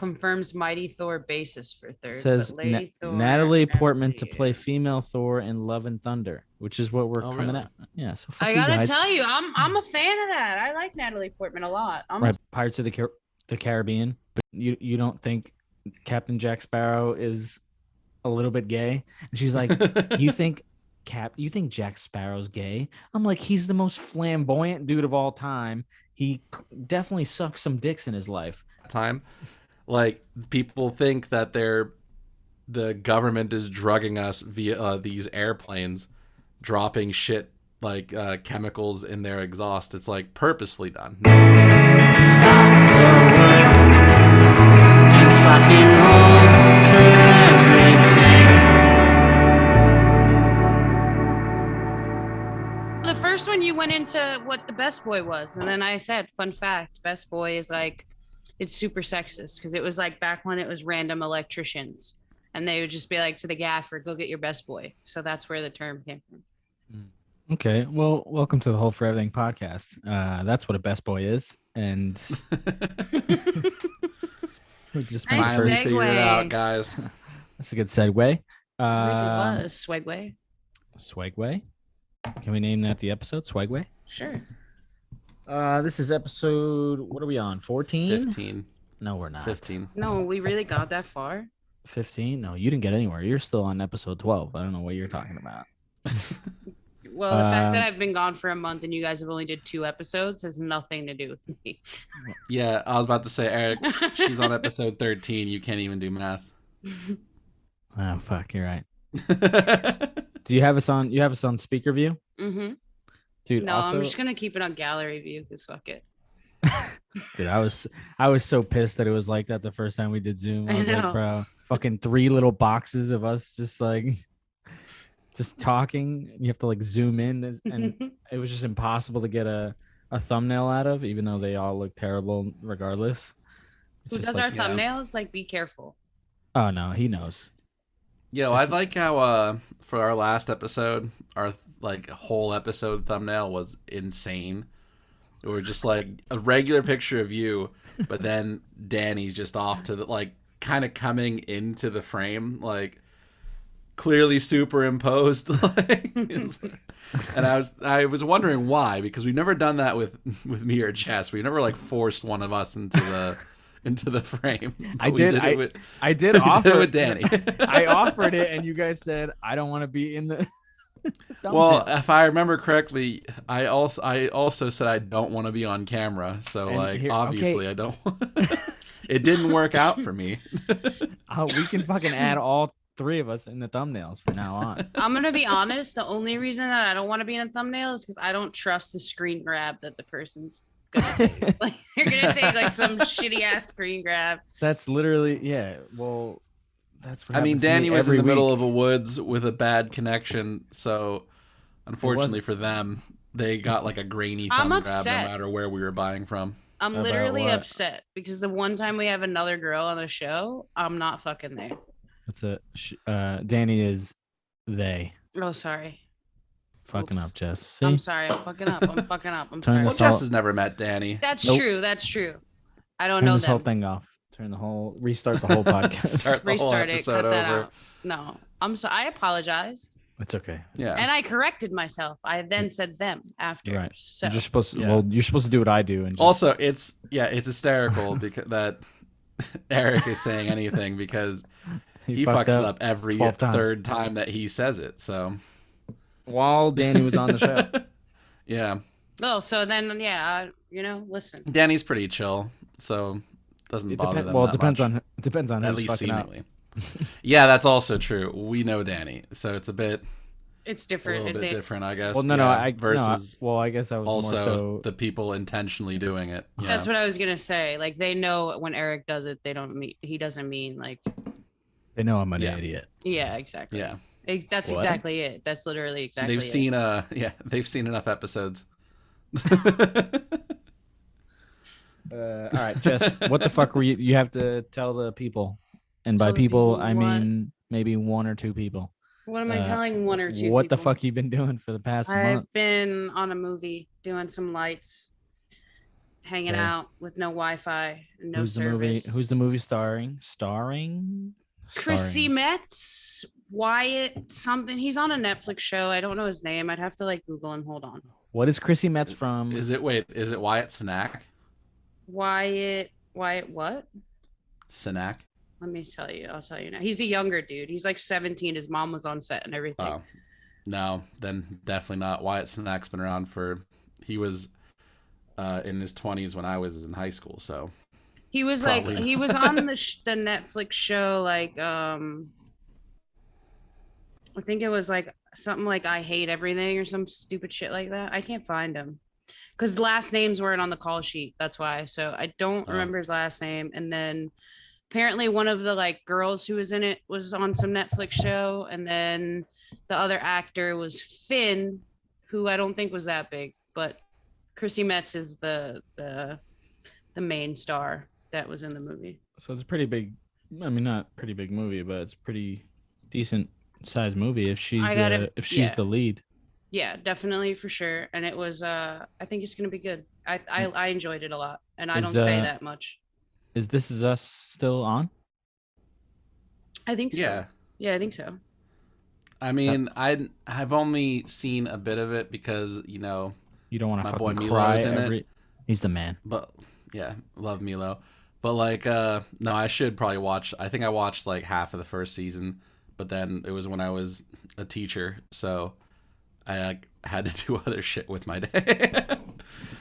confirms Mighty Thor basis for third. Says but Lady Thor, Natalie Portman to MCU. play female Thor in Love and Thunder, which is what we're coming really? out. Yeah, so fuck I you gotta guys. tell you, I'm a fan of that. I like Natalie Portman a lot. Right, Pirates of the Caribbean. You don't think Captain Jack Sparrow is a little bit gay? And she's like, you think Jack Sparrow's gay? I'm like, he's the most flamboyant dude of all time. He definitely sucks some dicks in his life. Like, people think that the government is drugging us via these airplanes, dropping shit like chemicals in their exhaust. It's like purposefully done. Stop the work and fucking hold for everything. The first one you went into what the best boy was, and then I said, fun fact, best boy is like, it's super sexist because it was like back when it was random electricians and they would just be like to the gaffer, go get your best boy. So that's where the term came from. Okay, well, welcome to the Whole for Everything podcast. That's what a best boy is, and we just Nice Finally segue. figured it out, guys. That's a good segue. It was Swagway. Swagway. Can we name that the episode? Swagway. Sure. This is episode. What are we on? 14. 15. No, we're not. 15. No, we really got that far. 15. No, you didn't get anywhere. You're still on episode 12. I don't know what you're talking about. Well, the fact that I've been gone for a month and you guys have only did 2 episodes has nothing to do with me. Yeah, I was about to say, Eric, she's on episode 13. You can't even do math. Oh fuck, you're right. Do you have us on? You have us on speaker view? Mm-hmm. Dude, No, also, I'm just gonna keep it on gallery view because fuck it. dude, I was so pissed that it was like that the first time we did Zoom. I I was like, know. bro, fucking 3 little boxes of us just talking. You have to like zoom in, and it was just impossible to get a thumbnail out of, even though they all look terrible regardless. It's Who just does our like, thumbnails? Like, be careful. oh no, he knows. Yo, I like how for our last episode, our like whole episode thumbnail was insane. It was just like a regular picture of you, but then Danny's just off to the like kind of coming into the frame, like clearly superimposed. Like, and I was wondering why, because we've never done that with me or Jess. We never like forced one of us into the frame. I did offer it with Danny. I offered it, and you guys said I don't want to be in the. Well, if I remember correctly, I also said I don't want to be on camera. So And like, here- obviously, okay. I don't. It didn't work out for me. We can fucking add all 3 of us in the thumbnails from now on. I'm gonna be honest. The only reason that I don't want to be in a thumbnail is because I don't trust the screen grab that the person's gonna take. Like, they're gonna take like some shitty ass screen grab. That's literally Well, that's what I mean, happens to me Danny was in every the middle week. of a woods with a bad connection, so unfortunately for them, they got like a grainy I'm thumb grab no upset. matter where we were buying from. I'm About literally what? upset because the one time we have another girl on the show, I'm not fucking there. That's Danny is they Oh, sorry. fucking Oops. up, Jess. See? I'm sorry. I'm fucking up. I'm fucking up. I'm Turn sorry. Well, this all- Jess has never met Danny. That's Nope. true. That's true. I don't Turn know this whole them. thing off. Restart the whole podcast. Start the whole Restart it. episode Cut that over. out. No, I'm sorry. I apologized It's okay. Yeah. and I corrected myself. I then said them after. You're right. So You're supposed to. Yeah. Well, you're supposed to do what I do, and just, Also, it's hysterical because that Eric is saying anything because he fucks it up every 12 times. third time that he says it. So while Danny was on the show. yeah, oh, so then yeah, listen. Danny's pretty chill, so doesn't It bother them. well, it that depends much, on at who's least fucking up. seemingly. Yeah, that's also true. We know Danny, so it's a It's a different. little If bit they- different, I guess. Well, no, yeah, I versus well, I guess I was also more so. the people intentionally doing it. Yeah. That's what I was gonna say. Like, they know when Eric does it, they don't mean he doesn't mean like. They know I'm an Yeah. idiot. Yeah, exactly. Yeah, That's What? exactly it. That's literally exactly. they've it. seen they've seen enough episodes. All right, Jess, what the fuck were you? You have to tell the people, and by Tell the people, people I what? mean maybe 1 or 2 people. What am I telling 1 or 2? What the people? fuck you been doing for the past I've month? been on a movie doing some lights. hanging Okay. out with no Wi-Fi and no Who's service. Who's the movie starring? Chrissy Metz, Wyatt something. He's on a Netflix show. I don't know his name. I'd have to like Google him. Hold on. What is Chrissy Metz from? Is it Wyatt Cenac? Wyatt what? Cenac? Let me tell you. I'll tell you now. He's a younger dude. He's like 17. His mom was on set and everything. Oh, no, then definitely not. Wyatt Cenac's been around he was in his 20s when I was in high school, so He was probably he was on the Netflix show like I think it was like something like I Hate Everything or some stupid shit like that. I can't find him because last names weren't on the call sheet. That's why. So I don't remember his last name. And then apparently one of the like girls who was in it was on some Netflix show, and then the other actor was Finn, who I don't think was that big, but Chrissy Metz is the main star that was in the movie. So it's a pretty big. I mean, not pretty big movie, but it's a pretty decent sized movie if she's the lead. Yeah, definitely for sure. And it was I think it's gonna be good. I enjoyed it a lot, and I don't say that much. Is This Is Us still on? I think so. Yeah, I think so. I mean, I've only seen a bit of it because you don't want to my boy fucking Milo's cry in every. it. He's the man. But yeah, love Milo. But like, no, I should probably watch. I think I watched like half of the first season, but then it was when I was a teacher, so I had to do other shit with my day.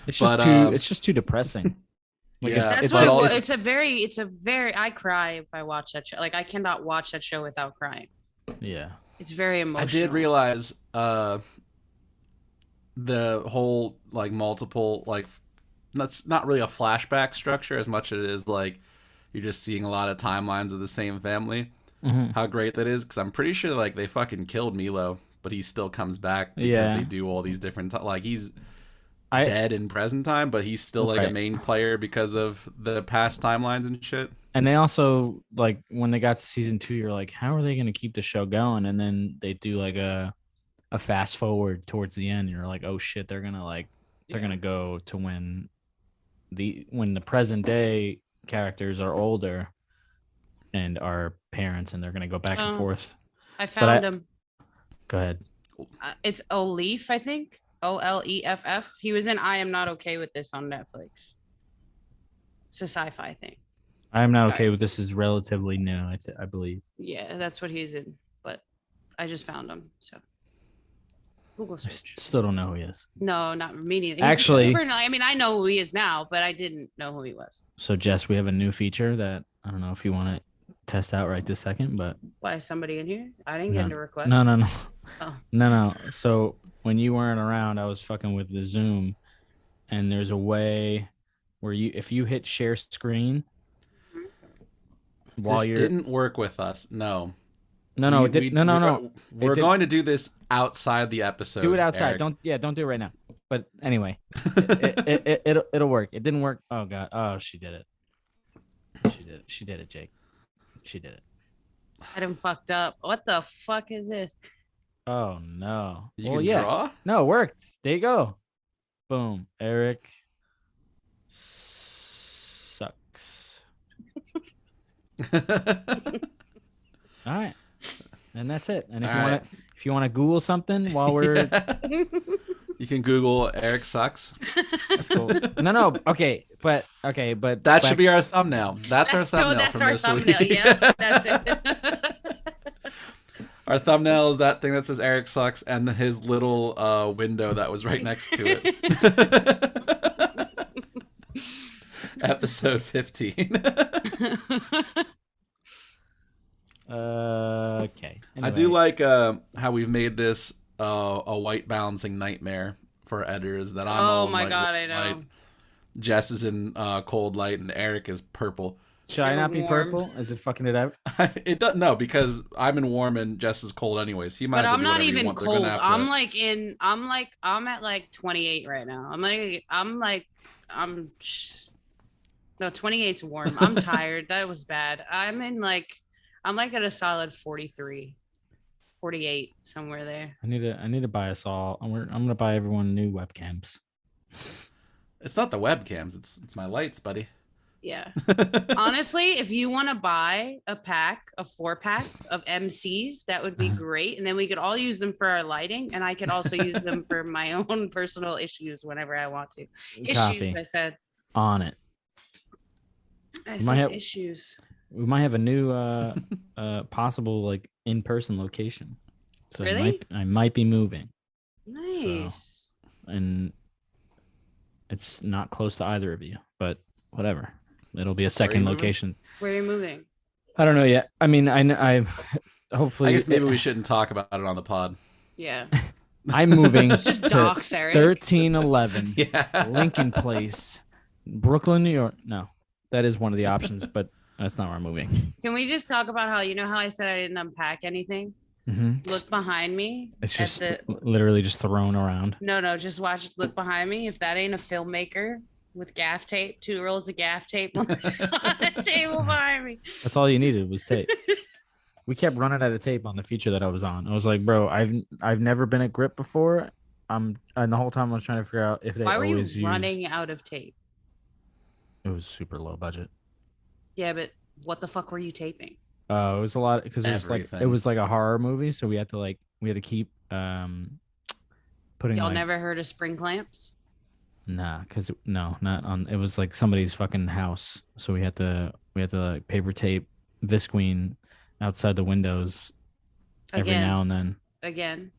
It's just too depressing. Like, yeah, it's a very I cry if I watch that show. Like I cannot watch that show without crying. Yeah. It's very emotional. I did realize the whole like multiple like that's not really a flashback structure as much as it is like you're just seeing a lot of timelines of the same family. Mm-hmm. How great that is, because I'm pretty sure like they fucking killed Milo, but he still comes back because they do all these different like he's dead in present time, but he's still like a main player because of the past timelines and shit. And they also like when they got to season 2, you're like, how are they going to keep the show going? And then they do like a fast forward towards the end. And you're like, oh shit, they're gonna go to when the present day characters are older and are parents, and they're gonna go back and forth. I found him. Go ahead. It's Oleff, I think. Oleff. He was in I Am Not Okay With This on Netflix. It's a sci-fi thing. I Am Not Okay With This is relatively new, I believe. Yeah, that's what he's in. But I just found him. So Google search. I still don't know who he is. No, not me neither. Actually, I mean, I know who he is now, but I didn't know who he was. So Jess, we have a new feature that I don't know if you want to test out right this second, but why is somebody in here? I didn't get a request. No. Oh. No. So when you weren't around, I was fucking with the Zoom, and there's a way where if you hit share screen while this didn't work with us. No. No, it didn't. No. We're going to do this outside the episode. Do it outside. Eric. Don't do it right now. But anyway, it'll work. It didn't work. Oh god. Oh, she did it. She did it, Jake. She did it. I done fucked up. What the fuck is this? Oh no. You can draw? No, it worked. There you go. Boom. Eric sucks. All right. And that's it. And if you want to Google something while we're you can Google Eric sucks. That's cool. No. Okay, but that should be our thumbnail. That's our thumbnail. That's our thumbnail. Week. Yeah, that's it. Our thumbnail is that thing that says Eric sucks and his little window that was right next to it. Episode 15. Okay. Anyway. I do like how we've made this a white balancing nightmare for editors. That I'm. Oh my god, I know. Light. Jess is in cold light and Eric is purple. Should I not be purple? Is it fucking it out? It doesn't. No, because I'm in warm and Jess is cold anyways. He might. But as well I'm do not even even want. cold. I'm at like 28 right now. No, 28's warm. I'm tired. That was bad. I'm like at a solid 43, 48, somewhere there. I need to buy us all. I'm gonna buy everyone new webcams. It's not the webcams. It's my lights, buddy. Yeah. Honestly, if you want to buy a 4-pack of MCs, that would be great. And then we could all use them for our lighting. And I could also use them for my own personal issues whenever I want to. Copy. Issues, I said. On it. I said issues. We might have a new possible like in-person location. So really? I might be moving. Nice. So, and it's not close to either of you, but whatever. It'll be a second location. Where are you moving? I don't know yet. I mean, I hopefully. I guess maybe we shouldn't talk about it on the pod. Yeah. I'm moving Just to dox, Eric. 1311 Yeah. Lincoln Place, Brooklyn, New York. No, that is one of the options, but that's not where I'm moving. Can we just talk about how, you know how I said I didn't unpack anything? Mm-hmm. Look behind me. It's just literally just thrown around. No, just watch. Look behind me. If that ain't a filmmaker with gaff tape, 2 rolls of gaff tape on the table behind me. That's all you needed was tape. We kept running out of tape on the feature that I was on. I was like, bro, I've never been at Grip before. And the whole time I was trying to figure out if they always use. Why were you running out of tape? It was super low budget. Yeah, but what the fuck were you taping? It was a lot because it was like a horror movie, so we had to keep putting. Y'all never heard of spring clamps? Nah, because not on. It was like somebody's fucking house, so we had to like paper tape visqueen outside the windows every now and then. Again.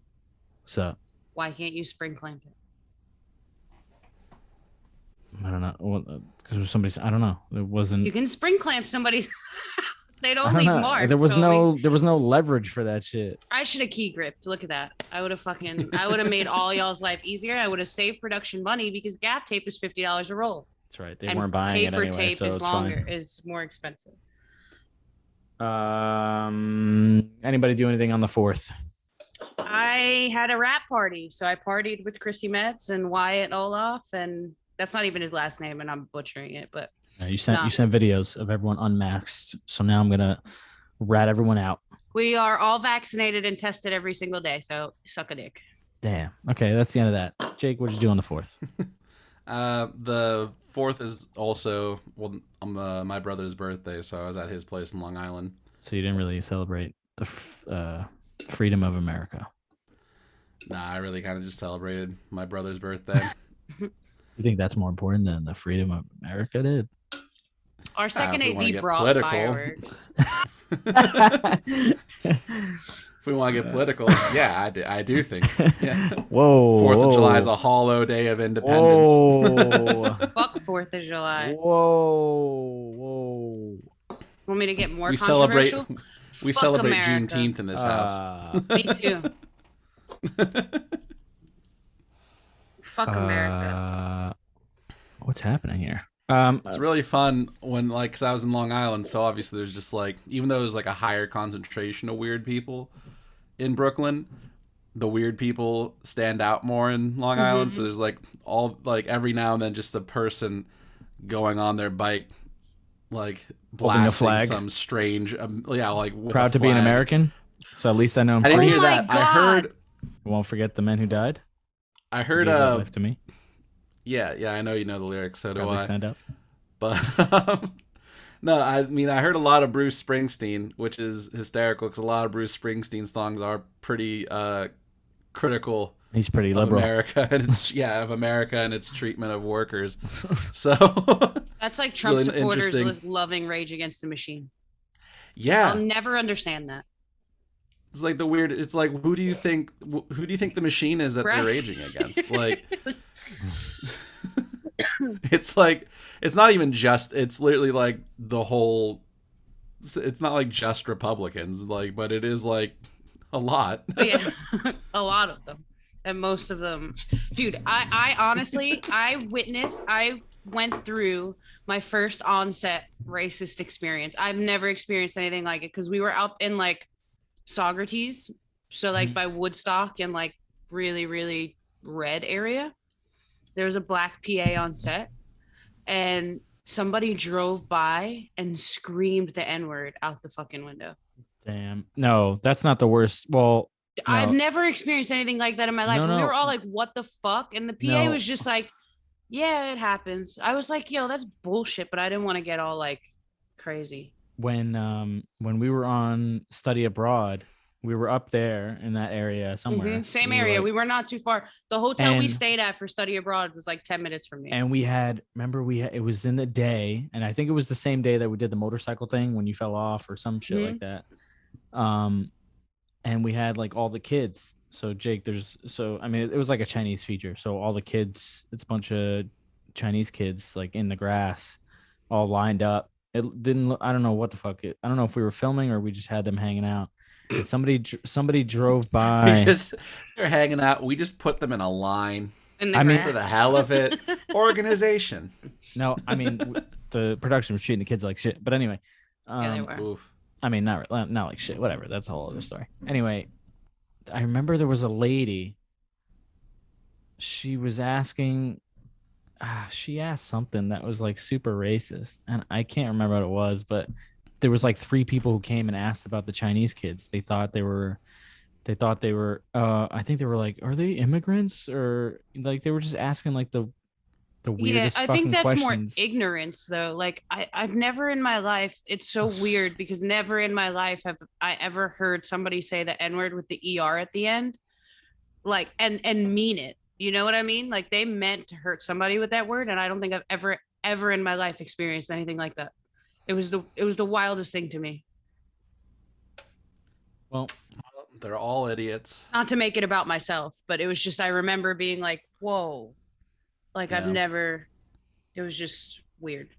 So. Why can't you spring clamp it? I don't know. Because it was somebody's. I don't know. It wasn't. You can spring clamp somebody's house. They don't leave marks. There was no leverage for that shit. I should have key gripped. Look at that. I would have made all y'all's life easier. I would have saved production money because gaff tape is $50 a roll. That's right. They weren't buying it anyway, paper tape so is it's longer, fine. is more expensive. Anybody do anything on the 4th? I had a rap party, so I partied with Chrissy Metz and Wyatt Olaf, and that's not even his last name, and I'm butchering it, but. You sent videos of everyone unmasked, so now I'm gonna rat everyone out. We are all vaccinated and tested every single day, so suck a dick. Damn. Okay, that's the end of that. Jake, what'd you do on the 4th? The 4th is also my brother's birthday, so I was at his place in Long Island. So you didn't really celebrate the freedom of America? Nah, I really kind of just celebrated my brother's birthday. You think that's more important than the freedom of America did? Our second AD brought fireworks. If we want to get political, yeah, I do think. Yeah. Whoa. 4th of July is a hollow day of independence. Whoa. Fuck 4th of July. Whoa. Want me to get more controversial? We celebrate Juneteenth in this house. Me too. Fuck America. What's happening here? It's really fun when, because I was in Long Island, so obviously there's just, even though there's, a higher concentration of weird people in Brooklyn, the weird people stand out more in Long Island, so there's, every now and then just a person going on their bike, blasting a flag. Some strange, proud to be an American, so at least I know I'm free. I didn't hear that. God. I heard... We won't forget the men who died. I heard life to me. Yeah, I know you know the lyrics, so do I. Stand up. But no, I mean I heard a lot of Bruce Springsteen, which is hysterical because a lot of Bruce Springsteen songs are pretty critical. He's pretty of liberal. America and its treatment of workers. So that's like Trump really supporters loving Rage Against the Machine. Yeah, I'll never understand that. It's like the weird. It's like who do you think the machine is that they're raging against? It's it's not even just. It's literally the whole. It's not just Republicans, but it is a lot. Yeah, a lot of them, and most of them, dude. I honestly, I went through my first onset racist experience. I've never experienced anything like it because we were out in Socrates, so by Woodstock and really, really red area. There was a black PA on set, and somebody drove by and screamed the N-word out the fucking window. Damn. No, that's not the worst. Well, no. I've never experienced anything like that in my life. No. We were all like, what the fuck? And the PA was just Yeah, it happens. I was like, yo, that's bullshit, but I didn't want to get all like crazy. When we were on study abroad, we were up there in that area somewhere. Same We were, area. like- We were not too far. The hotel we And- stayed at for study abroad was like 10 minutes from me. And we had, remember, it was in the day, and I think it was the same day that we did the motorcycle thing when you fell off or some shit like that. And we had like all the kids. So Jake, I mean, it was like a Chinese feature. So all the kids, it's a bunch of Chinese kids like in the grass, all lined up. It didn't look, I don't know what the fuck I don't know if we were filming or we just had them hanging out. And somebody drove by. They're hanging out. We just put them in a line. I mean, for the hell of it, organization. No, I mean the production was treating the kids like shit. But anyway, yeah, they were. Oof. I mean not like shit. Whatever. That's a whole other story. Anyway, I remember there was a lady. She was asking. She asked something that was like super racist, and I can't remember what it was, but there was like 3 people who came and asked about the Chinese kids. They thought they were I think they were like, are they immigrants, or like they were just asking like the weirdest I fucking think that's questions. more ignorance though. Like I've never in my life, it's so weird because never in my life have I ever heard somebody say the N-word with the ER at the end. Like and mean it. You know what I mean? Like they meant to hurt somebody with that word. And I don't think I've ever in my life experienced anything like that. It was the wildest thing to me. Well, They're all idiots. Not to make it about myself, but it was just I remember being like, whoa. Like Yeah. I've never, it was just weird.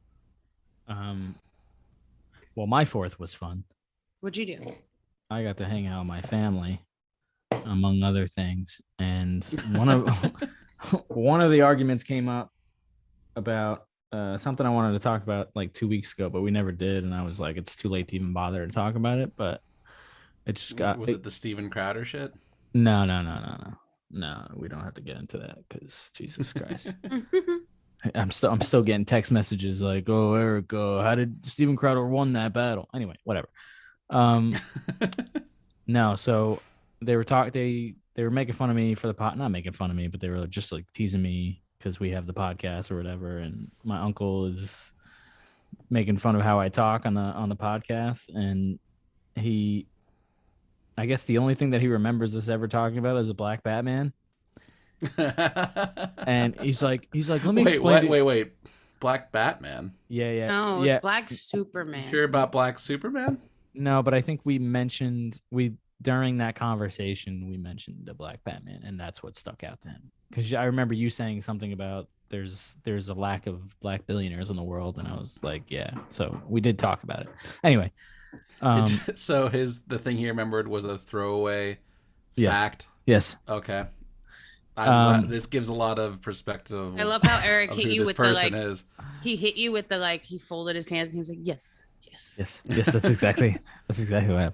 well, my 4th was fun. What'd you do? I got to hang out with my family, among other things, and one of the arguments came up about something I wanted to talk about like 2 weeks ago, but we never did, and I was like, it's too late to even bother to talk about it. But it just got. Was it the Steven Crowder shit? No. No, we don't have to get into that because Jesus Christ. I'm still getting text messages like, "Oh, Eric, how did Steven Crowder won that battle?" Anyway, whatever. No, so they were making fun of me for the not making fun of me, but they were just like teasing me because we have the podcast or whatever, and my uncle is making fun of how I talk on the podcast, and I guess the only thing that he remembers us ever talking about is a black Batman. And he's like, let me explain. Wait. Black Batman? Yeah. No, it's Black Superman. You hear about Black Superman? No, but I think during that conversation, we mentioned the black Batman, and that's what stuck out to him. Because I remember you saying something about there's a lack of black billionaires in the world, and I was like, yeah. So we did talk about it. Anyway. So the thing he remembered was a throwaway fact. Yes. Okay. This gives a lot of perspective. I love how Eric hit you with the like. Is. He hit you with the like. He folded his hands and he was like, "Yes." That's exactly what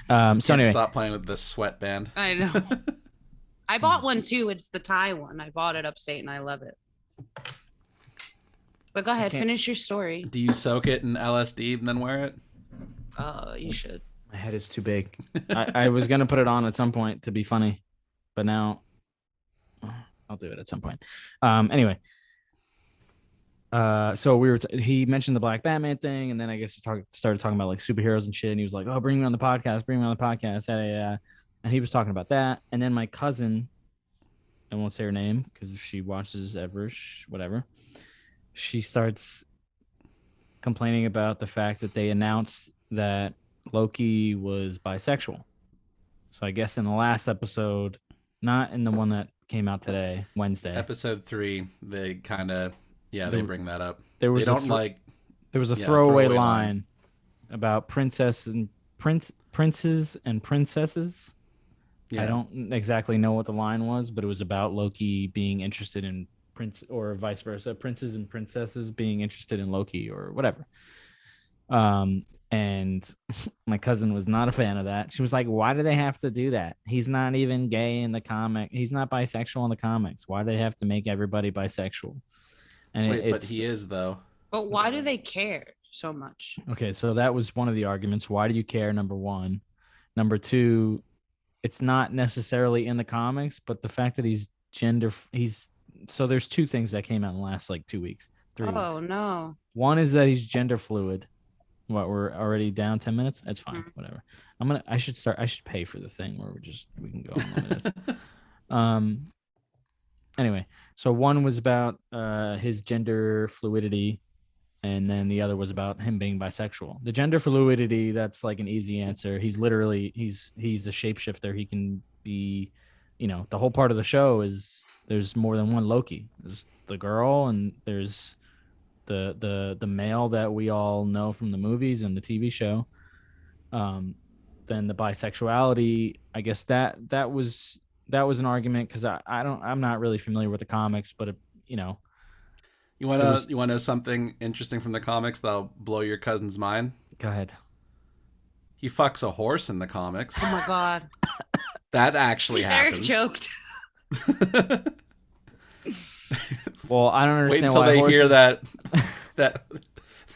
happened. So anyway, stop playing with the sweatband. I know. I bought one too. It's the Thai one. I bought it upstate and I love it. But go ahead, finish your story. Do you soak it in LSD and then wear it? Oh, you should. My head is too big. I was gonna put it on at some point to be funny, but now I'll do it at some point. Anyway, so he mentioned the Black Batman thing, and then I guess we started talking about like superheroes and shit. And he was like, "Oh, bring me on the podcast, Yeah. And he was talking about that. And then my cousin, I won't say her name because if she watches ever, whatever, she starts complaining about the fact that they announced that Loki was bisexual. So I guess in the last episode, not in the one that came out today, Wednesday. Episode 3, they kind of, they bring that up. There was there was a throwaway line about princes and princesses. Yeah. I don't exactly know what the line was, but it was about Loki being interested in or vice versa, princes and princesses being interested in Loki or whatever. And my cousin was not a fan of that. She was like, why do they have to do that? He's not even gay in the comic. He's not bisexual in the comics. Why do they have to make everybody bisexual? And but he is though. But why do they care so much? Okay, so that was one of the arguments. Why do you care? Number one. Number two, it's not necessarily in the comics, but the fact that he's so there's two things that came out in the last like 2 weeks, 3 weeks. Oh no. One is that he's gender fluid. What, we're already down 10 minutes? That's fine. Whatever. I should pay for the thing where we can go unlimited. Anyway, so one was about his gender fluidity, and then the other was about him being bisexual. The gender fluidity, that's like an easy answer. He's literally he's a shapeshifter. He can be, the whole part of the show is there's more than one Loki. There's the girl, and there's the male that we all know from the movies and the TV show. Then the bisexuality, I guess that was an argument, because I'm not really familiar with the comics, but you want to know something interesting from the comics that'll blow your cousin's mind? Go ahead. He fucks a horse in the comics. Oh my god. That actually happens. Eric joked. Well, I don't understand why they hear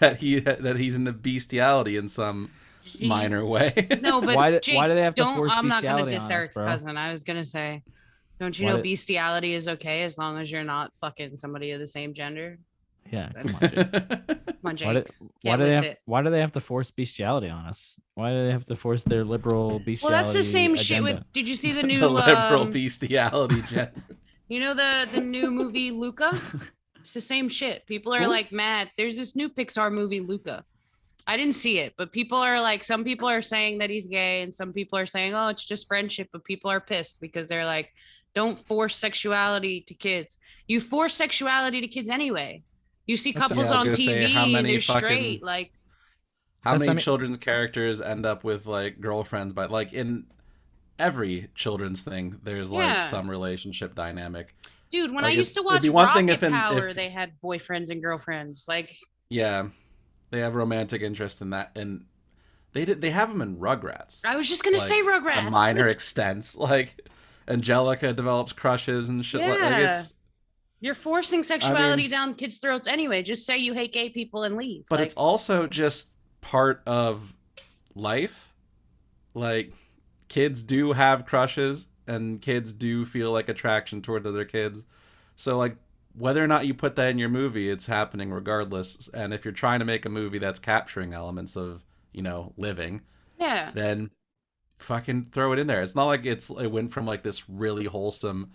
that he's into bestiality in some minor way. No, but why do Jake, they have to force I'm not bestiality going to diss on us, Eric's bro? cousin. I was going to say, don't you know bestiality is okay as long as you're not fucking somebody of the same gender? Yeah, come on, Jake. Come on, Jake. Why do they have to force bestiality on us? Why do they have to force their liberal bestiality? Well, that's the same agenda? shit with. Did you see the new the liberal bestiality gender? You know the new movie Luca? It's the same shit. People are like mad. There's this new Pixar movie Luca. I didn't see it, but people are like, some people are saying that he's gay, and some people are saying, oh, it's just friendship. But people are pissed because they're like, don't force sexuality to kids. You force sexuality to kids anyway. You see couples on TV and they're straight. Like, how many children's characters end up with like girlfriends? But like in every children's thing, there's like some relationship dynamic. Dude, when like I used to watch Rocket Power, they had boyfriends and girlfriends. Like, yeah, they have romantic interest in that, and they have them in Rugrats. I was just gonna say Rugrats. To minor extents, like Angelica develops crushes and shit. Like it's. You're forcing sexuality down kids' throats anyway. Just say you hate gay people and leave. But it's also just part of life. Like, kids do have crushes, and kids do feel like attraction toward other kids. So, like, whether or not you put that in your movie, it's happening regardless. And if you're trying to make a movie that's capturing elements of, living, then fucking throw it in there. It's not like it went from like this really wholesome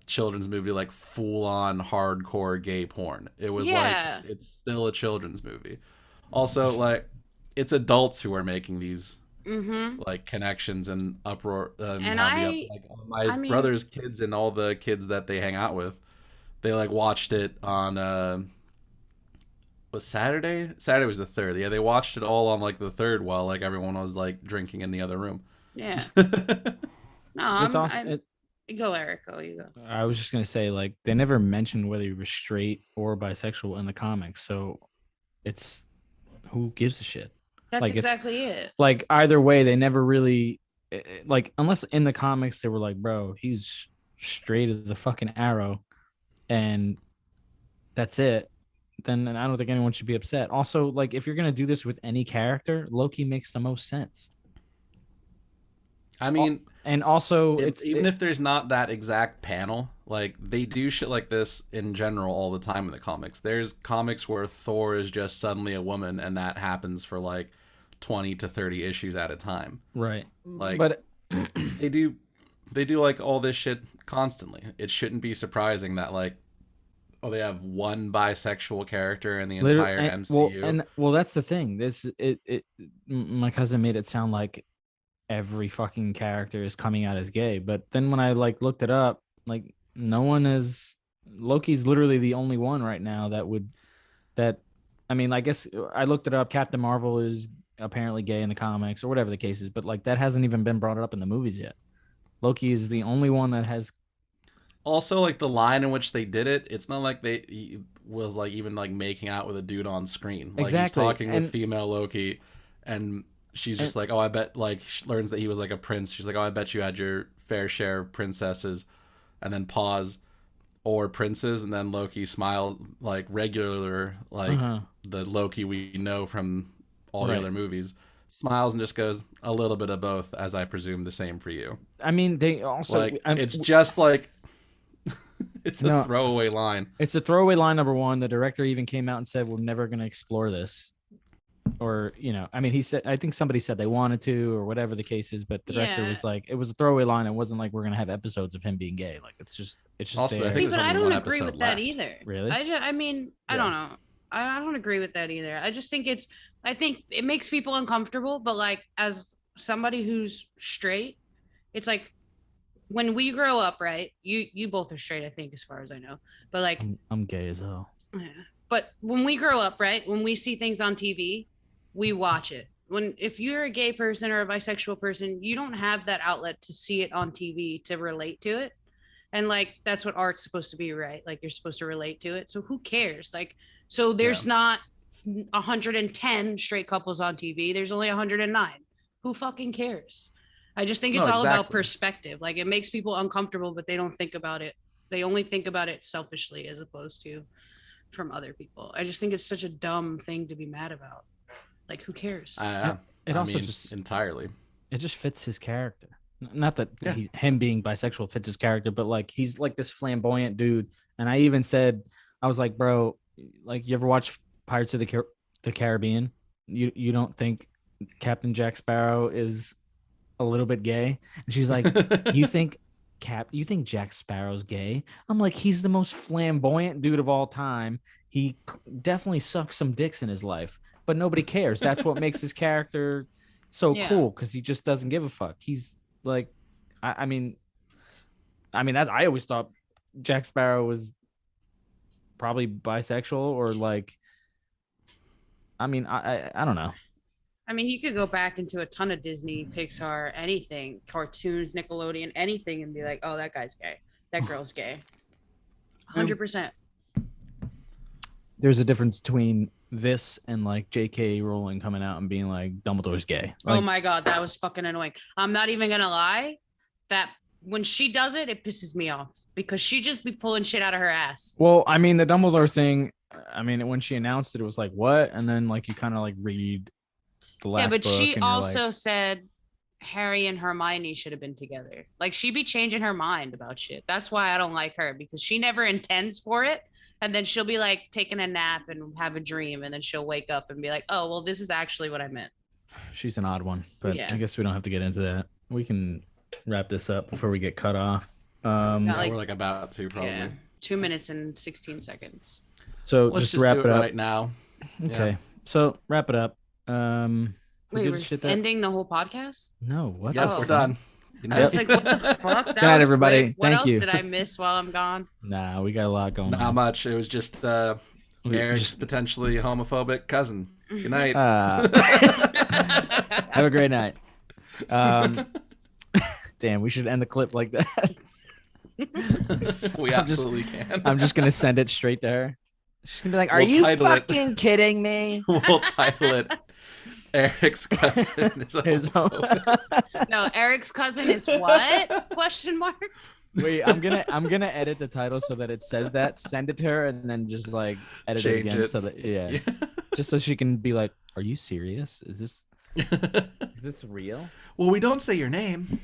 children's movie, like full-on hardcore gay porn. It was like, it's still a children's movie. Also, like, it's adults who are making these like connections and uproar. My brother's kids and all the kids that they hang out with, they like watched it on was Saturday? Saturday was the 3rd. Yeah, they watched it all on like the 3rd while like everyone was like drinking in the other room. Yeah. No, it's awesome. Go, Eric. Go, you go. I was just gonna say, like, they never mentioned whether he was straight or bisexual in the comics, so it's who gives a shit. That's like, exactly it. Like, either way, they never really like, unless in the comics they were like, bro, he's straight as the fucking arrow, and that's it. Then I don't think anyone should be upset. Also, like, if you're gonna do this with any character, Loki makes the most sense. I mean, and also, if there's not that exact panel, like, they do shit like this in general all the time in the comics. There's comics where Thor is just suddenly a woman, and that happens for like 20 to 30 issues at a time. Right. Like, but they do like all this shit constantly. It shouldn't be surprising that like, oh, they have one bisexual character in the entire MCU. Well, that's the thing. My cousin made it sound like every fucking character is coming out as gay, but then when I like looked it up, like, no one is. Loki's literally the only one right now I mean, I guess I looked it up. Captain Marvel is apparently gay in the comics, or whatever the case is, but like, that hasn't even been brought up in the movies yet. Loki is the only one that has. Also, like, the line in which they did it, it's not like he was like even like making out with a dude on screen. Like, exactly. He's talking with female Loki, and she's just like, oh, I bet, like, she learns that he was like a prince. She's like, oh, I bet you had your fair share of princesses, and then pause, or princes, and then Loki smiles like regular, like the Loki we know from all the other movies, smiles and just goes, a little bit of both, as I presume the same for you. I mean, they also like, it's just like It's a throwaway line. It's a throwaway line, number one. The director even came out and said, we're never going to explore this. Or, I mean, he said, I think somebody said they wanted to or whatever the case is, but the director was like, it was a throwaway line. It wasn't like we're going to have episodes of him being gay. Like, it's just also, there. See, but I don't agree with that either. Really? I don't know. I don't agree with that either. I just think I think it makes people uncomfortable, but like, as somebody who's straight, it's like, when we grow up, right? You both are straight, I think, as far as I know. But like, I'm gay as hell. Yeah. But when we grow up, right? When we see things on TV, we watch it. If you're a gay person or a bisexual person, you don't have that outlet to see it on TV to relate to it. And like, that's what art's supposed to be, right? Like, you're supposed to relate to it. So who cares? Like, so there's not 110 straight couples on TV. There's only 109. Who fucking cares? I just think it's all about perspective. Like, it makes people uncomfortable, but they don't think about it. They only think about it selfishly as opposed to from other people. I just think it's such a dumb thing to be mad about. Like, who cares? It also just entirely. It just fits his character. Not that him being bisexual fits his character, but like, he's like this flamboyant dude. And I even said, I was like, bro, like, you ever watch Pirates of the Caribbean? You don't think Captain Jack Sparrow is a little bit gay? And she's like, you think Jack Sparrow's gay? I'm like, he's the most flamboyant dude of all time. He definitely sucks some dicks in his life, but nobody cares. That's what makes his character so cool, because he just doesn't give a fuck. He's like, I mean that's, I always thought Jack Sparrow was probably bisexual, or like, I mean, I don't know. I mean, you could go back into a ton of Disney, Pixar, anything, cartoons, Nickelodeon, anything, and be like, oh, that guy's gay. That girl's gay. 100%. There's a difference between this and like J.K. Rowling coming out and being like, Dumbledore's gay. Like, oh my God, that was fucking annoying. I'm not even going to lie. That when she does it, it pisses me off, because she just be pulling shit out of her ass. Well, I mean, the Dumbledore thing, I mean, when she announced it, it was like, what? And then like, you kind of like read the last book. Yeah, but she also like, said Harry and Hermione should have been together. Like, she be changing her mind about shit. That's why I don't like her, because she never intends for it. And then she'll be like taking a nap and have a dream, and then she'll wake up and be like, oh, well, this is actually what I meant. She's an odd one, but I guess we don't have to get into that. We can wrap this up before we get cut off. We're like about to probably. Yeah, 2 minutes and 16 seconds. So let's just wrap do it up right now. Okay. Yeah. So wrap it up. Wait, we're ending the whole podcast? No, what? Yep, we're done. I was like, what the fuck? That Good night, everybody. Quick. What Thank else you. did I miss while I'm gone? Nah, we got a lot going on. Not much. It was just Eric's potentially homophobic cousin. Good night. Have a great night. Damn, we should end the clip like that. We absolutely can. I'm just gonna send it straight to her. She's gonna be like, "Are you fucking kidding me?" We'll title it Eric's cousin is No, Eric's cousin is what? Question mark. Wait, I'm gonna edit the title so that it says that. Send it to her, and then just like edit it again so that yeah, just so she can be like, "Are you serious? Is this real?" Well, we don't say your name.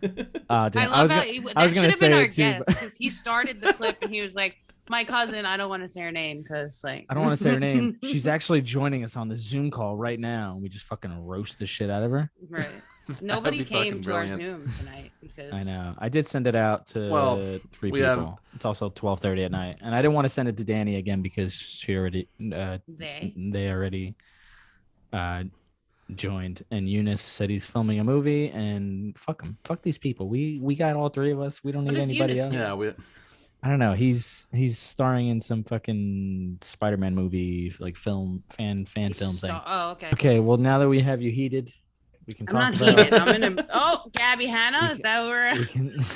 Damn. I love how that should have been our guest, because he started the clip and he was like, my cousin, I don't want to say her name because like I don't want to say her name. She's actually joining us on the Zoom call right now. We just fucking roast the shit out of her. Right. Nobody came to our Zoom tonight because I know. I did send it out to 3 people. It's also 12:30 at night, and I didn't want to send it to Danny again because she already they already joined, and Eunice said he's filming a movie, and fuck him, fuck these people. We got all 3 of us. We don't need anybody else. Yeah, I don't know. He's starring in some fucking Spider-Man movie, like fan film thing. Oh, okay. Okay, well, now that we have you heated, we can talk about. I'm not heated. I'm in a. Oh, Gabbie Hanna, is that where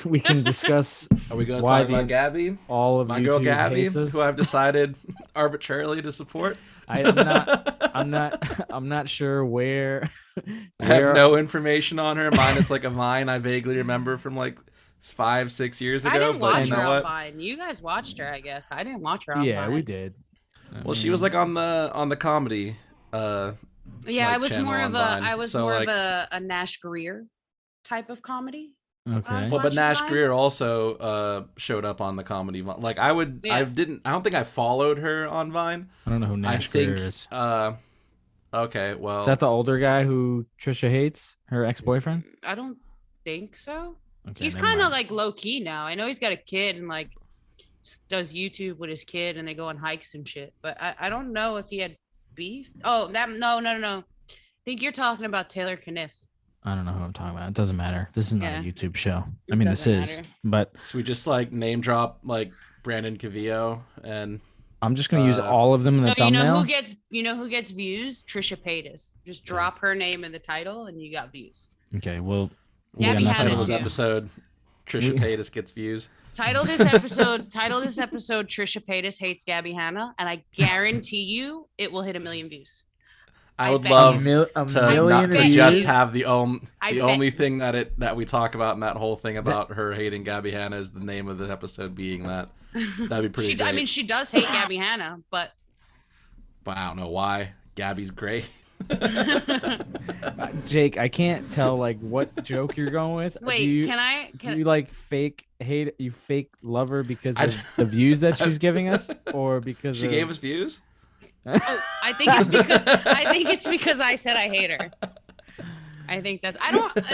we can discuss. Are we going to talk about Gabbie? All of my girl Gabbie, who I've decided arbitrarily to support. I'm not sure where. I have no information on her, minus like a Vine I vaguely remember from like 5-6 years ago. I didn't watch her on Vine. You guys watched her, I guess. I didn't watch her on Vine. Yeah, we did. Well, she was like on the comedy. Yeah, I was more of a Nash Greer type of comedy. Okay. Well, but Watching Nash Vine? Greer also showed up on the comedy Vine. Like I Yeah. don't think I followed her on Vine. I don't know who Nash Greer is. Okay, well, Is that the older guy who Trisha hates? Her ex-boyfriend? I don't think so. Okay, He's never kind of mind. like low key now. I know he's got a kid and like does YouTube with his kid and they go on hikes and shit. But I don't know if he had beef. Oh, no. I think you're talking about Taylor Kniff. I don't know who I'm talking about. It doesn't matter. This is not Yeah. a YouTube show. It I mean, this doesn't is, matter. but so we just like name drop like Brandon Cavillo and I'm just gonna use all of them in the No, thumbnail. you know who gets views? Trisha Paytas. Just drop her name in the title and you got views. Okay, well, Yeah, we'll we just had title it this too. episode Trisha Paytas gets views. Title this episode Trisha Paytas hates Gabbie Hanna, and I guarantee you it will hit 1 million views. I I would bet love you. to A million not to views. just have the I bet only thing that we talk about in that whole thing about her hating Gabbie Hanna is the name of the episode being that. That'd be pretty great. I mean, she does hate Gabbie Hanna, but I don't know why. Gabby's great. Jake, I can't tell like what joke you're going with. wait, do you, can do you like fake hate? You fake love her because I- of the views that she's giving us, or because She of... gave us views. Oh, I think it's because I said I hate her. I think that's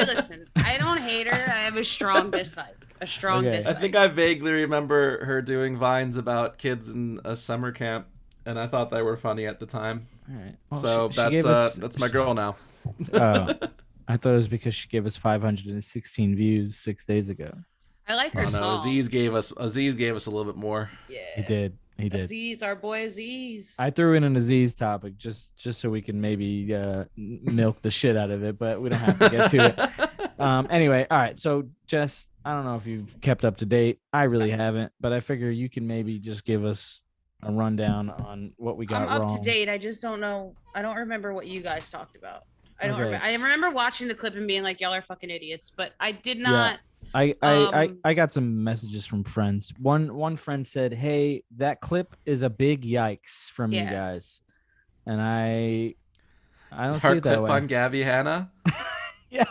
listen, I don't hate her. I have a strong dislike. Okay. I Dislike. think I vaguely remember her doing vines about kids in a summer camp, and I thought they were funny at the time. All right. Well, So she gave us, that's my girl now. I thought it was because she gave us 516 views 6 days ago. I like her Oh no, song. Aziz gave us a little bit more. Yeah. He did. He did. Aziz, our boy Aziz. I threw in an Aziz topic just so we can maybe milk the shit out of it, but we don't have to get to it. Anyway, all right. So, Jess, I don't know if you've kept up to date. I really haven't, but I figure you can maybe just give us a rundown on what we got I'm wrong. up to date. I just don't know. I don't remember what you guys talked about. I don't Okay. remember. I remember watching the clip and being like, y'all are fucking idiots, but I did not. I got some messages from friends. One friend said, "Hey, that clip is a big yikes from you Yeah. guys," and I don't see Her it that clip way. on Gabbie Hanna. Yeah.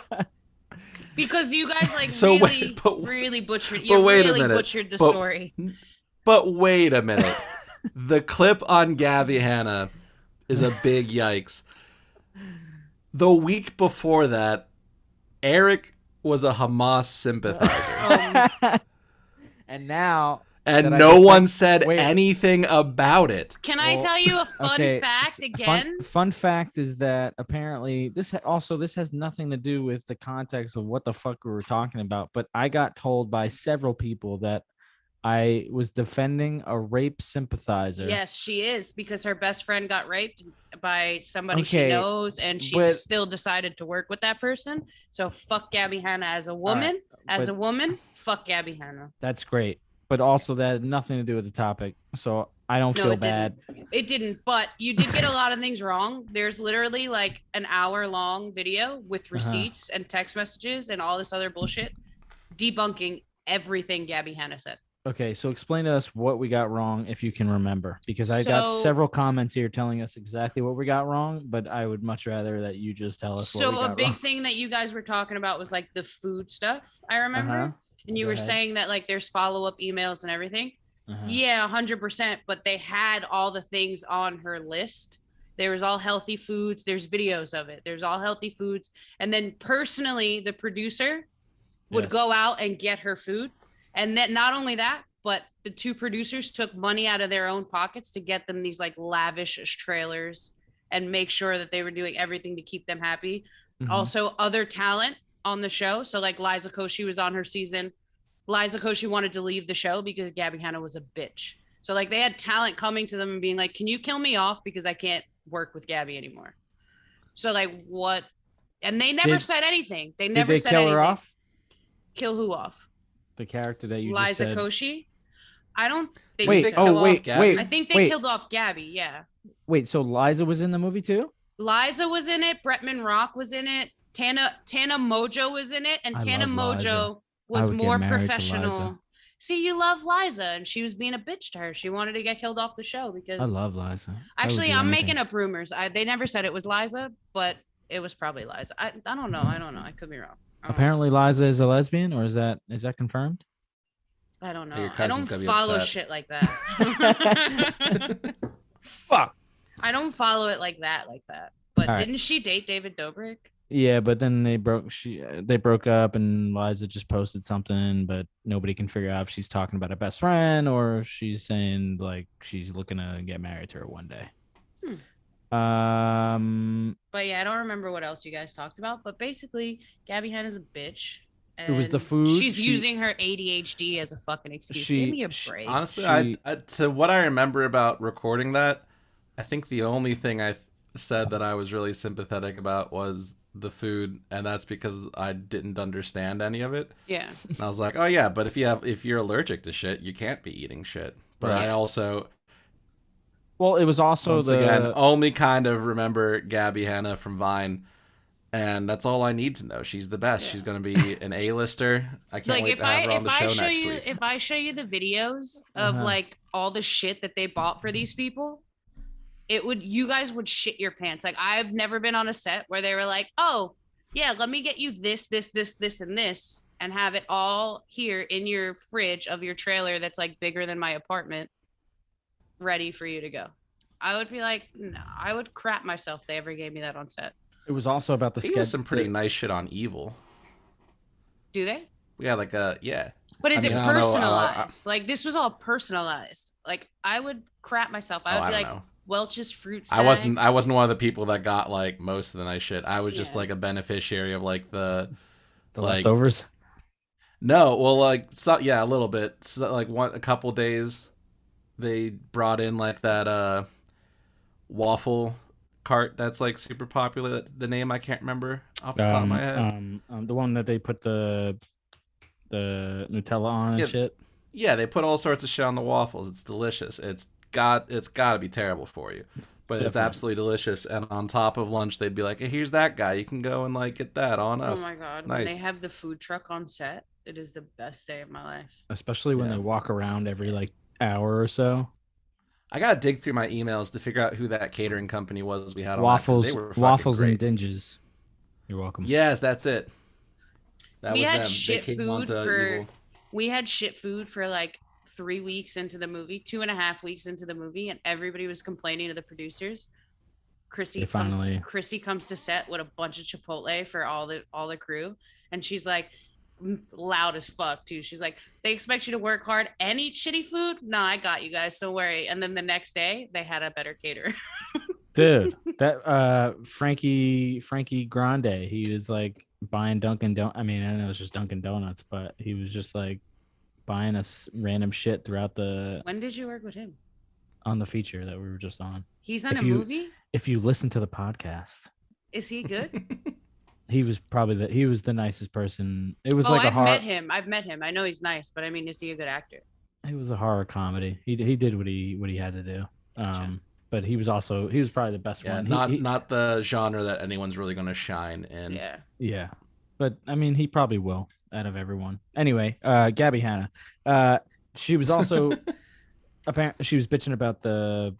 Because you guys like So really, wait, but- really butchered. but You wait a really minute. butchered the But- story. But wait a minute. The clip on Gabbie Hanna is a big yikes. The week before that, Eric was a Hamas sympathizer. And now, And that I no just one said- said wait. anything about it. Can I Well, tell you a fun okay, fact again? Fun fact is that apparently this has nothing to do with the context of what the fuck we were talking about. But I got told by several people that I was defending a rape sympathizer. Yes, she is, because her best friend got raped by somebody she Okay, knows, and she but- still decided to work with that person. So fuck Gabbie Hanna as a woman. but- Fuck Gabbie Hanna. That's great. But also that had nothing to do with the topic. So I don't No, feel it bad. It didn't, but you did get a lot of things wrong. There's literally like an hour-long video with receipts and text messages and all this other bullshit debunking everything Gabbie Hanna said. Okay, so explain to us what we got wrong if you can remember, because I got So- several comments here telling us exactly what we got wrong, but I would much rather that you just tell us what we So got a big wrong. thing that you guys were talking about was like the food stuff, I remember. Uh-huh. And you Go were ahead. saying that like there's follow-up emails and everything. Uh-huh. Yeah, 100%. But they had all the things on her list. There was all healthy foods. There's videos of it. There's all healthy foods. And then personally, the producer would Yes. go out and get her food. And then not only that, but the two producers took money out of their own pockets to get them these like lavish trailers and make sure that they were doing everything to keep them happy. Mhm. Also, other talent on the show. So like Liza Koshy was on her season. Liza Koshy wanted to leave the show because Gabbie Hanna was a bitch. So like they had talent coming to them and being like, "Can you kill me off because I can't work with Gabbie anymore?" So like what? And they never Did- said anything. They Did never they said kill anything. her off? Kill who off? The character that you just Liza said. Koshy? I don't think Wait, they so. kill oh wait, off Gabbie? wait, I think they wait, killed off Gabbie. Yeah. wait. So Liza was in the movie too? Liza was in it. Bretman Rock was in it. Tana Mojo was in it, and I Tana love Liza. Mojo I was would get more married to professional. Liza. See, you love Liza, and she was being a bitch to her. She wanted to get killed off the show because I love Liza. I would Actually, do I'm anything. making up rumors. They never said it was Liza, but it was probably Liza. I don't know. I don't know. I could be wrong. Apparently, Liza is a lesbian, or is that confirmed? I don't know. Your I don't cousin's gonna be follow upset. shit like that. Fuck. I don't follow it like that. But All right. didn't she date David Dobrik? Yeah, but then they broke up, and Liza just posted something, but nobody can figure out if she's talking about her best friend or if she's saying like she's looking to get married to her one day. But yeah, I don't remember what else you guys talked about. But basically, Gabbie Hanna's a bitch. It was the and food. She's using her ADHD as a fucking excuse. Give me a break. Honestly, She- I to what I remember about recording that, I think the only thing I said that I was really sympathetic about was the food, and that's because I didn't understand any of it. Yeah. And I was like, oh yeah, but if you're allergic to shit, you can't be eating shit. But Right. I also, Well, it was also once again, only kind of remember Gabbie Hanna from Vine. And that's all I need to know. She's the best. Yeah. She's going to be an A-lister. I can't wait to have her on the show next week. If I show you the videos of like all the shit that they bought for these people, you guys would shit your pants. Like, I've never been on a set where they were like, oh yeah, let me get you this, and this, and have it all here in your fridge of your trailer that's like bigger than my apartment, ready for you to go. I would be like, no, I would crap myself if they ever gave me that on set. it was also about the He schedule. has some pretty nice shit on Evil. Do they? Yeah, like yeah. But is I mean, it I don't know, personalized? Like, this was all personalized. Like, I would crap myself. I would be like, know. Welch's fruit I wasn't snacks. one of the people that got like most of the nice shit. I was just Yeah. like a beneficiary of like the like leftovers. No, well like yeah, a little bit. So, like a couple days they brought in like that waffle cart that's like super popular. The name I can't remember off the top of my head. The one that they put the Nutella on and Yeah. shit. Yeah, they put all sorts of shit on the waffles. It's delicious. It's got to be terrible for you, but it's Definitely. absolutely delicious. And on top of lunch, they'd be like, hey, "Here's that guy. You can go and like get that on us." Oh my god! When Nice. they have the food truck on set, it is the best day of my life. Especially when Yeah. they walk around every like hour or so. I gotta dig through my emails to figure out who that catering company was we had on that, 'cause Waffles, they were fucking waffles great. and dinges. You're welcome. Yes, that's it. That We was had them. shit They came food onto for- Evil. We had shit food for like 3 weeks into the movie, 2.5 weeks into the movie, and everybody was complaining to the producers. Chrissy comes to set with a bunch of Chipotle for all the crew, and she's like, loud as fuck too. She's like, they expect you to work hard and eat shitty food. No, I got you guys, don't worry. And then the next day they had a better caterer. Dude, that Frankie Grande, he was like buying Dunkin' Donuts. I mean, I know it's just Dunkin' Donuts, but he was just like buying us random shit throughout When did you work with him? on the feature that we were just on. He's on If a you- movie? If you listen to the podcast, Is he good? he was the nicest person. It was Oh, like a I've horror. met him. I know he's nice, but I mean, is he a good actor? It was a horror comedy. He did what he had to do. But he was probably the best Yeah, one. not the genre that anyone's really gonna shine in. Yeah. Yeah, but I mean, he probably will out of everyone. Anyway, Gabbie Hanna. She was also apparently she was bitching about the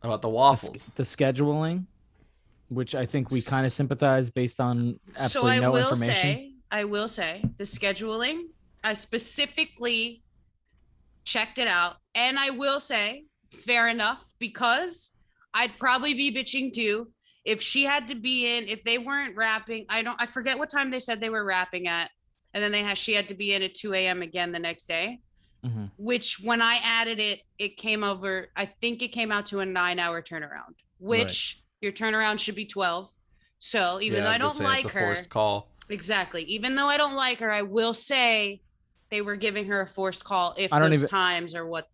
waffles. the scheduling, which I think we kind of sympathize based on absolutely no information. I will say the scheduling, I specifically checked it out, and I will say fair enough, because I'd probably be bitching too if she had to be in, if they weren't wrapping. I forget what time they said they were wrapping at, and then she had to be in at 2 a.m. again the next day. Mhm. Which when I added it came over, I think it came out to a 9-hour turnaround, which your turnaround should be 12. So even though I don't like it's a her, forced call. exactly. Even though I don't like her, I will say they were giving her a forced call if I don't those even- times are what is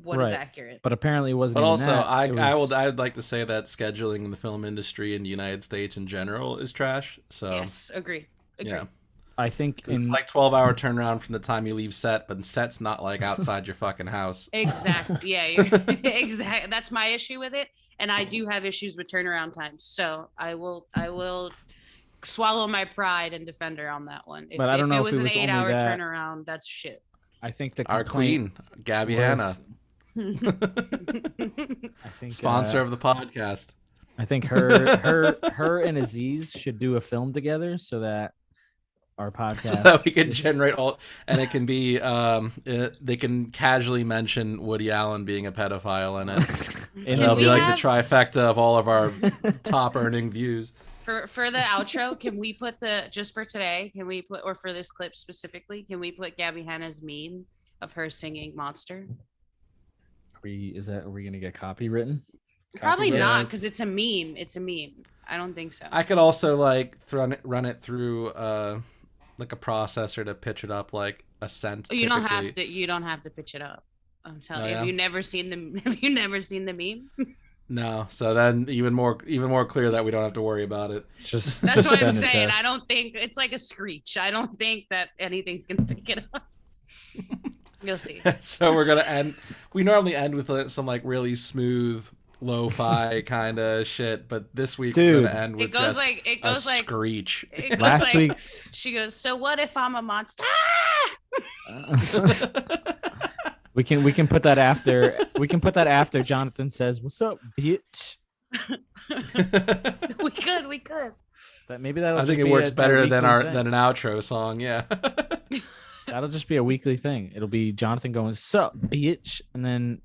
Right. accurate. But apparently, it wasn't. But even also, that. I'd like to say that scheduling in the film industry in the United States in general is trash. So Yes, agree. yeah, I think 'cause it's like 12-hour turnaround from the time you leave set, but set's not like outside your fucking house. Exactly. Yeah, exactly. That's my issue with it, and I do have issues with turnaround times. So I will swallow my pride and defend her on that one. But I don't know it if was it an was only 8-hour that. turnaround, that's shit. I think the Our complaint queen, Gabbie was- Hanna, I think sponsor of the podcast. I think her and Aziz should do a film together so that our podcast. So that we can generate all, and it can be they can casually mention Woody Allen being a pedophile in it. And it'll be like the trifecta of all of our top earning views. For the outro, can we put just for today, or for this clip specifically, can we put Gabbie Hanna's meme of her singing Monster? Are we gonna get copywritten? Probably not, because it's a meme. It's a meme. I don't think so. I could also like run it through like a processor to pitch it up like a cent. You don't have to. You don't have to pitch it up. I'm telling you. Yeah? Have you never seen the meme? No. So then even more clear that we don't have to worry about it. That's what I'm saying. I don't think it's like a screech. I don't think that anything's gonna pick it up. You'll see. So we're gonna end. We normally end with some like really smooth lo-fi kind of shit, but this week we're gonna end with a screech. Last week's she goes, so what if I'm a monster? we can put that after Jonathan says, what's up, bitch? we could maybe that'll I think it works better than an outro song. Yeah. That'll just be a weekly thing. It'll be Jonathan going, sup, bitch, and then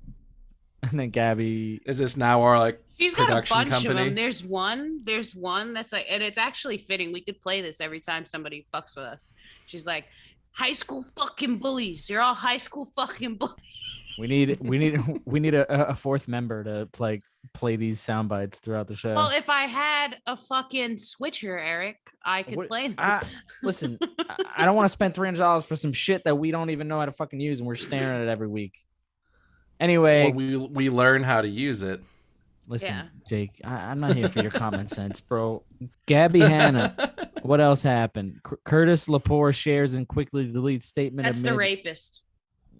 Gabbie. Is this now our like she's got production a bunch company? of them. There's one that's like, and it's actually fitting. We could play this every time somebody fucks with us. She's like, high school fucking bullies. You're all high school fucking bullies. We need a fourth member to play these sound bites throughout the show. Well, if I had a fucking switcher, Eric, I could play them. Listen, I don't want to spend $300 for some shit that we don't even know how to fucking use, and we're staring at it every week. Anyway, we learn how to use it. Listen, Jake, I'm not here for your common sense, bro. Gabbie Hanna. What else happened? Curtis Lepore shares and quickly deletes statement. That's the rapist.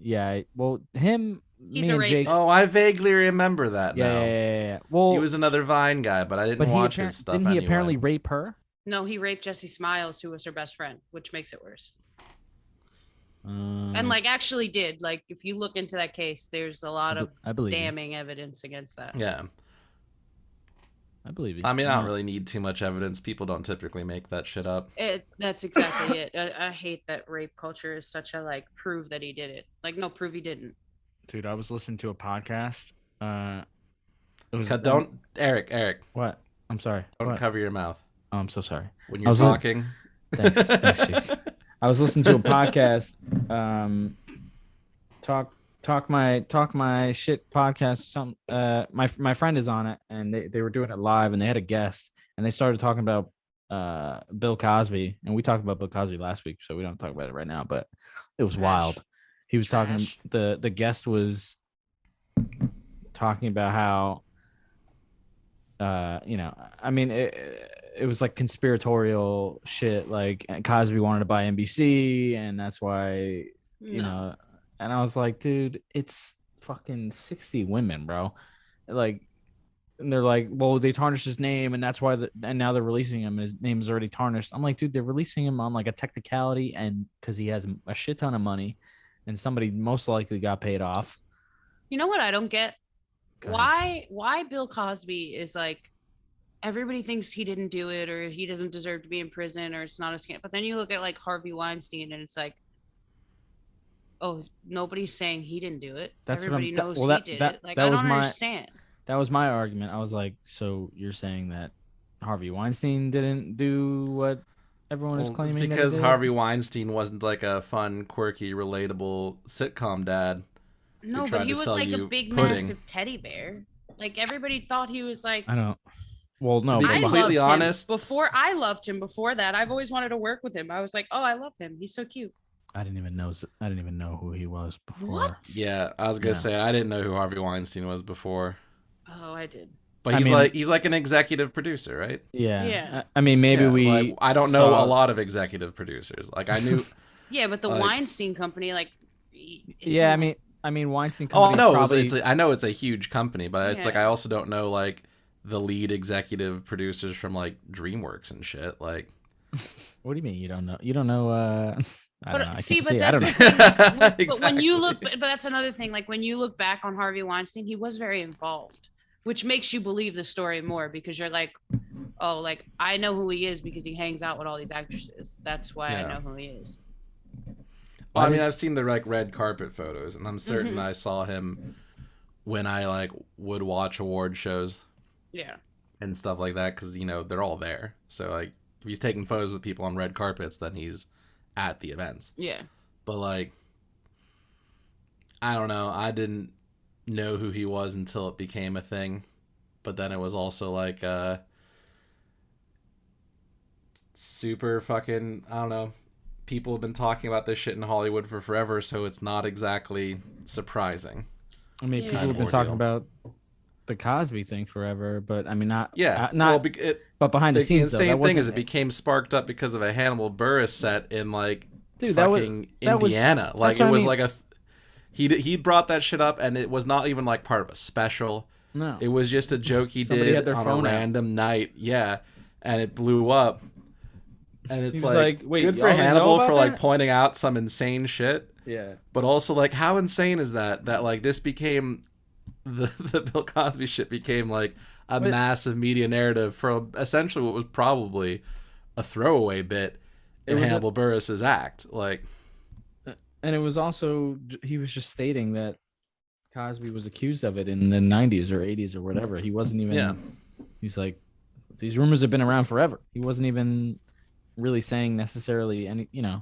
Yeah, well, He's a rapist. Jake. Oh, I vaguely remember that. Yeah. Well, he was another Vine guy, but I didn't watch his stuff. Didn't he apparently rape her? No, he raped Jessie Smiles, who was her best friend, which makes it worse. And actually did. Like, if you look into that case, there's a lot of damning evidence against that. Yeah. I believe it. I mean, I don't really need too much evidence. People don't typically make that shit up. That's exactly it. I hate that rape culture is such a prove that he did it. No, prove he didn't. Dude, I was listening to a podcast. Eric. What? I'm sorry. Don't cover your mouth. Oh, I'm so sorry. When you're talking. Thanks, Jake. I was listening to a podcast. Talk my shit podcast or something. My friend is on it, and they were doing it live, and they had a guest, and they started talking about Bill Cosby, and we talked about Bill Cosby last week, so we don't talk about it right now, but it was wild. He was talking, the guest was talking about how it was like conspiratorial shit, like Cosby wanted to buy NBC, and that's why know. And I was like, dude, it's fucking 60 women, bro. And they're like, well, they tarnished his name, and that's why. And now they're releasing him, and his name is already tarnished. I'm like, dude, they're releasing him on a technicality, and because he has a shit ton of money, and somebody most likely got paid off. You know what I don't get? Why Bill Cosby is everybody thinks he didn't do it, or he doesn't deserve to be in prison, or it's not a scam. But then you look at Harvey Weinstein, and it's oh, nobody's saying he didn't do it. Everybody knows he did it. I don't understand. That was my argument. I was like, so you're saying that Harvey Weinstein didn't do what everyone is claiming? It's because Harvey Weinstein wasn't a fun, quirky, relatable sitcom dad. No, but he was a big, massive teddy bear. Everybody thought he was I don't. Well, no. To be completely honest, I loved him before that. I've always wanted to work with him. I was like, oh, I love him. He's so cute. I didn't even know who he was before. What? Yeah, I was gonna say I didn't know who Harvey Weinstein was before. Oh, I did. But he's like an executive producer, right? Yeah. Yeah. I mean, maybe I don't know a lot of executive producers. I knew. Yeah, but the Weinstein Company, yeah, I mean, Weinstein Company. Oh no, probably... I know it's a huge company, but it's I also don't know the lead executive producers from DreamWorks and shit. What do you mean you don't know? You don't know? But that's the thing. Exactly. But when you look, but that's another thing. When you look back on Harvey Weinstein, he was very involved, which makes you believe the story more because you're oh, like I know who he is because he hangs out with all these actresses. That's why I Yeah. know who he is. Well, I mean, I've seen the like red carpet photos, and I'm certain Mhm. I saw him when I like would watch award shows Yeah. and stuff like that, because you know they're all there. So like, if he's taking photos with people on red carpets, then he's at the events. Yeah. But like, I don't know. I didn't know who he was until it became a thing. But then it was also like super fucking, I don't know. People have been talking about this shit in Hollywood for forever, so it's not exactly surprising. I mean, Yeah. people Kind have of been talking ordeal. about the Cosby thing forever, but I mean, not Well, but behind the scenes, though, insane that thing is wasn't it became sparked up because of a Hannibal Buress set in like dude. fucking That was Indiana. Like that's it what I was mean. like he brought that shit up, and it was not even like part of a special. No, It was just a joke he Somebody had did their on a phone out. random night. Yeah, and it blew up. And it's He was like, like, wait, good y'all for didn't know Hannibal about for like that? pointing out some insane shit. yeah, But also like, how insane is that? That like this became the Bill Cosby shit became like a But- massive media narrative for essentially what was probably a throwaway bit in It was a- Hannibal Buress's act. Like, and it was also he was just stating that Cosby was accused of it in the 90s or 80s or whatever. He wasn't even. Yeah. He's like, these rumors have been around forever. He wasn't even really saying necessarily any. yeah,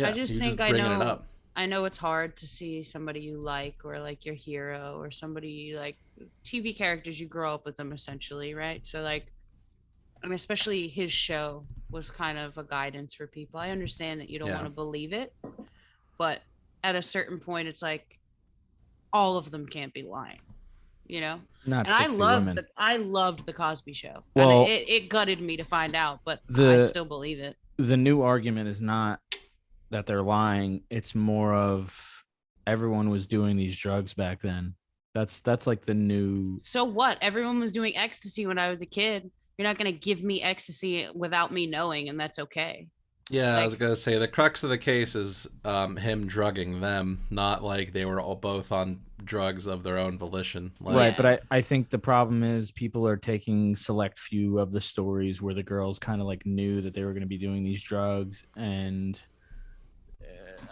I just he was think I bringing it know. up. I know it's hard to see somebody you like or like your hero or somebody you like TV characters you grow up with them essentially, right? So like and especially his show was kind of a guidance for people. I understand that you don't Yeah. want to believe it, but at a certain point it's like all of them can't be lying, you know? Not And 60 women. I loved the Cosby Show. Well, and it gutted me to find out, but I the- still believe it. The new argument is not that they're lying. It's more of everyone was doing these drugs back then. That's like the new. So what? Everyone was doing ecstasy when I was a kid. You're not going to give me ecstasy without me knowing, and that's okay. Yeah, I was Like- gonna say the crux of the case is him drugging them, not like they were all both on drugs of their own volition. Like, Right, Yeah. but I think the problem is people are taking select few of the stories where the girls kind of like knew that they were going to be doing these drugs, and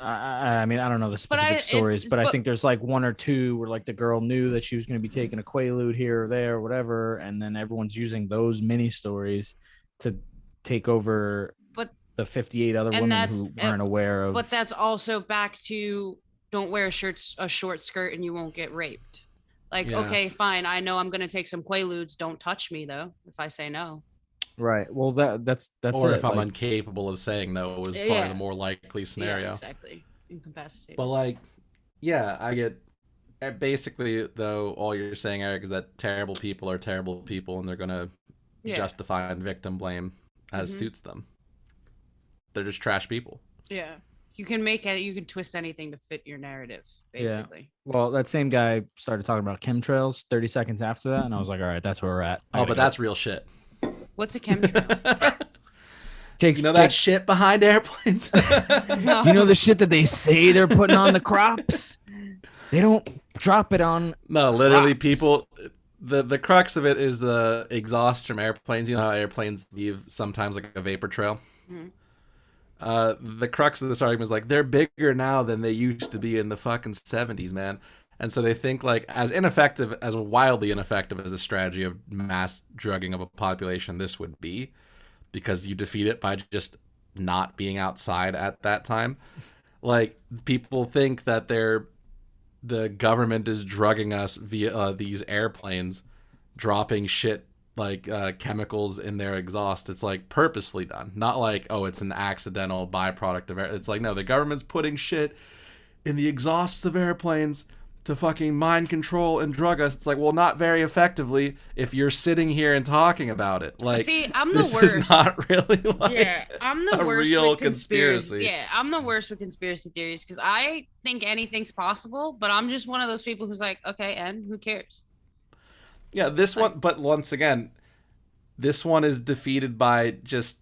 I mean I don't know the But specific stories, but I but- think there's like one or two where like the girl knew that she was going to be taking a Quaalude here or there or whatever, and then everyone's using those mini stories to take over But the 58 other and women that's- who weren't aware of. but that's also back to don't wear a short skirt and you won't get raped. Like, Yeah. okay, fine. I know I'm going to take some Quaaludes. Don't touch me though if I say no. right. Well, that's or it. if I'm like, incapable of saying no was probably Yeah. the more likely scenario. Yeah, exactly. Incapacitated. But like, yeah, I get. Basically, though, all you're saying, Eric, is that terrible people are terrible people, and they're gonna Yeah. justify and victim blame as Mhm. suits them. They're just trash people. Yeah. You can make it, you can twist anything to fit your narrative, Yeah. basically. well, that same guy started talking about chemtrails 30 seconds after that, and I was like, all right, that's where we're at. I Oh, gotta but go. that's real shit. What's a chemtrail? Jake's, You know that shit behind airplanes? No. you know the shit that they say they're putting on the crops? They don't drop it on. No, literally, Crops. people. The crux of it is the exhaust from airplanes. You know how airplanes leave sometimes like a vapor trail. Mhm. The crux of this argument is like they're bigger now than they used to be in the fucking 70s, man. And so they think like as wildly ineffective as a strategy of mass drugging of a population this would be, because you defeat it by just not being outside at that time. Like people think that the government is drugging us via these airplanes, dropping shit like chemicals in their exhaust. It's like purposefully done, not like, oh, it's an accidental byproduct of air. It's like, no, the government's putting shit in the exhausts of airplanes to fucking mind control and drug us. It's like, well, not very effectively if you're sitting here and talking about it. Like, See, I'm the this worst. is not really like Yeah, I'm the a worst real with conspiracy. conspiracy. Yeah, I'm the worst with conspiracy theories because I think anything's possible, but I'm just one of those people who's like, okay, and who cares? Yeah, this one, but once again, this one is defeated by just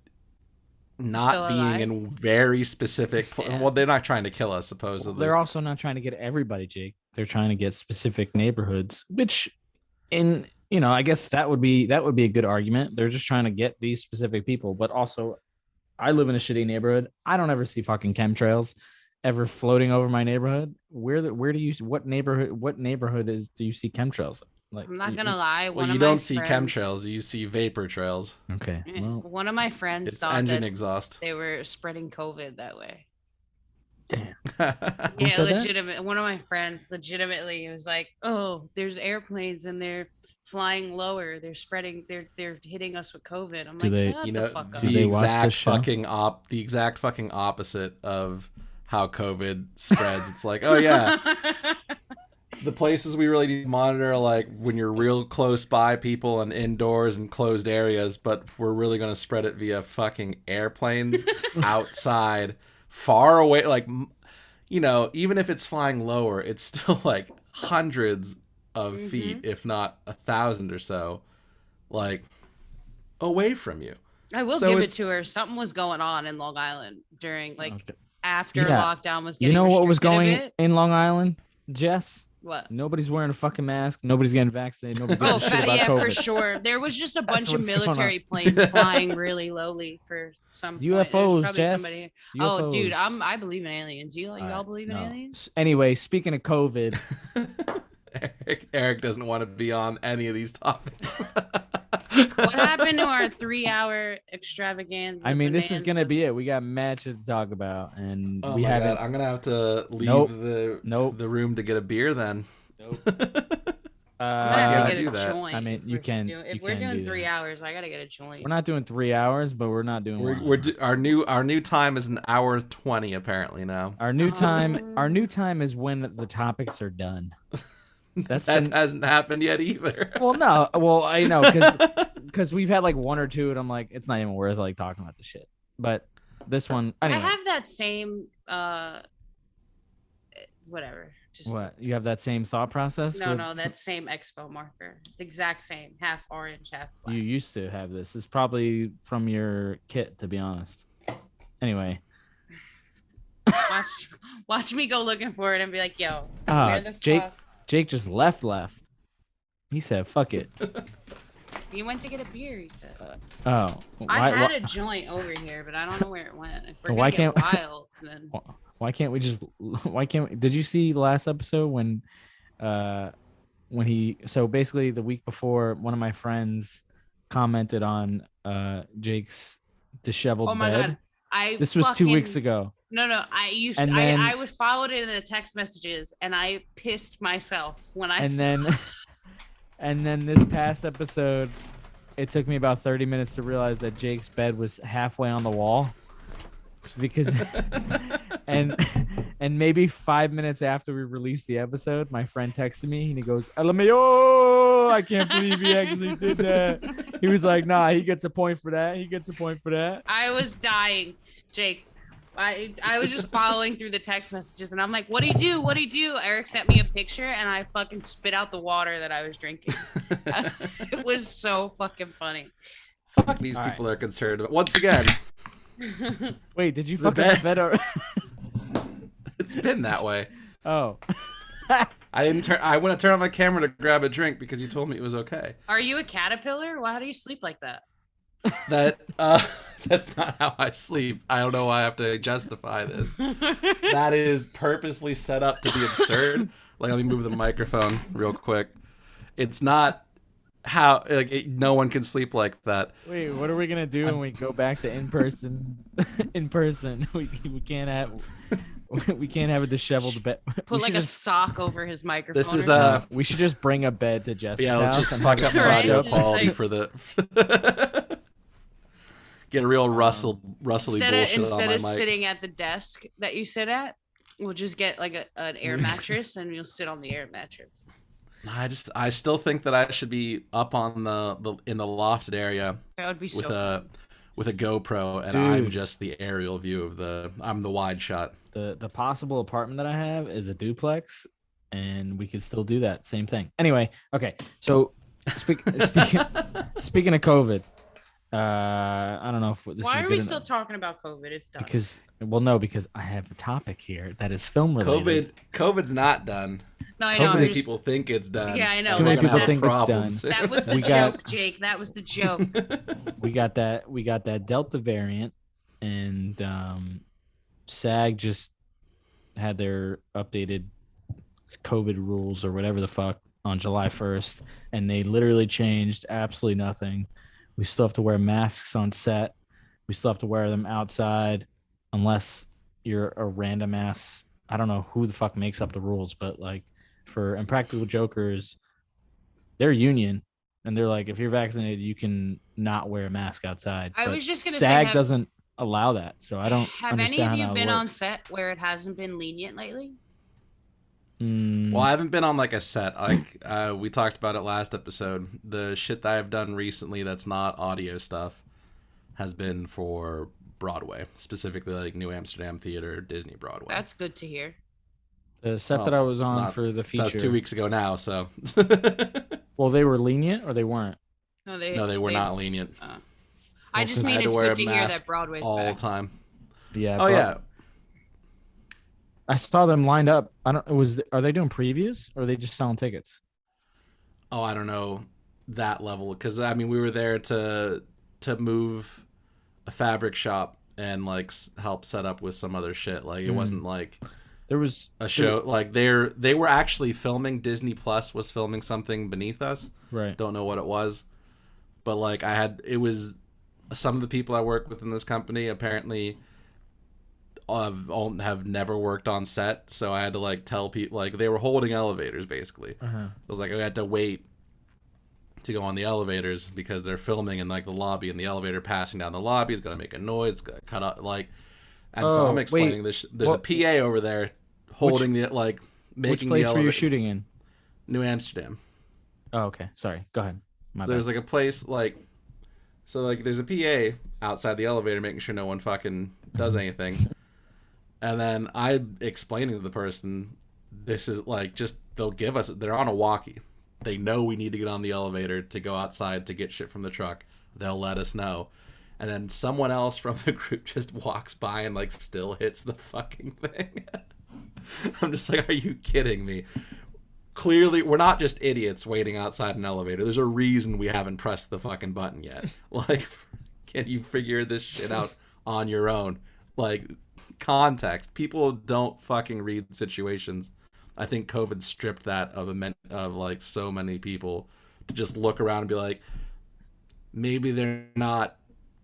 not Still being alive? in very specific. Yeah. Well, they're not trying to kill us, supposedly. They're also not trying to get everybody, Jake. They're trying to get specific neighborhoods, which in I guess that would be a good argument. They're just trying to get these specific people, but also I live in a shitty neighborhood. I don't ever see fucking chemtrails ever floating over my neighborhood. What neighborhood do you see chemtrails? Like, I'm not gonna lie. Well, you don't see chemtrails. You see vapor trails. Okay. Well, one of my friends It's thought engine that exhaust. they were spreading COVID that way. damn. Yeah, said that? legitimate. One of my friends legitimately was like, "Oh, there's airplanes and they're flying lower. They're spreading. They're hitting us with COVID." I'm Do like, they- "Shut You the know, fuck up." Do they watch this show? the exact fucking opposite of how COVID spreads. It's like, oh yeah, the places we really need to monitor are like when you're real close by people and indoors and closed areas, but we're really going to spread it via fucking airplanes outside, far away. Like, even if it's flying lower, it's still like hundreds of feet, if not 1,000 or so, like away from you. I will So give it it's- to her. Something was going on in Long Island during Okay. after Yeah. lockdown was You getting know what was restricted a going bit. in Long Island, Jess? What? Nobody's wearing a fucking mask. Nobody's getting vaccinated. Nobody Oh, gives a shit about yeah, COVID. for sure. There was just a bunch of what's going on. military planes flying really lowly for some point. There's UFOs, probably Jess. somebody- Oh, dude, UFOs. I believe in aliens. You all believe in No. aliens? Anyway, speaking of COVID, Eric doesn't want to be on any of these topics. What happened to our 3-hour extravaganza? I mean, this is gonna bonanza? be it. We got matches to talk about, and Oh we my haven't. god, I'm gonna have to leave Nope. the room to get a beer then. I'm Why gonna can't have I to do get a that? joint. I mean, if you we're can- doing- you If we're can doing do 3 that. hours, I gotta get a joint. We're not doing 3 hours, but we're not doing. We're 1 hour. our new time is an hour 20 apparently now. Our new time. Oh. Our new time is when the topics are done. That's That been- hasn't happened yet either. Well, no. Well, I know because we've had like one or two, and I'm like, it's not even worth like talking about the shit. But this one, anyway. I have that same whatever. Just What, you have that same thought process? No, with- no, that same expo marker. It's the exact same. Half orange, half black. You used to have this. It's probably from your kit, to be honest. Anyway, Watch me go looking for it and be like, yo, where the Jake fuck? Jake just left. He said, "Fuck it." You went to get a beer, he said. Oh, I had a joint over here, but I don't know where it went. If we're Why gonna get can't- wild, then Why can't we just? Why can't? Did you see the last episode when he? So basically, the week before, one of my friends commented on Jake's disheveled oh my bed. god, This was 2 weeks ago. No, And then- I was followed it in the text messages, and I pissed myself when I. And saw then, and then this past episode, it took me about 30 minutes to realize that Jake's bed was halfway on the wall. Because and maybe 5 minutes after we released the episode, my friend texted me and he goes, LMAO, I can't believe he actually did that. He was like, nah, he gets a point for that. He gets a point for that. I was dying, Jake. I was just following through the text messages, and I'm like, "What'd he do? What'd he do?" Eric sent me a picture, and I fucking spit out the water that I was drinking. It was so fucking funny. Fuck these All people are concerned about. Once again, Wait, did you The fucking bed- bed or it's been that way. Oh. I went to turn on my camera to grab a drink because you told me it was okay. Are you a caterpillar? Why do you sleep like that? That's not how I sleep. I don't know why I have to justify this. That is purposely set up to be absurd. Like, let me move the microphone real quick. It's not how no one can sleep like that. Wait, what are we gonna do when we go back to in person? In person, we can't have a disheveled bed. Put like a sock over his microphone. This is or something. We should just bring a bed to Jess's Yeah, let's house just and fuck have up it the Right? audio It's quality like- for the. Get a real rustly instead bullshit of, on instead my of mic. sitting at the desk that you sit at, we'll just get like an air mattress, and you'll sit on the air mattress. I still think that I should be up on the in the lofted area That would be so. with fun. a GoPro, and I'm Dude. just the aerial view of I'm the wide shot. The possible apartment that I have is a duplex, and we could still do that same thing. Anyway, okay. So speaking of COVID, I don't know if this Why is are we good still enough, talking about COVID? It's done. because I have a topic here that is film related. COVID's not done. No, I So know. I'm many just- people think it's done. Yeah, I know. and Too many we're gonna people have think it's problems. done. That was the We joke, got- Jake. That was the joke. We got that Delta variant, and SAG just had their updated COVID rules or whatever the fuck on July 1st, and they literally changed absolutely nothing. We still have to wear masks on set. We still have to wear them outside, unless you're a random ass. I don't know who the fuck makes up the rules, but like for Impractical Jokers, they're union, and they're like, if you're vaccinated, you can not wear a mask outside. I But was just gonna say, SAG have- doesn't allow that, so I don't Have any understand of how you that been on works. set where it hasn't been lenient lately? Well, I haven't been on like a set. Like we talked about it last episode. The shit that I've done recently that's not audio stuff has been for Broadway, specifically like New Amsterdam Theater, Disney Broadway. That's good to hear. The set Well, that I was on not- for the feature. That was 2 weeks ago now, so Well, they were lenient or they weren't. No, no, they were not lenient I just Well, 'cause I mean had to it's wear good a to hear mask that Broadway's all the back. time. Yeah. Oh yeah, I saw them lined up. I don't. Are they doing previews or are they just selling tickets? oh I don't know that level because I mean we were there to move a fabric shop and like help set up with some other shit. Like it wasn't like There was a show. Like they were actually filming. Disney Plus was filming something beneath us. right. Don't know what it was, but like it was some of the people I work with in this company apparently have never worked on set, so I had to like tell people like they were holding elevators basically. Uh-huh. It was like I had to wait to go on the elevators because they're filming in like the lobby, and the elevator passing down the lobby is gonna make a noise, it's gonna cut out like. And so Oh, I'm explaining wait, this. There's what- a PA over there holding the like Which making place the were you elevator. shooting in? New Amsterdam. Oh, okay. Sorry. Go ahead. My There's bad. like a place like, so like there's a PA outside the elevator making sure no one fucking does anything. And then I'm explaining to the person, this is like just they'll give us. They're on a walkie. They know we need to get on the elevator to go outside to get shit from the truck. They'll let us know. And then someone else from the group just walks by and like still hits the fucking thing. I'm just like, are you kidding me? Clearly, we're not just idiots waiting outside an elevator. There's a reason we haven't pressed the fucking button yet. Like, can you figure this shit out on your own? Like, context. People don't fucking read situations. I think COVID stripped that of like so many people to just look around and be like, maybe they're not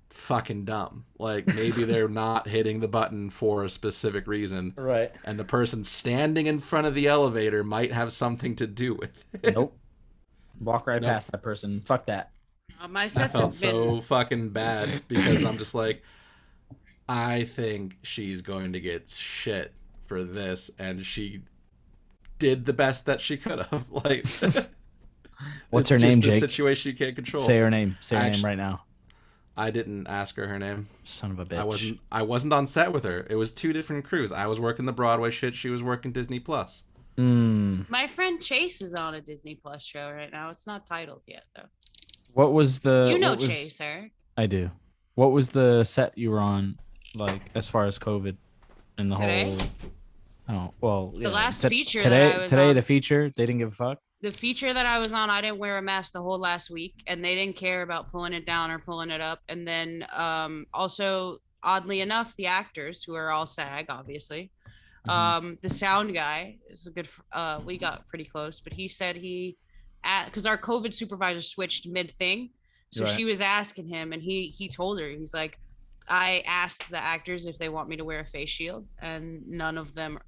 fucking dumb. Like maybe they're not hitting the button for a specific reason. Right. And the person standing in front of the elevator might have something to do with it. Nope. Walk right Nope. past that person. Fuck that. My I sets felt have been. so fucking bad because I'm just like, I think she's going to get shit for this, and she did the best that she could have. Like, What's it's her name, just a Jake? situation you can't control. Say her name. Say her name Actu- right now. I didn't ask her name. Son of a bitch. I wasn't on set with her. It was two different crews. I was working the Broadway shit. She was working Disney Plus. My friend Chase is on a Disney Plus show right now. It's not titled yet though. What was the? You know what was- Chase, Eric. I do. What was the set you were on, like as far as COVID and the Today? whole? Oh well. The last feature that today. I was today on- the feature. They didn't give a fuck. The feature that I was on, I didn't wear a mask the whole last week, and they didn't care about pulling it down or pulling it up. And then also, oddly enough, the actors who are all SAG, obviously, the sound guy is a good. We got pretty close, but he said because our COVID supervisor switched mid thing, so Right. she was asking him, and he told her, he's like, I asked the actors if they want me to wear a face shield, and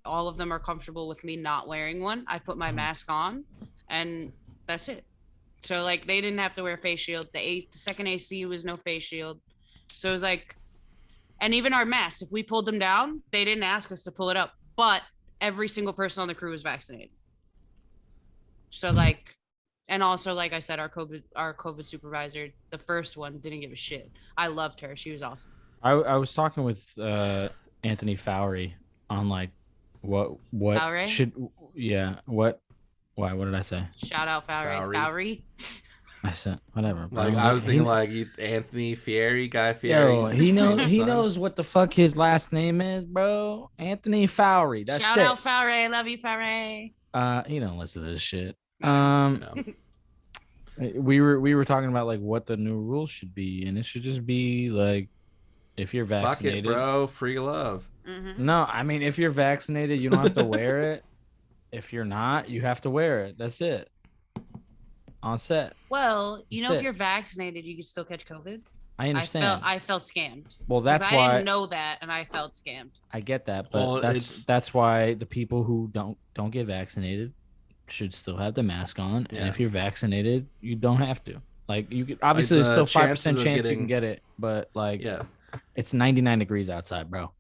all of them are comfortable with me not wearing one. I put my mask on, and that's it. So like they didn't have to wear a face shield. The second AC was no face shield. So it was like, and even our masks, if we pulled them down, they didn't ask us to pull it up, but every single person on the crew was vaccinated. So like, and also, like I said, our COVID supervisor, the first one, didn't give a shit. I loved her. She was awesome. I was talking with Anthony Fowry on like what Fowry? What did I say? Shout out Fowry. Fowry. I said whatever. Like I was thinking, like Anthony Fieri, Guy Fieri. Yo, he knows. He Son. knows what the fuck his last name is, bro. Anthony Fowry. That's Shout it. out Fowry. Love you, Fowry. He don't listen to this shit. No. We were talking about like what the new rules should be, and it should just be like if you're Fuck vaccinated, it, bro. Free love. Mm-hmm. No, I mean if you're vaccinated, you don't have to wear it. If you're not, you have to wear it. That's it. On set. Well, you know, That's if it. you're vaccinated, you can still catch COVID. I understand. I felt scammed. Well, that's 'Cause I why didn't know that, and I felt scammed. I get that, but Well, that's why the people who don't get vaccinated should still have the mask on, and Yeah. if you're vaccinated, you don't have to. Like you could obviously the there's still 5% chances of chance you getting- can get it, but like Yeah. it's 99 degrees outside, bro.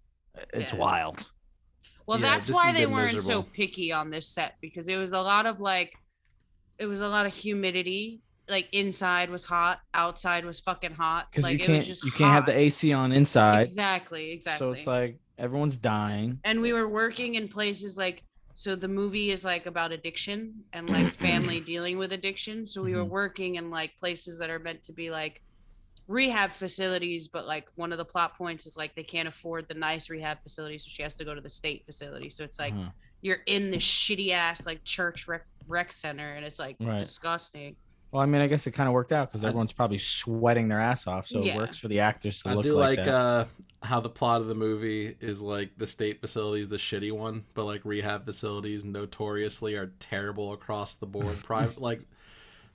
It's Yeah. wild. Well, Yeah, that's this why has they been weren't so miserable. picky on this set, because it was a lot of humidity. Like inside was hot, outside was fucking hot. Because Like you it was can't just you can't have the hot. AC on inside, Exactly. so it's like everyone's dying. And we were working in places like, so the movie is like about addiction and like family dealing with addiction. So we were Mhm. working in like places that are meant to be like rehab facilities, but like one of the plot points is like they can't afford the nice rehab facility, so she has to go to the state facility. So it's like Uh-huh. you're in this shitty ass like church rec center, and it's like Right. disgusting. Well, I mean, I guess it kind of worked out because I- everyone's probably sweating their ass off, so Yeah. it works for the actors to I look do like like that. how the plot of the movie is like the state facility is the shitty one, but like rehab facilities notoriously are terrible across the board. Private like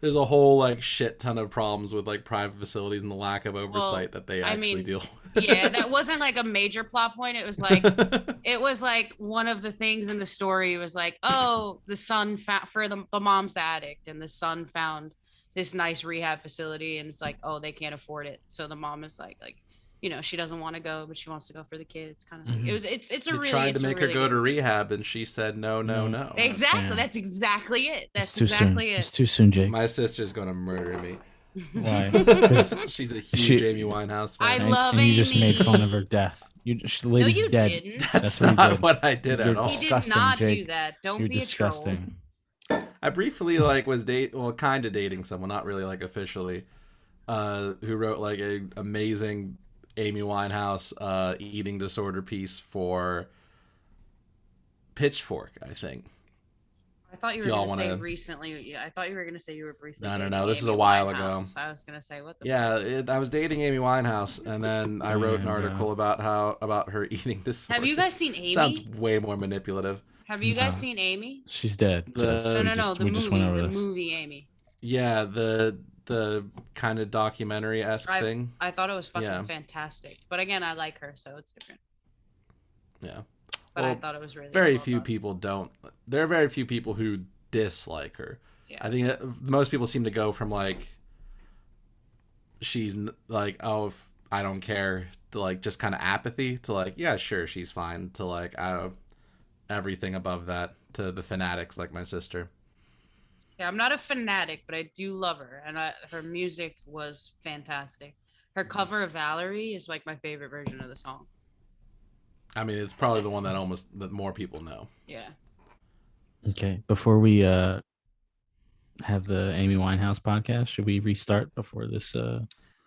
there's a whole like shit ton of problems with like private facilities and the lack of oversight that they I actually mean, deal Yeah, that wasn't like a major plot point. It was like with. it was like one of the things in the story was like, oh, the son found for the mom's the addict, and the son found this nice rehab facility, and it's like, oh, they can't afford it, so the mom is like, you know, she doesn't want to go, but she wants to go for the kids, kind of thing. Mhm. It's a They really tried it's to a make really her go good- to rehab, and she said no, no, Mm. no. Exactly, Damn. that's exactly it. It's That's too soon. exactly It's it. too soon, Jake. My sister's gonna murder me. Why? 'Cause She's a huge She- Amy Winehouse fan. I and, love and you just made fun of Amy. her death. You, the No, lady's you dead. didn't. That's That's what he not did. what I did You're at all. He did disgusting, not do Jake. that. Don't You're be a troll. disgusting. I briefly like was kind of dating someone, not really like officially, who wrote like a amazing Amy Winehouse eating disorder piece for Pitchfork, I think. I thought you If were y'all going to say wanna- recently. Yeah, I thought you were going to say you were briefly. No, no, dating no, this is Amy a while ago. Winehouse. I was going to say what the. Yeah, I was dating Amy Winehouse, and then I wrote an And, article about her eating disorder. Have you guys seen Amy? Sounds way more manipulative. Have you guys No. seen Amy? She's dead. The- Jess. No, We No, just- the we movie. just went over The this. movie Amy. Yeah, the kind of documentary-esque thing. I thought it was fucking Yeah. fantastic. But again, I like her, so it's different. Yeah. But I Well, thought it was really Very well few done. people don't. There are very few people who dislike her. Yeah. I think that most people seem to go from like she's like, oh, if I don't care, to like just kind of apathy to like, yeah, sure, she's fine, to like everything above that, to the fanatics like my sister. Yeah, I'm not a fanatic, but I do love her, and her music was fantastic. Her cover of Valerie is like my favorite version of the song. I mean, it's probably the one that more people know. Yeah. Okay, before we have the Amy Winehouse podcast, should we restart before this?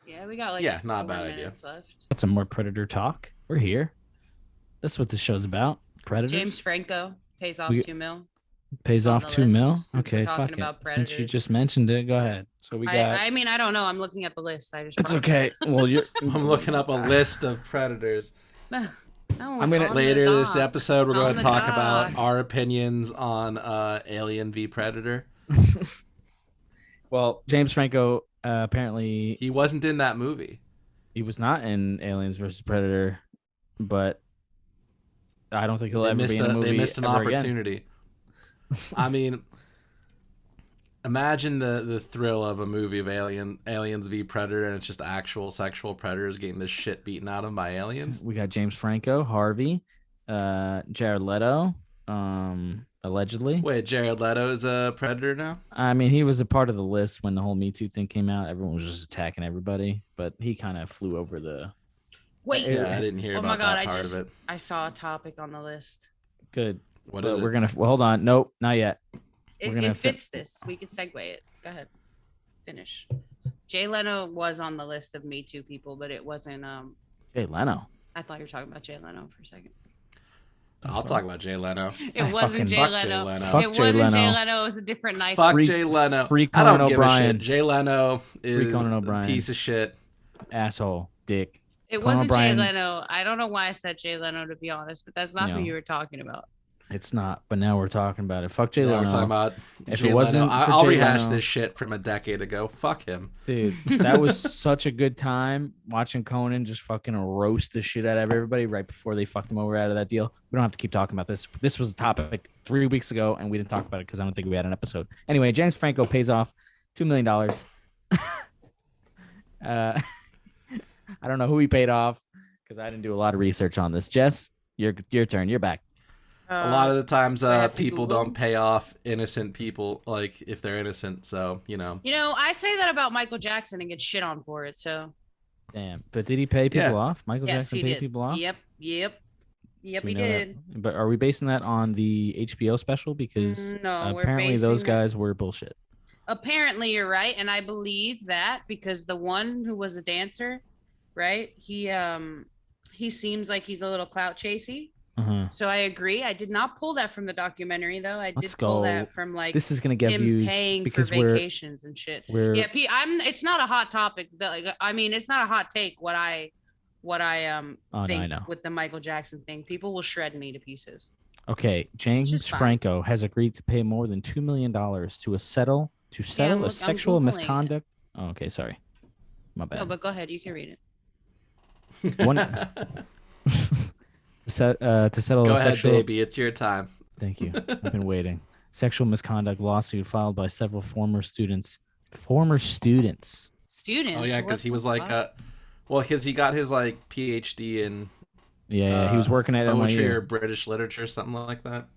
Yeah, we got like Yeah, not a 4 bad idea. minutes left. Got some more Predator talk. We're here. That's what this show's about. Predators. James Franco pays off We- $2 million. pays on off the 2 list, mil. since we're Okay, talking fuck it. about Since you Predators. just mentioned it, go ahead. So we got. I mean, I don't know. I'm looking at the list. I just. It's brought it okay. Well, you're. I'm looking up a list of predators. up. No, I'm gonna- Later this episode, we're On going the to talk about dock. our opinions on Alien v Predator. Well, James Franco apparently He wasn't in that movie. he was not in Aliens versus Predator, but I don't think he'll ever be in a movie. They missed an ever again. opportunity. I mean, imagine the thrill of a movie of Aliens v Predator, and it's just actual sexual predators getting the shit beaten out of them by aliens. We got James Franco, Harvey, Jared Leto, allegedly. Wait, Jared Leto is a predator now? I mean, he was a part of the list when the whole Me Too thing came out. Everyone was just attacking everybody, but he kind of flew over the Wait. Yeah. Yeah, I didn't hear Oh about my god! that part of it. I saw a topic on the list. good. What But is it? we're gonna hold on. Nope, not yet. It, gonna it fits this. We could segue it. Go ahead. Finish. Jay Leno was on the list of Me Too people, but it wasn't. Jay Leno. I thought you were talking about Jay Leno for a second. I'll talk about Jay Leno. It I wasn't fucking- Jay Fuck Jay Leno. Leno. Fuck It Jay wasn't Jay Leno. Leno. It was a different night. Fuck Free- Jay Leno. free I don't Conan give a O'Brien. shit. Jay Leno is Conan a O'Brien. piece of shit. Asshole, dick. It Conan wasn't Jay O'Brien's- Leno. I don't know why I said Jay Leno, to be honest, but that's not who No. you were talking about. It's not, but now we're talking about it. Fuck Jay Yeah, Leno. we're talking about If Jay it wasn't Leno. for I'll Jay rehash Leno- this shit from a decade ago. Fuck him. Dude, that was such a good time watching Conan just fucking roast the shit out of everybody right before they fucked him over out of that deal. We don't have to keep talking about this. This was a topic 3 weeks ago, and we didn't talk about it because I don't think we had an episode. Anyway, James Franco pays off $2 million. I don't know who he paid off because I didn't do a lot of research on this. Jess, your turn. You're back. A lot of the times, I have to people Google? don't pay off innocent people, like if they're innocent. So You know, I say that about Michael Jackson and get shit on for it. So Damn. But did he pay people Yeah. off? Michael yes, Jackson he paid did. people off? Yep, Do he we know that? did. But are we basing that on the HBO special? Because No, we're apparently those basing that- guys were bullshit. Apparently, you're right, and I believe that because the one who was a dancer, right? He seems like he's a little clout chasey. Uh-huh. So I agree. I did not pull that from the documentary though. I Let's did pull go. that from like This is gonna get him views paying because for vacations and shit. we're Yeah, it's not a hot topic. I mean, it's not a hot take. What I Oh, no, I think know. with the Michael Jackson thing. People will shred me to pieces. okay. James is fine. Franco has agreed to pay more than $2 million to settle I'm a sexual Googling it. misconduct. Oh, okay, sorry, my bad. No, but go ahead. You can read it. One to settle Go a ahead, sexual. baby. It's your time. Thank you. I've been waiting. Sexual misconduct lawsuit filed by several former students. Students. Oh yeah, because what he was the like, fuck? because he got his like PhD in Yeah, he was working at poetry or NYU. British literature, something like that.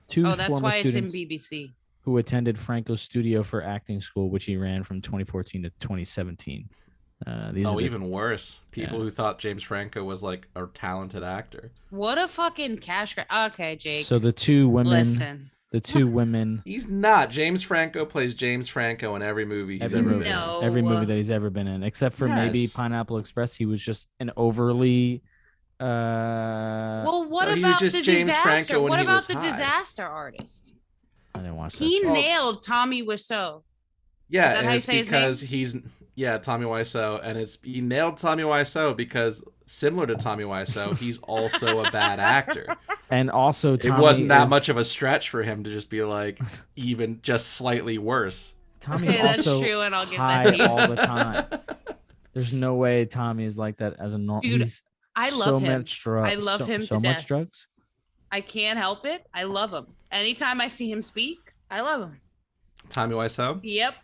Two Oh, that's former why it's in students BBC. who attended Franco's studio for acting school, which he ran from 2014 to 2017. These are Oh, the- even worse. People Yeah. who thought James Franco was like a talented actor. What a fucking cash grab. Okay, Jake. So the two women, listen. He's not. James Franco plays James Franco in every movie he's every ever movie, been in. No. every movie that he's ever been in, except for maybe Yes. Pineapple Express. He was just an overly. Well, what No, he was about just the James disaster? Franco when What he about was the high. disaster artist? I didn't watch that. He show. nailed Tommy Wiseau. Yeah, Is that and how you it's say his because Tommy Wiseau, and he nailed Tommy Wiseau because similar to Tommy Wiseau, he's also a bad actor. And also, It Tommy wasn't that is- much of a stretch for him to just be like even just slightly worse. Tommy's Okay, that's also true, and I'll give high that to you. all the time. There's no way Tommy is like that as a normal. Dude, He's I love so him. much drugs. I love him to so much death. drugs. I can't help it. I love him. Anytime I see him speak, I love him. Tommy Wiseau? Yep.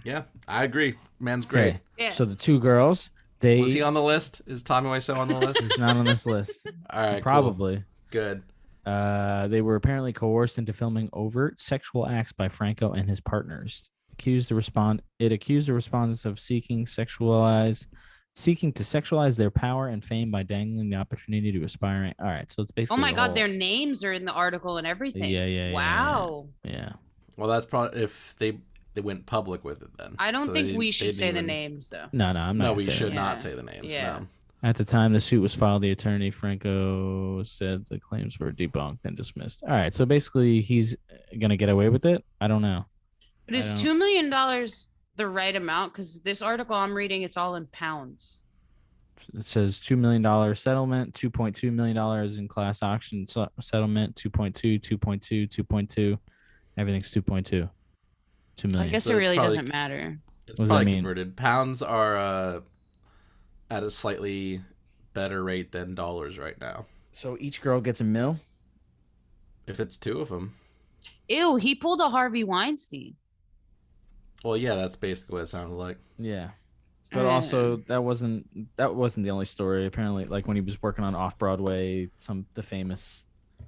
Yeah, I agree. Man's great. Okay, Yeah. so the two girls, they Was he on the list? Is Tommy Wiseau on the list? he's not on this list. All right, Probably. cool. Good. They were apparently coerced into filming overt sexual acts by Franco and his partners. It accused the respondents of seeking to sexualize their power and fame by dangling the opportunity to aspiring. All right, so it's basically. Oh my the God, whole- their names are in the article and everything. Yeah. Wow. Yeah. Well, that's probably if they went public with it then. I don't So think they- we they should didn't say the even- names though. No, I'm not. No, gonna we say should that. not Yeah. say the names. Yeah. No. At the time the suit was filed, the attorney Franco said the claims were debunked and dismissed. All right, so basically he's gonna get away with it. I don't know. But is I don't- $2 million the right amount? Because this article I'm reading, it's all in pounds. It says $2 million settlement, $2.2 million in class auction settlement, 2.2, 2.2, 2.2. Everything's 2.2. 2 I million. guess So it it's really probably- doesn't matter. It's What does that probably mean? converted. Pounds are at a slightly better rate than dollars right now. So each girl gets a mil. If it's two of them. Ew, he pulled a Harvey Weinstein. Well, yeah, that's basically what it sounded like. Yeah. But also that wasn't the only story. Apparently, like when he was working on Off Broadway,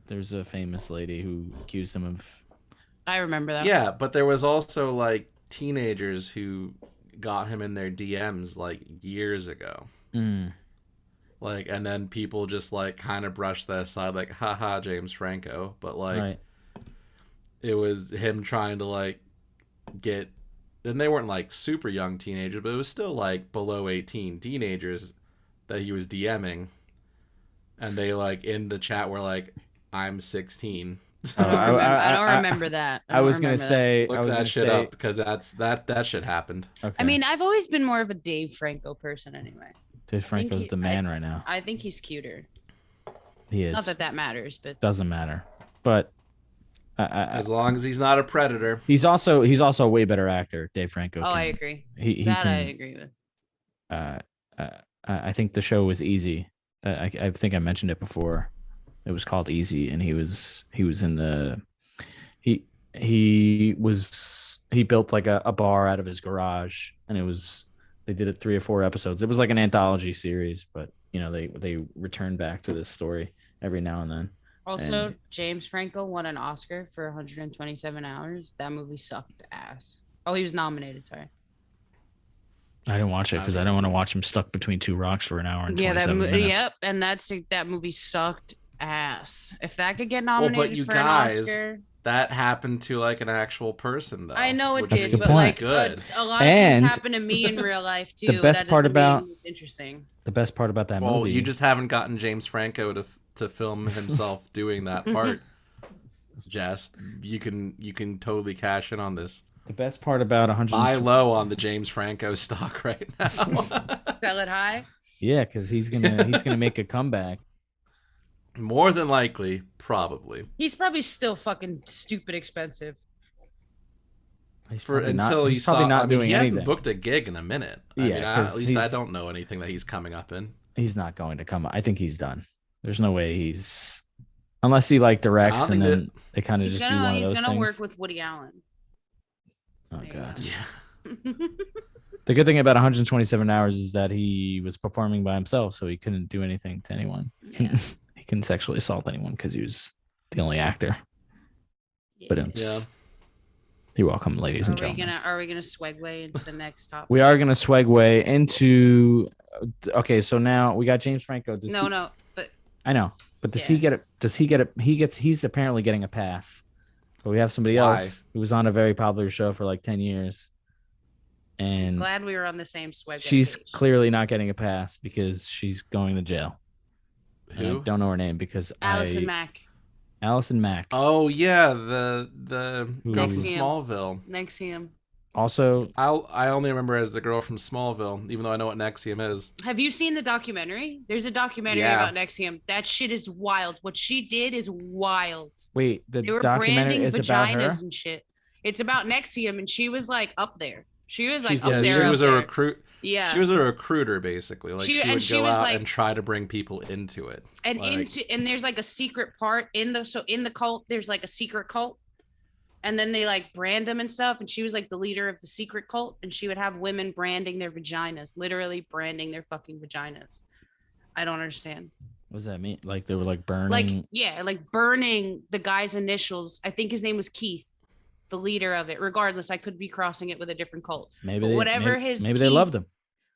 there's a famous lady who accused him of. I remember that. Yeah, but there was also like teenagers who got him in their DMs like years ago. Like, and then people just like kind of brushed that aside, like, haha, James Franco. But like, Right. it was him trying to like get, and they weren't like super young teenagers, but it was still like below 18 teenagers that he was DMing. And they like in the chat were like, I'm 16. I don't remember that. I was gonna say, Look that shit up because that shit happened. Okay. I mean, I've always been more of a Dave Franco person anyway. Dave Franco's the man right now. I think he's cuter. He is. Not that that matters, but doesn't matter. But as long as he's not a predator. He's also a way better actor, Dave Franco. I agree. I agree with. I think the show was Easy. I think I mentioned it before. It was called Easy, and he was in the he built like a bar out of his garage, and they did it 3 or 4 episodes. It was like an anthology series, but they return back to this story every now and then. Also, James Franco won an Oscar for 127 Hours. That movie sucked ass. Oh, he was nominated. Sorry. I didn't watch it because I don't want to watch him stuck between 2 rocks for an hour and 27 minutes. Yep, and that movie sucked ass. If that could get nominated an Oscar, that happened to like an actual person though. I know it did, but like a lot of things happened to me in real life too. The best part about interesting. The best part about that movie. Well, you just haven't gotten James Franco to film himself doing that part. Jess, you can totally cash in on this. The best part about 100 buy low on the James Franco stock right now. Sell it high. Yeah, because he's gonna make a comeback. More than likely, probably. He's probably still fucking stupid expensive. He's probably not doing he anything. hasn't booked a gig in a minute. At least I don't know anything that he's coming up in. He's not going to come. I think he's done. There's no way unless he like directs and then they kind of just do one of those things. He's gonna work with Woody Allen. Oh God. Yeah. The good thing about 127 Hours is that he was performing by himself, so he couldn't do anything to anyone. Yeah. He couldn't sexually assault anyone because he was the only actor. Yeah. But you're welcome, ladies and gentlemen. Are we gonna segue into the next topic? We are gonna segue into. Okay, so now we got James Franco. But I know, but does he get it? Does he get it? He's apparently getting a pass. But we have somebody else who was on a very popular show for like 10 years. And glad we were on the same swag. She's clearly not getting a pass because she's going to jail. Who? I don't know her name because Allison Mack. Allison Mack. Oh yeah, the girl from Smallville. NXIVM. Also, I only remember her as the girl from Smallville, even though I know what NXIVM is. Have you seen the documentary? There's a documentary about NXIVM. That shit is wild. What she did is wild. Wait, the they were documentary branding is about her? vaginas and shit. It's about NXIVM, and she was like up there. She was like up there. She was a recruit. Yeah, she was a recruiter basically. Like she would go out like, and try to bring people into it. And and there's like a secret part in the cult. There's like a secret cult. And then they like brand them and stuff. And she was like the leader of the secret cult. And she would have women branding their vaginas, literally branding their fucking vaginas. I don't understand. What does that mean? Like they were like burning? Like burning the guy's initials. I think his name was Keith, the leader of it. Regardless, I could be crossing it with a different cult. Maybe they loved him.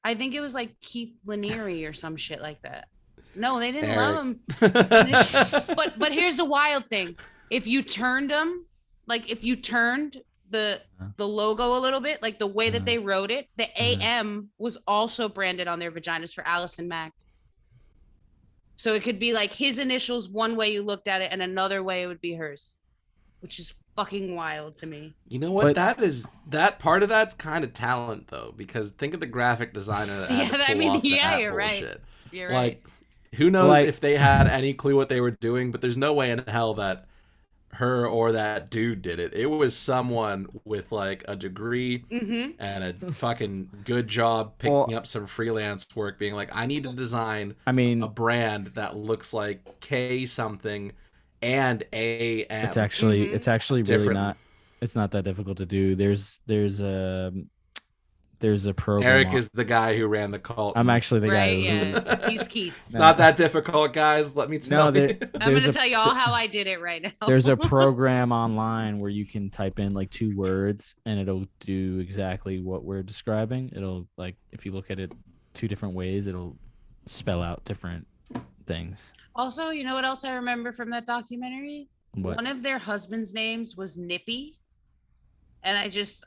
I think it was like Keith Lanieri or some shit like that. No, they didn't love him. But here's the wild thing. If you turned them, like if you turned the logo a little bit, like the way that they wrote it, the AM was also branded on their vaginas for Allison Mack. So it could be like his initials one way you looked at it and another way it would be hers, which is fucking wild to me. You know what? That part of that's kind of talent though, because think of the graphic designer that had to pull off that you're bullshit. Right. You're right. Like, who knows if they had any clue what they were doing, but there's no way in hell that her or that dude did it. It was someone with like a degree and a fucking good job picking up some freelance work, being like, I need to design a brand that looks like K something and AM. It's actually really not. It's not that difficult to do. There's a program. Eric is the guy who ran the cult. I'm actually the guy. Yeah. He's Keith. It's not that difficult, guys. Let me tell you. I'm going to tell you all how I did it right now. There's a program online where you can type in like 2 words and it'll do exactly what we're describing. It'll like, if you look at it 2 different ways, it'll spell out different things. Also, you know what else I remember from that documentary? What? One of their husbands' names was Nippy. And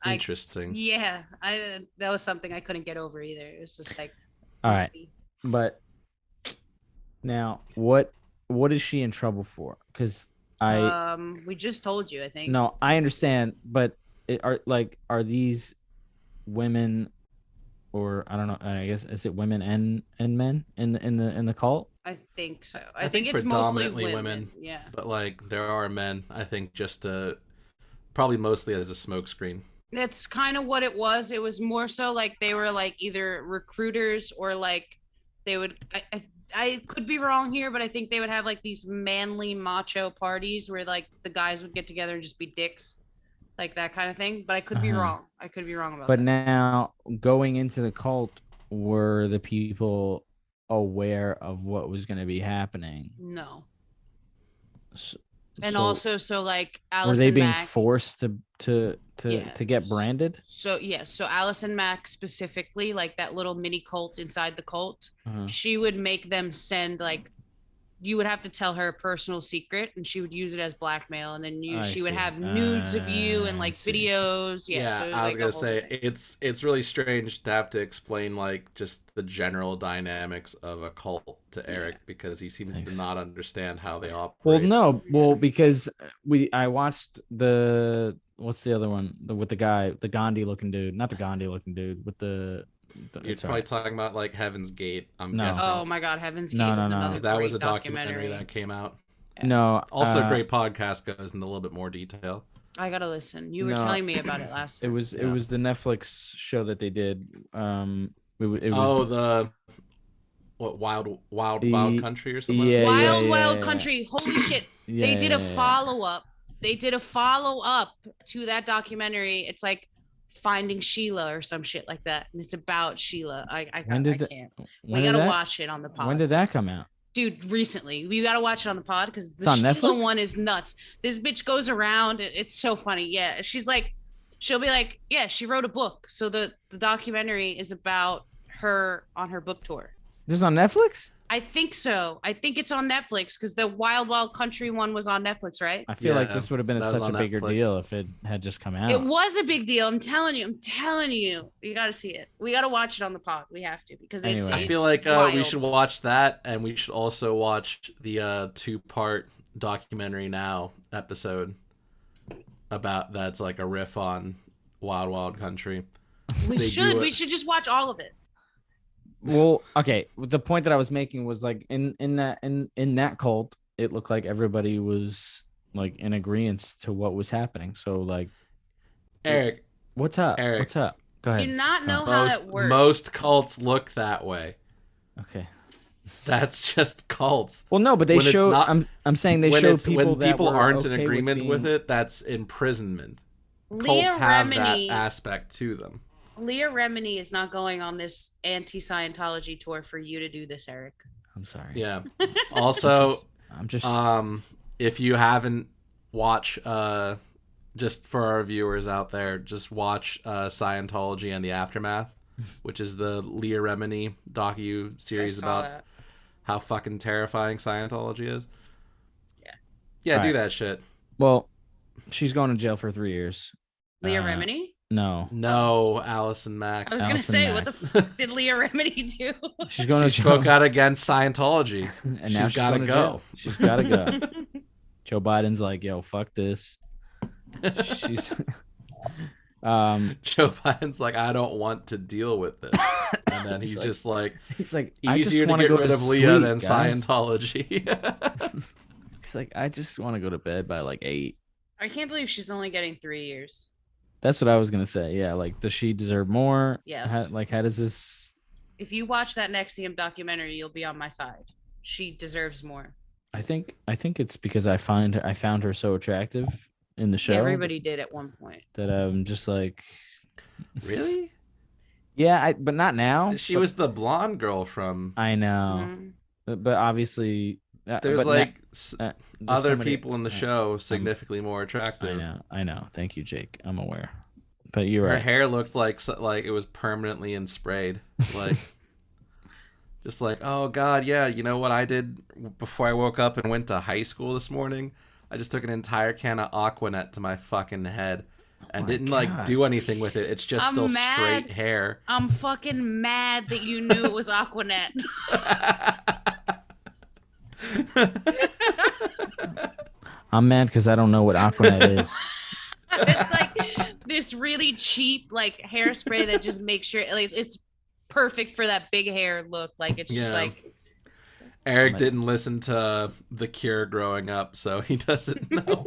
interesting. That was something I couldn't get over either. It was just like, all right. But now what what is she in trouble for? Because we just told you, I think. no, I understand, but are these women, or I don't know, I guess is it women and men in the cult? I think so. I think it's mostly women. Yeah. But like there are men, I think, just probably mostly as a smokescreen. That's kind of what it was. It was more so like they were like either recruiters or like they would. I could be wrong here, but I think they would have like these manly macho parties where like the guys would get together and just be dicks, like that kind of thing. But I could be wrong. I could be wrong about that. But now going into the cult, were the people aware of what was going to be happening? No. So, And also, so like Allison were they being Mack, forced to get branded? So yes, so Allison Mack specifically, like that little mini cult inside the cult, she would make them send like, you would have to tell her a personal secret, and she would use it as blackmail, and then she would have nudes of you and like videos. Yeah, so I was like gonna say it's really strange to have to explain like just the general dynamics of a cult to Eric because he seems to not understand how they operate. Because I watched what's the other one with the guy, the Gandhi looking dude, not the Gandhi looking dude with the. You're probably talking about like Heaven's Gate. I'm guessing. Oh my God, Heaven's Gate. Was that was a documentary that came out. Yeah. No, also a great podcast goes into a little bit more detail. I gotta listen. You were telling me about it last time. It was the Netflix show that they did. It was Wild Country or something. Yeah, Wild Country. Holy shit! They did a follow up. They did a follow up to that documentary. It's like Finding Sheila or some shit like that, and it's about Sheila. I can't. We gotta watch it on the pod. When did that come out? Dude, recently. We gotta watch it on the pod because the Sheila Netflix one is nuts. This bitch goes around. It's so funny. Yeah, she's like, she'll be like, yeah, she wrote a book. So the documentary is about her on her book tour. This is on Netflix? I think so. I think it's on Netflix because the Wild Country one was on Netflix, right? I feel like this would have been such a bigger deal if it had just come out. It was a big deal. I'm telling you. You got to see it. We got to watch it on the pod. We have to because anyway. I feel like we should watch that, and we should also watch the 2-part documentary now episode about that's like a riff on Wild Country. We should just watch all of it. Well, okay. The point that I was making was like in that cult, it looked like everybody was like in agreement to what was happening. So like, Eric, what's up? What's up? Go ahead. Do you not know how it works? Most cults look that way. Okay. That's just cults. Well, no, but they show. I'm saying they show people when people aren't in okay agreement with it. That's imprisonment. Leah Cults have Remini, that aspect to them. Leah Remini is not going on this anti-Scientology tour for you to do this, Eric. I'm sorry. Yeah. Also, I'm just if you haven't watched, just for our viewers out there, just watch Scientology and the Aftermath, which is the Leah Remini docu-series about how fucking terrifying Scientology is. Yeah, do that shit. Well, she's going to jail for 3 years. Leah Remini? No, Allison Mack. I was gonna say, what the fuck did Leah Remini do? She's going to spoke out against Scientology, and now she's gotta go. She's gotta go. Joe Biden's like, yo, fuck this. She's Joe Biden's like, I don't want to deal with this, and then he's just like, easier to get rid of Leah than Scientology. He's like, I just want to go to bed by like 8. I can't believe she's only getting 3 years. That's what I was gonna say. Yeah, like, does she deserve more? Yes. How does this? If you watch that NXIVM documentary, you'll be on my side. She deserves more. I think it's because I found her so attractive in the show. Everybody did at one point. That I'm just like, really? Yeah, but not now. She was the blonde girl from. I know, but obviously. There's other people in the show significantly more attractive. I know. Thank you, Jake. I'm aware. But you're right. Her hair looked like it was permanently and sprayed. Like, just like, oh God, yeah. You know what I did before I woke up and went to high school this morning? I just took an entire can of Aquanet to my fucking head and didn't like do anything with it. It's just straight hair. I'm fucking mad that you knew it was Aquanet. I'm mad because I don't know what Aquanet is. It's like this really cheap like hairspray that just makes sure like it's perfect for that big hair look. Like it's just like Eric didn't listen to The Cure growing up, so he doesn't know.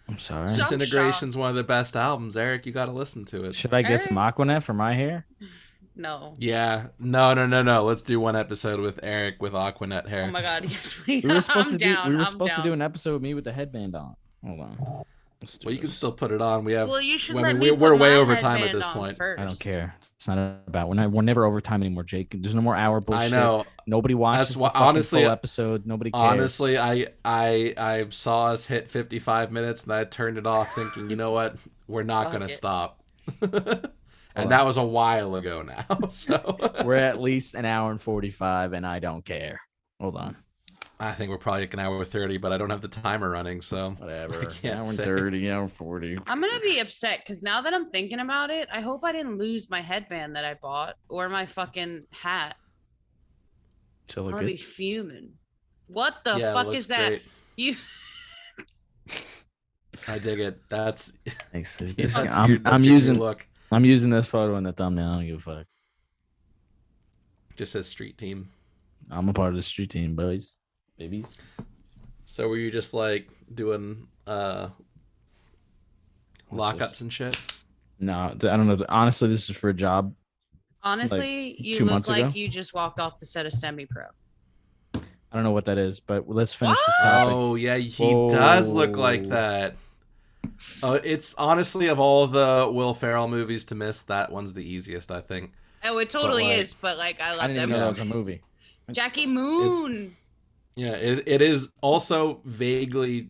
I'm sorry. Disintegration's one of the best albums. Eric, you got to listen to it. Should I get some Aquanet for my hair? No. Yeah. No. Let's do one episode with Eric with Aquanet hair. Oh my God, yes, please. We were supposed to do an episode with me with the headband on. Hold on. Well, you can still put it on. We have. Well, you should we're way over time at this point. First. I don't care. It's not about. We're never over time anymore, Jake. There's no more hour bullshit. I know. Nobody watches the honestly full episode. Nobody cares. Honestly, I saw us hit 55 minutes and I turned it off, thinking, you know what, we're not gonna stop. And that was a while ago now. So we're at least an hour and 45, and I don't care. Hold on. I think we're probably like an hour 30, but I don't have the timer running, so whatever. Hour and 30, hour 40. I'm gonna be upset because now that I'm thinking about it, I hope I didn't lose my headband that I bought or my fucking hat. I'm gonna be fuming. What the fuck is that? Great. You. I dig it. That's. Thanks. I'm using this photo in the thumbnail. I don't give a fuck. Just says street team. I'm a part of the street team, boys. Babies. So were you just like doing lockups and shit? No, I don't know. Honestly, this is for a job. Honestly, you look like you just walked off the set of Semi-Pro. I don't know what that is, but let's finish this topic. Oh yeah, he does look like that. It's honestly, of all the Will Ferrell movies to miss, that one's the easiest, I think. Oh, it totally is, but like I love that movie. I didn't know that was a movie. Jackie Moon. It is also vaguely,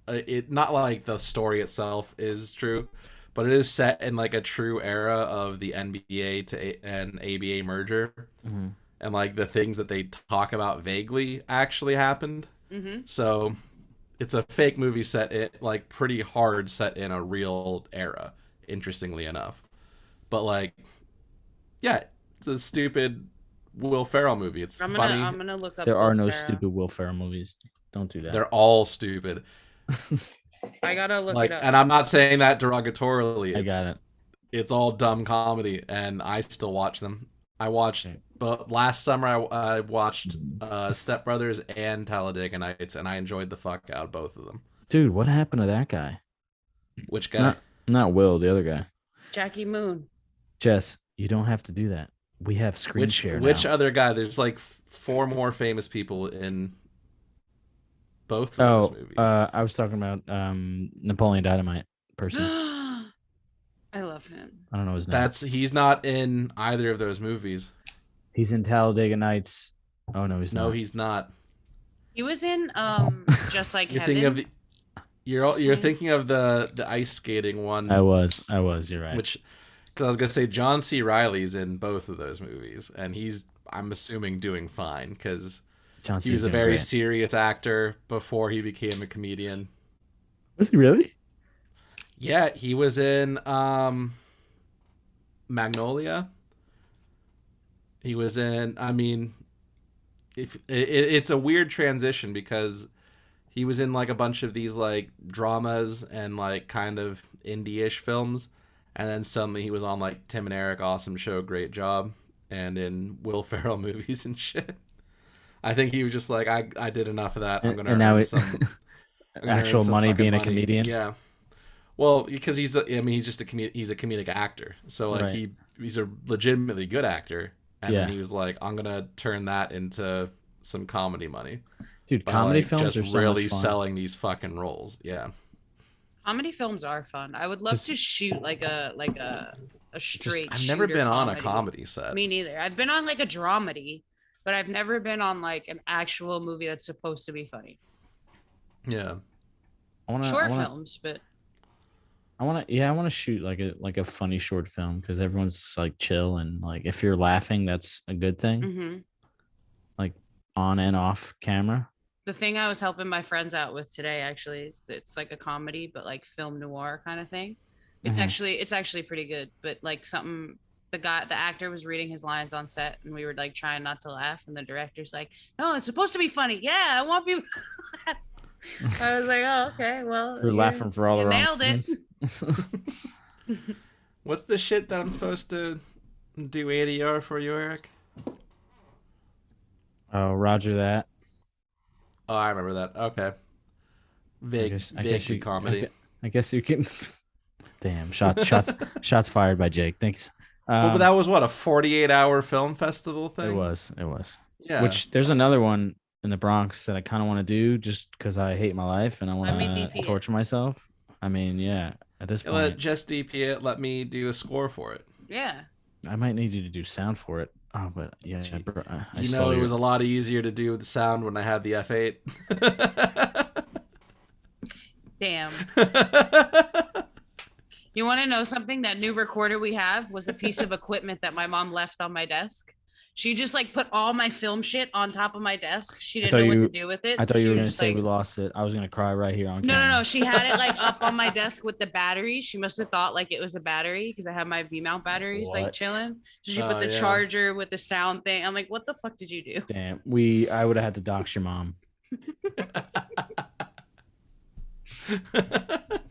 it not like the story itself is true, but it is set in like a true era of the NBA and ABA merger, and like the things that they talk about vaguely actually happened. So it's a fake movie set like pretty hard set in a real era, interestingly enough. But like, yeah, it's a stupid Will Ferrell movie. It's funny. I'm gonna look up. There are no stupid Will Ferrell movies. Don't do that. They're all stupid. I gotta look it up. And I'm not saying that derogatorily. I got it. It's all dumb comedy, and I still watch them. I watched, but last summer I watched Step Brothers and Talladega Nights, and I enjoyed the fuck out of both of them. Dude, what happened to that guy? Which guy? Not Will, the other guy. Jackie Moon. Jess, you don't have to do that. We have screen share now. Which other guy? There's like 4 more famous people in both of those movies. I was talking about Napoleon Dynamite person. I love him. I don't know his name. He's not in either of those movies. He's in Talladega Nights. Oh no, he's not. No, he's not. He was in Just Like You're Heaven. thinking of you're thinking of the ice skating one. I was. You're right. Which, because I was gonna say John C. Reilly's in both of those movies, and I'm assuming doing fine because he was a very serious actor before he became a comedian. Was he really? Yeah, he was in Magnolia. He was in. I mean, it's a weird transition because he was in like a bunch of these like dramas and like kind of indie-ish films, and then suddenly he was on like Tim and Eric, Awesome Show, Great Job, and in Will Ferrell movies and shit. I think he was just like, I did enough of that. I'm gonna earn some actual money being a comedian. Yeah. Well, because he's a comedic actor. So like he's a legitimately good actor. And then he was like, I'm gonna turn that into some comedy money. Dude, comedy films just are so really much fun. selling these fucking roles. Yeah. Comedy films are fun. I would love to shoot like a straight. I've never been comedy. on a comedy set. Me neither. I've been on like a dramedy, but I've never been on like an actual movie that's supposed to be funny. Yeah. Short films, but I want to shoot like a funny short film because everyone's like chill and like if you're laughing, that's a good thing. Like on and off camera. The thing I was helping my friends out with today, actually, is it's like a comedy, but like film noir kind of thing. It's actually pretty good, but like something the actor was reading his lines on set, and we were like trying not to laugh, and the director's like, "No, it's supposed to be funny. Yeah, I want people to laugh." I was like, "Oh, okay. Well, We're laughing for all the wrong nailed it." reasons. What's the shit that I'm supposed to do ADR for you, Eric? Oh, Roger that. Oh, I remember that. Okay. Vague comedy. I guess you can. Damn, shots fired by Jake. Thanks. Well, but that was what, a 48-hour film festival thing? It was. Yeah. Which there's another one in the Bronx that I kind of want to do just because I hate my life and I want to torture myself. I mean, yeah. At this point, let Just DP it. Let me do a score for it. Yeah. I might need you to do sound for it. Oh, but yeah, bro, it was a lot easier to do the sound when I had the F8. Damn. You want to know something? That new recorder we have was a piece of equipment that my mom left on my desk. She just like put all my film shit on top of my desk. She didn't know what to do with it. I thought you were going to say like, we lost it. I was going to cry right here on camera. No. She had it like up on my desk with the battery. She must have thought like it was a battery because I have my V-mount batteries like chilling. So she put the charger with the sound thing. I'm like, what the fuck did you do? Damn, I would have had to dox your mom.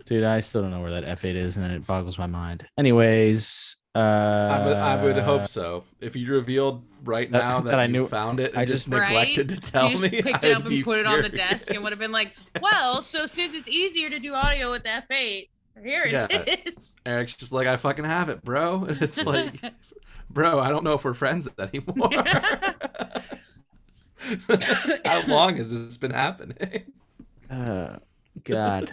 Dude, I still don't know where that F8 is, and it boggles my mind. Anyways, I would hope so. If you revealed right now that I knew found it, and I just neglected to tell me, picked it up and put it on the desk, and would have been like, "Well, so since it's easier to do audio with F8, here it is." Eric's just like, "I fucking have it, bro." And it's like, bro, I don't know if we're friends anymore. How long has this been happening? God,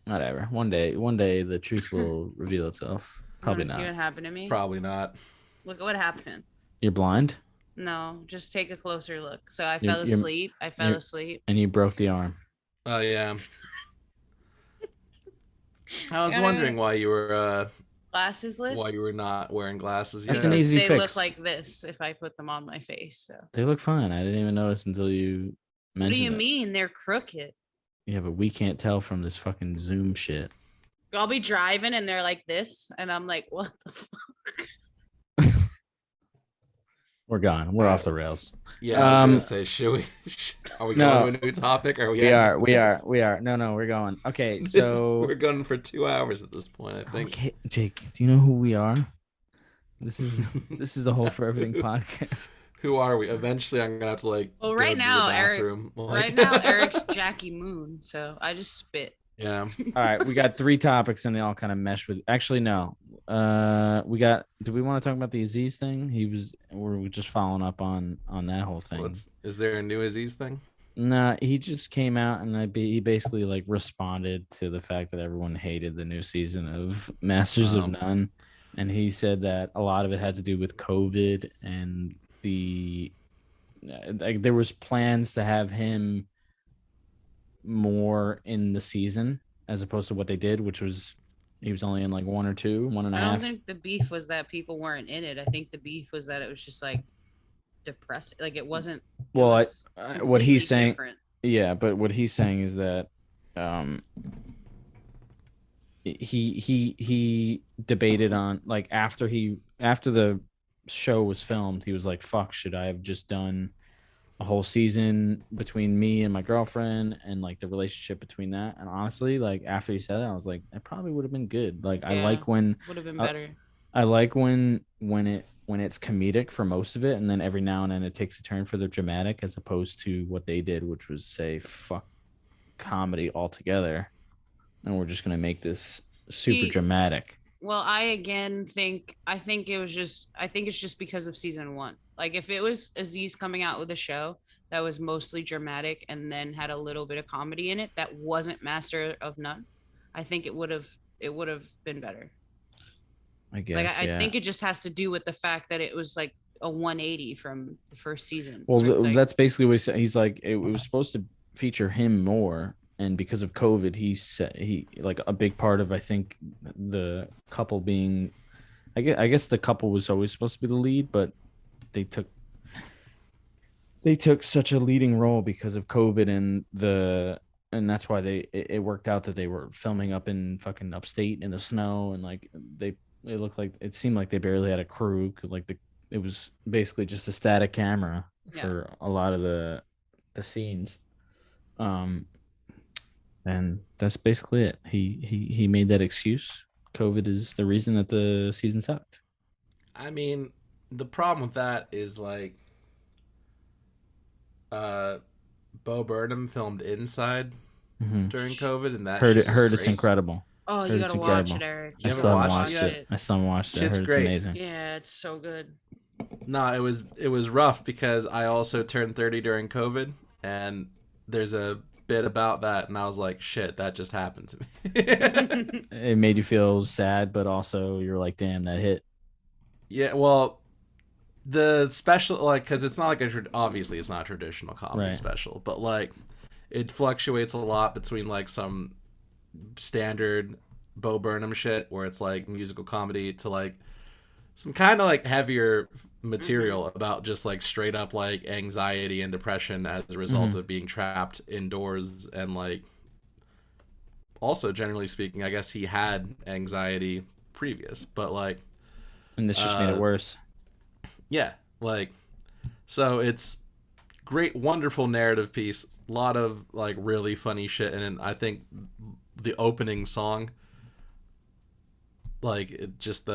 whatever. One day, the truth will reveal itself. Probably not. See what happened to me? Probably not. Look at what happened. You're blind? No, just take a closer look. So I fell asleep. And you broke the arm. Oh yeah. I was wondering why you were glassesless. Why you were not wearing glasses? That's an easy fix. They look like this if I put them on my face. So they look fine. I didn't even notice until you mentioned. What do you mean? They're crooked. Yeah, but we can't tell from this fucking Zoom shit. I'll be driving and they're like this, and I'm like, what the fuck? We're gone. We're off the rails. Yeah, I was gonna say, are we going to a new topic? We are. No, we're going. Okay, so we're going for 2 hours at this point, I think. Okay, Jake, do you know who we are? This is the Whole for Everything podcast. Who are we? Eventually, I'm gonna have to like. Well, right now, Eric's Jackie Moon, so I just spit. Yeah. All right, we got 3 topics, and they all kind of mesh with. Actually, no. We got. Do we want to talk about the Aziz thing? We're just following up on that whole thing. Is there a new Aziz thing? Nah, he just came out and he basically like responded to the fact that everyone hated the new season of Masters of None, and he said that a lot of it had to do with COVID and there was plans to have him more in the season as opposed to what they did, which was he was only in like 1 or 2, 1.5. I don't think the beef was that people weren't in it. I think the beef was that it was just like depressing. Like it wasn't. Well, what he's saying, different. Yeah, but what he's saying is that he debated on like after the show was filmed, he was like, fuck, should I have just done a whole season between me and my girlfriend and like the relationship between that? And honestly, like after he said that, I was like, it probably would have been good. Like I like when would have been better. I like when it's comedic for most of it, and then every now and then it takes a turn for the dramatic, as opposed to what they did, which was say fuck comedy altogether, and we're just gonna make this super dramatic. Well, I think it's just because of season 1. Like if it was Aziz coming out with a show that was mostly dramatic and then had a little bit of comedy in it that wasn't Master of None, I think it would have been better. I guess. Like I think it just has to do with the fact that it was like a 180 from the first season. Well, that's basically what he said. He's like, it was supposed to feature him more. And because of COVID, he like a big part of, I think, the couple being, I guess the couple was always supposed to be the lead, but they took such a leading role because of COVID and that's why it worked out that they were filming up in fucking upstate in the snow, and like they it seemed like they barely had a crew. 'Cause it was basically just a static camera for a lot of the scenes. And that's basically it. He made that excuse. COVID is the reason that the season sucked. I mean, the problem with that is like, Bo Burnham filmed inside during COVID, and that Heard shit's it's great. incredible. Oh, Heard you it's gotta watch incredible. it, Eric. You I haven't still haven't watched watched it it. I still haven't watched it. I Shit's heard great. it's amazing. Yeah, it's so good. No, it was rough because I also turned 30 during COVID, and there's a bit about that, and I was like, shit, that just happened to me. It made you feel sad, but also you're like, damn, that hit. Yeah, well, the special, like, because it's not like obviously it's not a traditional comedy Right. special, but like it fluctuates a lot between like some standard Bo Burnham shit where it's like musical comedy to like some kind of like heavier material about just like straight up like anxiety and depression as a result of being trapped indoors. And like also generally speaking, I guess he had anxiety previous, but like, And this just made it worse. yeah, like, so it's great, wonderful narrative piece, a lot of like really funny shit, and I think the opening song, like it's just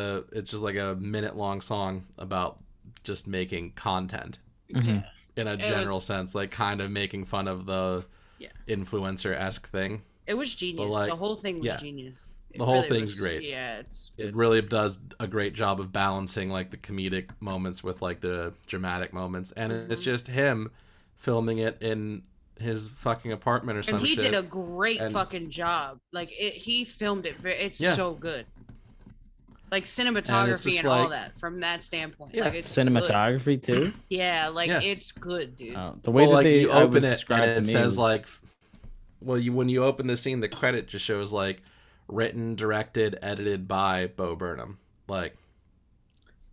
like a minute long song about just making content in a general sense, like kind of making fun of the influencer-esque thing. It was genius. like, The whole thing was yeah. genius. It The whole really thing's was- great. Yeah, it's It really does a great job of balancing like the comedic moments with like the dramatic moments, and it's just him filming it in his fucking apartment or some and he shit. did a great And- fucking job. Like he filmed it. It's Yeah. so good. Like cinematography just and all like- that from that standpoint. Yeah. Like it's good. Cinematography too. Yeah, like Yeah. it's good, dude. The way Well, that like they you I open was it described and to it me says was, like, well, when you open the scene, the credit just shows like written, directed, edited by Bo Burnham. Like,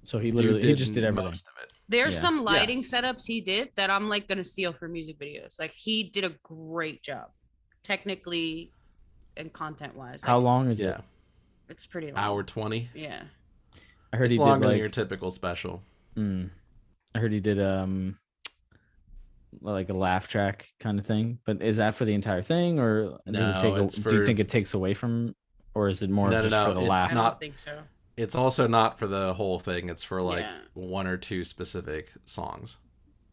so he dude literally he just did most everything. of it. There's Yeah. some lighting setups he did that I'm like gonna steal for music videos. Like he did a great job, technically and content wise. How long is Yeah, it? It's pretty long. hour 20. Yeah. I heard It's he did longer than like your typical special. I heard he did like a laugh track kind of thing. But is that for the entire thing, or does No, it take? it's Do you for- think it takes away from, or is it more No, no, just no, for the it's laugh? I not- don't think so. It's also not for the whole thing. It's for like Yeah. one or two specific songs.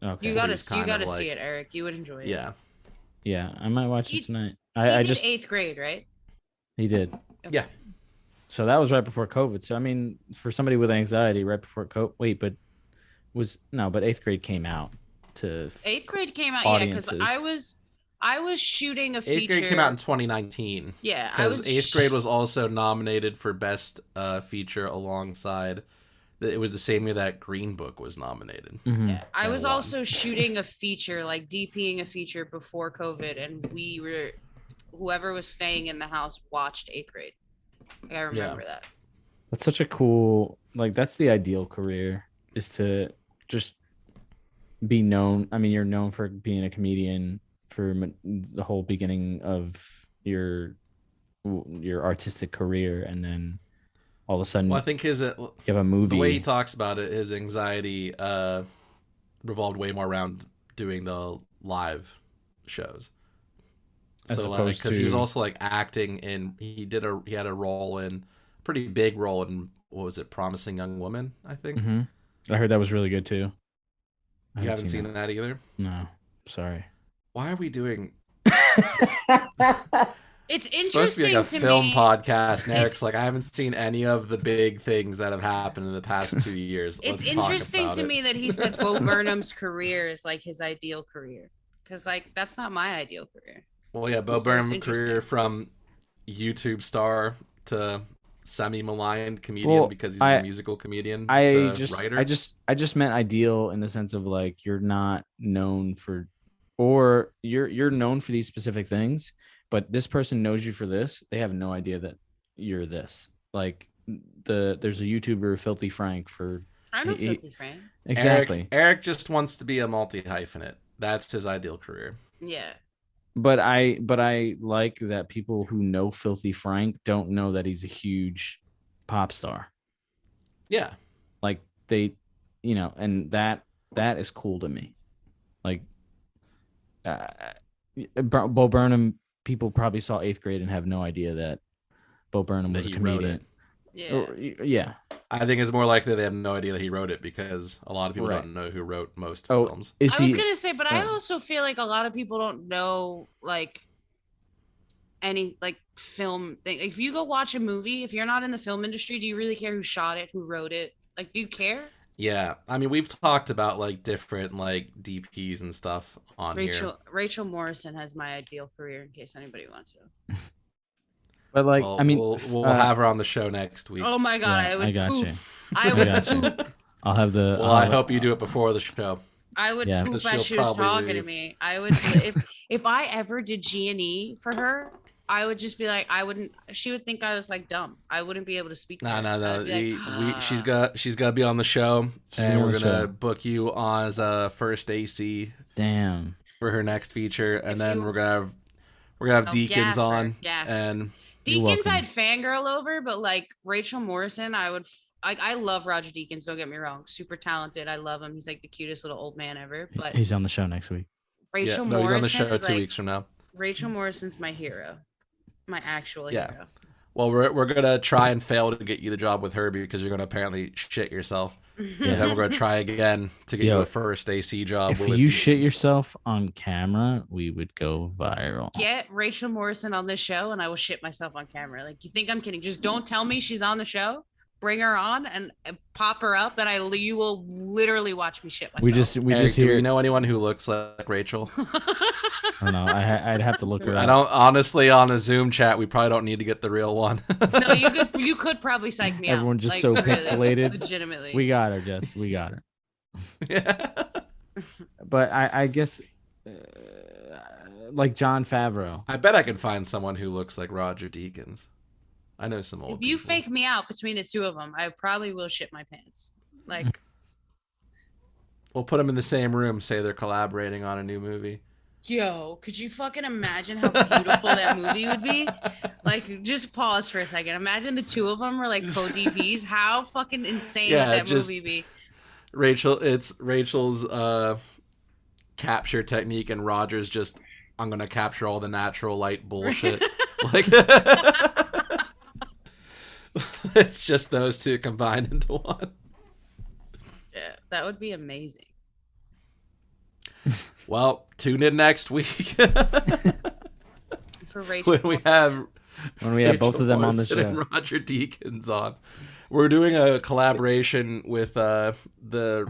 Okay. You gotta He's kind of see like- it, Eric. You would enjoy it. Yeah, Yeah, I might watch He- it tonight. He I did just 8th grade, right? he did. Okay. yeah. So that was right before COVID. So I mean, for somebody with anxiety, right before COVID. Wait, but but 8th grade came out to 8th grade came out, audiences. yeah, because I was shooting a feature. 8th grade came out in 2019. Yeah, I Because was 8th grade was also nominated for Best Feature alongside. It was the same year that Green Book was nominated. Yeah, I and was won. also shooting a feature, like DPing a feature before COVID, and whoever was staying in the house watched 8th grade. Like, I remember that. That's such a cool, like, that's the ideal career, is to just be known. I mean, you're known for being a comedian for the whole beginning of your artistic career, and then all of a sudden Well, I think you have a movie. the way he talks about it, his anxiety revolved way more around doing the live shows. As So like, opposed because he was to- also like acting in, he had a role in, pretty big role in, what was it, Promising Young Woman, I think. Mhm. I heard that was really good too. I You haven't seen that. that either? No, sorry. Why are we doing? It's It's supposed to be interesting like a to film me. podcast, and Eric's like, I haven't seen any of the big things that have happened in the past 2 years. It's Let's talk interesting about to it. me that he said Bo Burnham's career is like his ideal career, because like that's not my ideal career. Well, yeah, Bo So it's Burnham interesting. career from YouTube star to semi-maligned comedian Well, because he's I- a musical comedian I to just writer. I just meant ideal in the sense of like you're not known for, or you're known for these specific things, but this person knows you for this. They have no idea that you're this. Like there's a YouTuber, Filthy Frank, for I know He- Filthy Frank. exactly. Eric just wants to be a multi-hyphenate. That's his ideal career. Yeah. But I like that people who know Filthy Frank don't know that he's a huge pop star. Yeah. Like they, and that is cool to me. Like, Bo Burnham, people probably saw 8th Grade and have no idea that Bo Burnham was a he wrote comedian. Yeah. I think it's more likely they have no idea that he wrote it because a lot of people don't know who wrote most films. I was gonna say, but I also feel like a lot of people don't know like any like film thing. Like, if you go watch a movie, if you're not in the film industry, do you really care who shot it, who wrote it? Like, do you care? Yeah, I mean, we've talked about like different like DPs and stuff on here. Rachel Morrison has my ideal career, in case anybody wants to. But like, Well, I mean, we'll have her on the show next week. Oh my god, yeah, I would. I got poop. you. I would poop. I'll have the. Well, I hope you do it before the show. I would poop Because as she'll she was probably talking to leave. me. I would if I ever did G&E for her, I would just be like, I wouldn't. She would think I was like dumb. I wouldn't be able to speak. No. Like, She's got to be on the show, and we're gonna show. book you on as a first AC. Damn. For her next feature, and then we're gonna have Deacons Gaffer, on, Gaffer. and Deacons I'd fangirl over, but like Rachel Morrison, I love Roger Deakins. Don't get me wrong, super talented. I love him. He's like the cutest little old man ever. But he's on the show next week. Rachel he's Morrison on the show is 2 like, weeks from now. Rachel Morrison's my hero, my actual hero. Well, we're gonna try and fail to get you the job with her because you're gonna apparently shit yourself. Yeah. And then we're gonna try again to get you a first AC job. If you shit yourself on camera, we would go viral. Get Rachel Morrison on this show, and I will shit myself on camera. Like, you think I'm kidding? Just don't tell me she's on the show. Bring her on and pop her up, and you will literally watch me shit myself. We just Eric, hear. Do you know anyone who looks like Rachel? I don't know. I'd have to look her up. I don't. Honestly, on a Zoom chat, we probably don't need to get the real one. No, you could probably psych me out. Everyone just like, so really, pixelated. Legitimately. We got her, Jess. We got her. Yeah. But I guess, like Jon Favreau. I bet I could find someone who looks like Roger Deakins. I know some old. If you people. fake me out between the two of them, I probably will shit my pants. Like, we'll put them in the same room. Say they're collaborating on a new movie. yo, could you fucking imagine how beautiful that movie would be? Like, just pause for a second. Imagine the two of them were like co-DPs. How fucking insane would that movie be? It's Rachel's capture technique, and Roger's just, I'm gonna capture all the natural light bullshit. Like, it's just those two combined into one. Yeah, that would be amazing. Well, tune in next week For Rachel when we have both of them on the Morrison show. and Roger Deakins on. We're doing a collaboration with the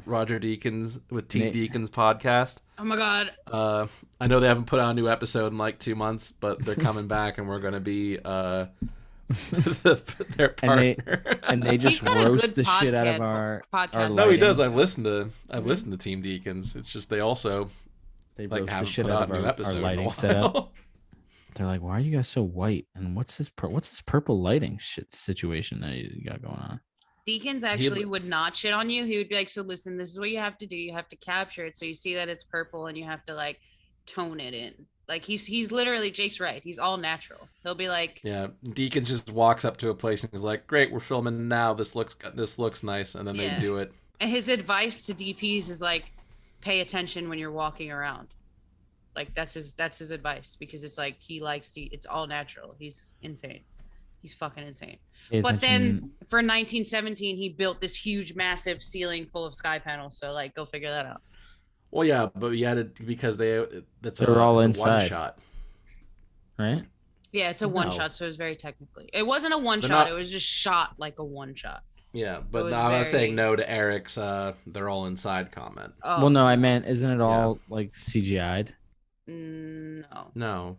Roger Deakins with Team Deakins podcast. Oh my god. I know they haven't put out a new episode in like 2 months, but they're coming back, and we're gonna be their partner. And they just roast the shit out of our podcast. No, he does. I've listened to Team Deakins. It's just they also roast the haven't shit put out out a of new our episode in a lighting while. setup. They're like, why are you guys so white? And what's this purple lighting shit situation that you got going on? Deakins actually would not shit on you. He would be like, so listen, this is what you have to do. You have to capture it so you see that it's purple, and you have to like tone it in. Like, he's literally, Jake's right. He's all natural. He'll be like, Yeah, Deakins just walks up to a place and he's like, "Great, we're filming now. This looks nice," and then they do it. And his advice to DPs is like, pay attention when you're walking around. Like, that's his advice, because it's like it's all natural. He's insane. He's fucking insane. But then for 1917, he built this huge, massive ceiling full of sky panels. So like, go figure that out. Well, yeah, but you had to, because they're all it's inside. one shot, right? Yeah, it's a one shot, so it was very technically. It wasn't a one shot. It was just shot like a one shot. Yeah, but no, I'm not saying no to Eric's they're all inside comment. Oh. Well, no, I meant, isn't it all like CGI'd? No. No.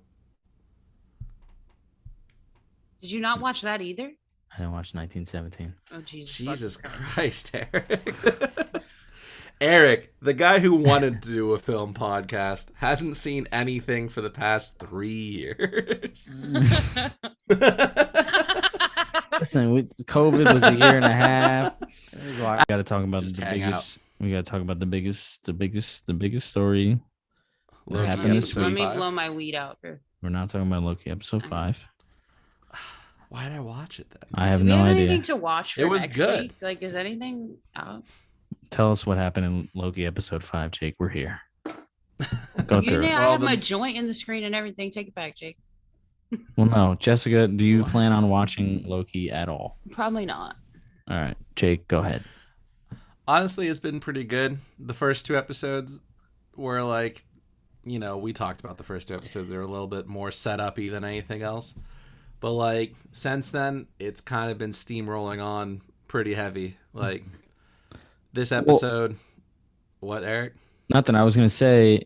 Did you not watch that either? I didn't watch 1917. Oh, Jesus Christ, Eric. Eric, the guy who wanted to do a film podcast, hasn't seen anything for the past 3 years. Listen, COVID was a year and a half. We got to talk about Just the hang biggest. We got to talk about the biggest story. That Loki happened this episode Let me 5. blow my weed out. We're not talking about Loki episode 5. Why did I watch it then? I have Do we no have idea. anything to watch for It was next good. week? Like, is anything out? Tell us what happened in Loki episode 5, Jake. We're here. Go You through know, it. I Well, have my the- joint in the screen and everything. Take it back, Jake. Well, no, Jessica, do you plan on watching Loki at all? Probably not. All right, Jake, go ahead. Honestly, it's been pretty good. The first 2 episodes were like, you know, we talked about the first 2 episodes. They're a little bit more set-up-y than anything else. But like since then, it's kind of been steamrolling on pretty heavy. Like this episode, what, Eric? Nothing. I was gonna say.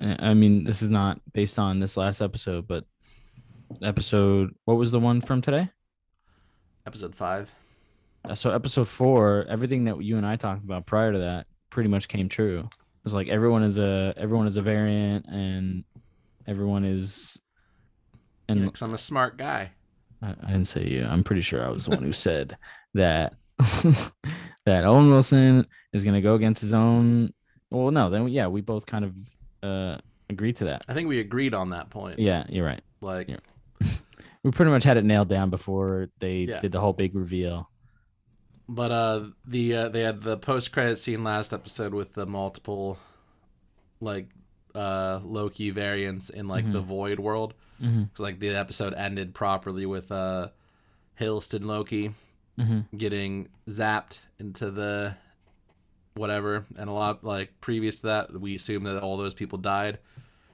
I mean, this is not based on this last episode, but episode. What was the one from today? Episode 5. So episode 4, everything that you and I talked about prior to that pretty much came true. It was like everyone is a variant, and everyone is. And Yeah, 'cause I'm a smart guy. I didn't say you. I'm pretty sure I was the one who said that that Owen Wilson is gonna go against his own. Well, no, then yeah, we both kind of agreed to that. I think we agreed on that point. Yeah, you're right. Like, Yeah. We pretty much had it nailed down before they Yeah. did the whole big reveal. but they had the post-credit scene last episode with the multiple like Loki variants in like the Void world. Mm-hmm. So like the episode ended properly with Hiddleston Loki getting zapped into the whatever, and a lot like previous to that we assumed that all those people died.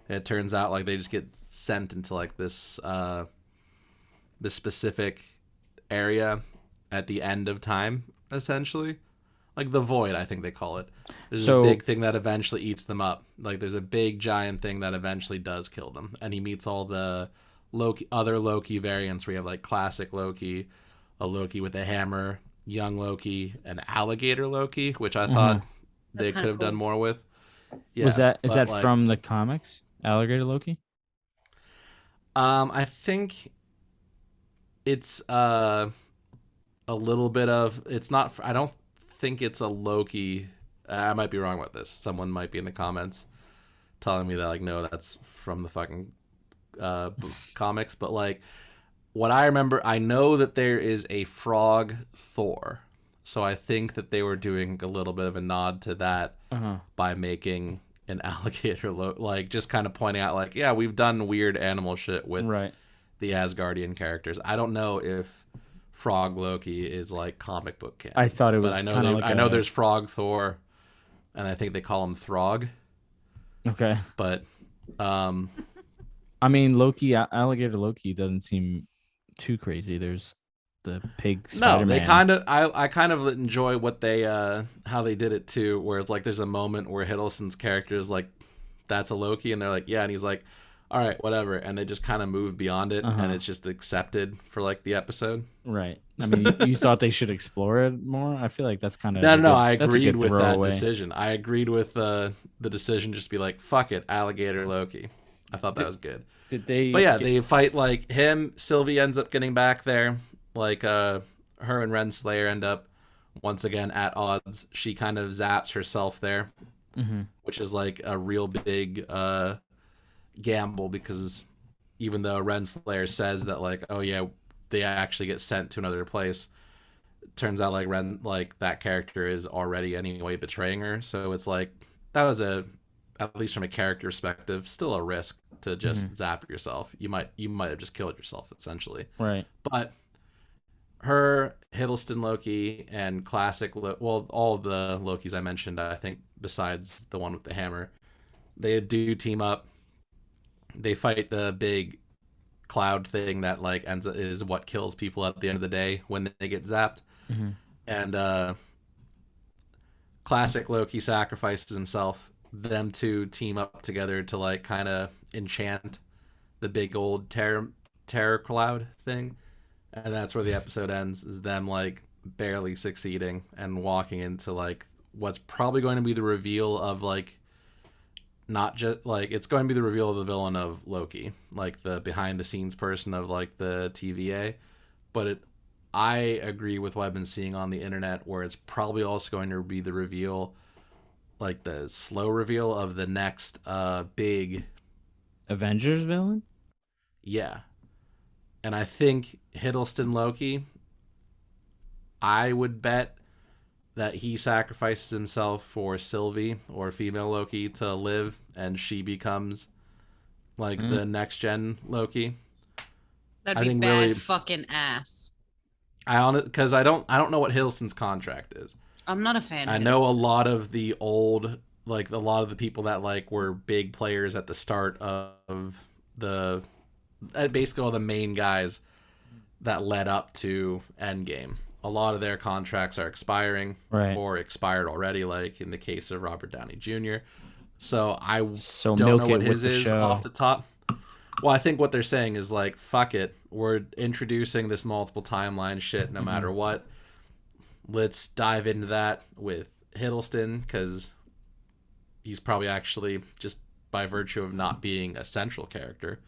And it turns out like they just get sent into like this specific area at the end of time, essentially. Like the Void, I think they call it. There's So- this big thing that eventually eats them up. Like there's a big giant thing that eventually does kill them. And he meets all the other Loki variants where you have like classic Loki, a Loki with a hammer, young Loki, and alligator Loki, which I thought they That's could kinda have done cool. more with. Yeah, is that but, like, from the comics? Alligator Loki? I think it's a little bit of it's not. I don't think it's a Loki. I might be wrong about this. Someone might be in the comments telling me that like no, that's from the fucking comics. But like what I remember, I know that there is a frog Thor, so I think that they were doing a little bit of a nod to that by making an alligator like just kind of pointing out like yeah, we've done weird animal shit with Right. the Asgardian characters. I don't know if Frog Loki is like comic book canon. I thought it was but I know kind of like I know there's Frog Thor, and I think they call him Throg. Okay. But I mean, Loki, alligator Loki doesn't seem too crazy. There's the pig no, Spider-Man. they kind of I kind of enjoy what they how they did it too, where it's like there's a moment where Hiddleston's character is like, "That's a Loki," and they're like, "Yeah," and he's like, "All right, whatever," and they just kind of move beyond it, and it's just accepted for like the episode. Right. I mean, you thought they should explore it more? I feel like that's kind of No, I that's a agreed good with that throwaway. decision. I agreed with the decision. Just be like, "Fuck it, alligator Loki." I thought that was good. Did they? But yeah, they fight like him. Sylvie ends up getting back there. Like her and Renslayer end up once again at odds. She kind of zaps herself there, which is like a real big gamble because even though Renslayer says that like, oh yeah, they actually get sent to another place, it turns out like that character is already anyway betraying her. So it's like that was at least from a character perspective, still a risk to just zap yourself. You might have just killed yourself essentially. Right. But her, Hiddleston Loki, and classic all of the Lokis I mentioned, I think besides the one with the hammer, they do team up. They fight the big cloud thing that like is what kills people at the end of the day when they get zapped. And classic Loki sacrifices himself. Them two team up together to like kind of enchant the big old terror cloud thing, and that's where the episode ends, is them like barely succeeding and walking into like what's probably going to be the reveal of like not just like it's going to be the reveal of the villain of Loki, like the behind the scenes person of like the TVA. But I agree with what I've been seeing on the internet, where it's probably also going to be the reveal, like the slow reveal of the next big Avengers villain? yeah And I think Hiddleston Loki, I would bet that he sacrifices himself for Sylvie or female Loki to live, and she becomes like the next gen Loki. That'd be bad fucking ass. Because I don't know what Hiddleston's contract is. I'm not a fan. I know a lot of the old, like a lot of the people that like were big players at the start of the, basically all the main guys that led up to Endgame. A lot of their contracts are expiring or expired already, like in the case of Robert Downey Jr. So I don't know what his is off the top. Well, I think what they're saying is like, fuck it. We're introducing this multiple timeline shit no matter what. Let's dive into that with Hiddleston, because he's probably actually, just by virtue of not being a central character,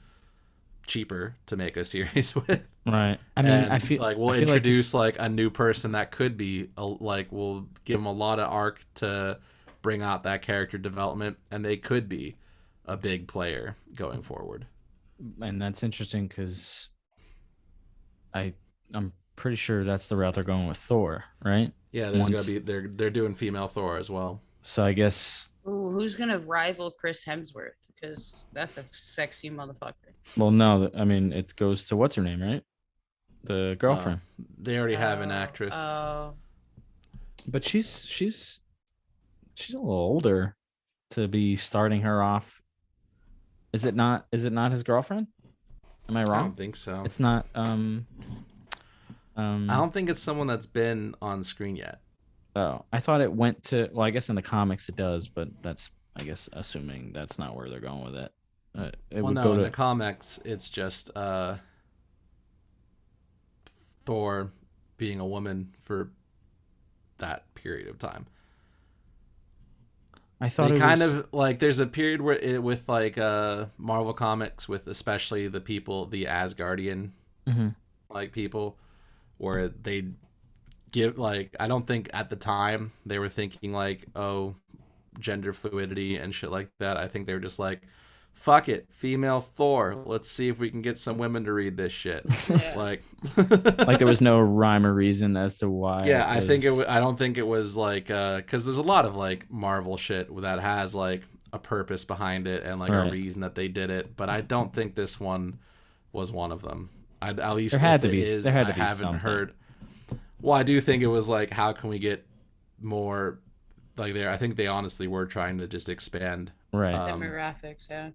cheaper to make a series with. Right. I mean, I feel like we'll introduce like a new person that could be like, we'll give them a lot of arc to bring out that character development, and they could be a big player going forward. And that's interesting because I'm pretty sure that's the route they're going with Thor, right? Yeah, there's gonna be they're doing female Thor as well. So I guess. Ooh, who's gonna rival Chris Hemsworth? Because that's a sexy motherfucker. Well, no, I mean it goes to what's her name, right? The girlfriend. They already have an actress. But she's a little older to be starting her off. Is it not his girlfriend? Am I wrong? I don't think so. It's not I don't think it's someone that's been on screen yet. Oh, I thought it went to, well, I guess in the comics it does, but that's, I guess, assuming that's not where they're going with it. In the comics, it's just Thor being a woman for that period of time. I thought they kind of like, there's a period where with like Marvel comics, with especially the people, the Asgardian like people, where they give like, I don't think at the time they were thinking like, oh, gender fluidity and shit like that. I think they were just like, fuck it, female Thor, let's see if we can get some women to read this shit. Like there was no rhyme or reason as to why. Yeah, I don't think it was like because there's a lot of like Marvel shit that has like a purpose behind it and like a reason that they did it, but I don't think this one was one of them. At least there had to be. I haven't heard. Well, I do think it was like, how can we get more like there? I think they honestly were trying to just expand demographics,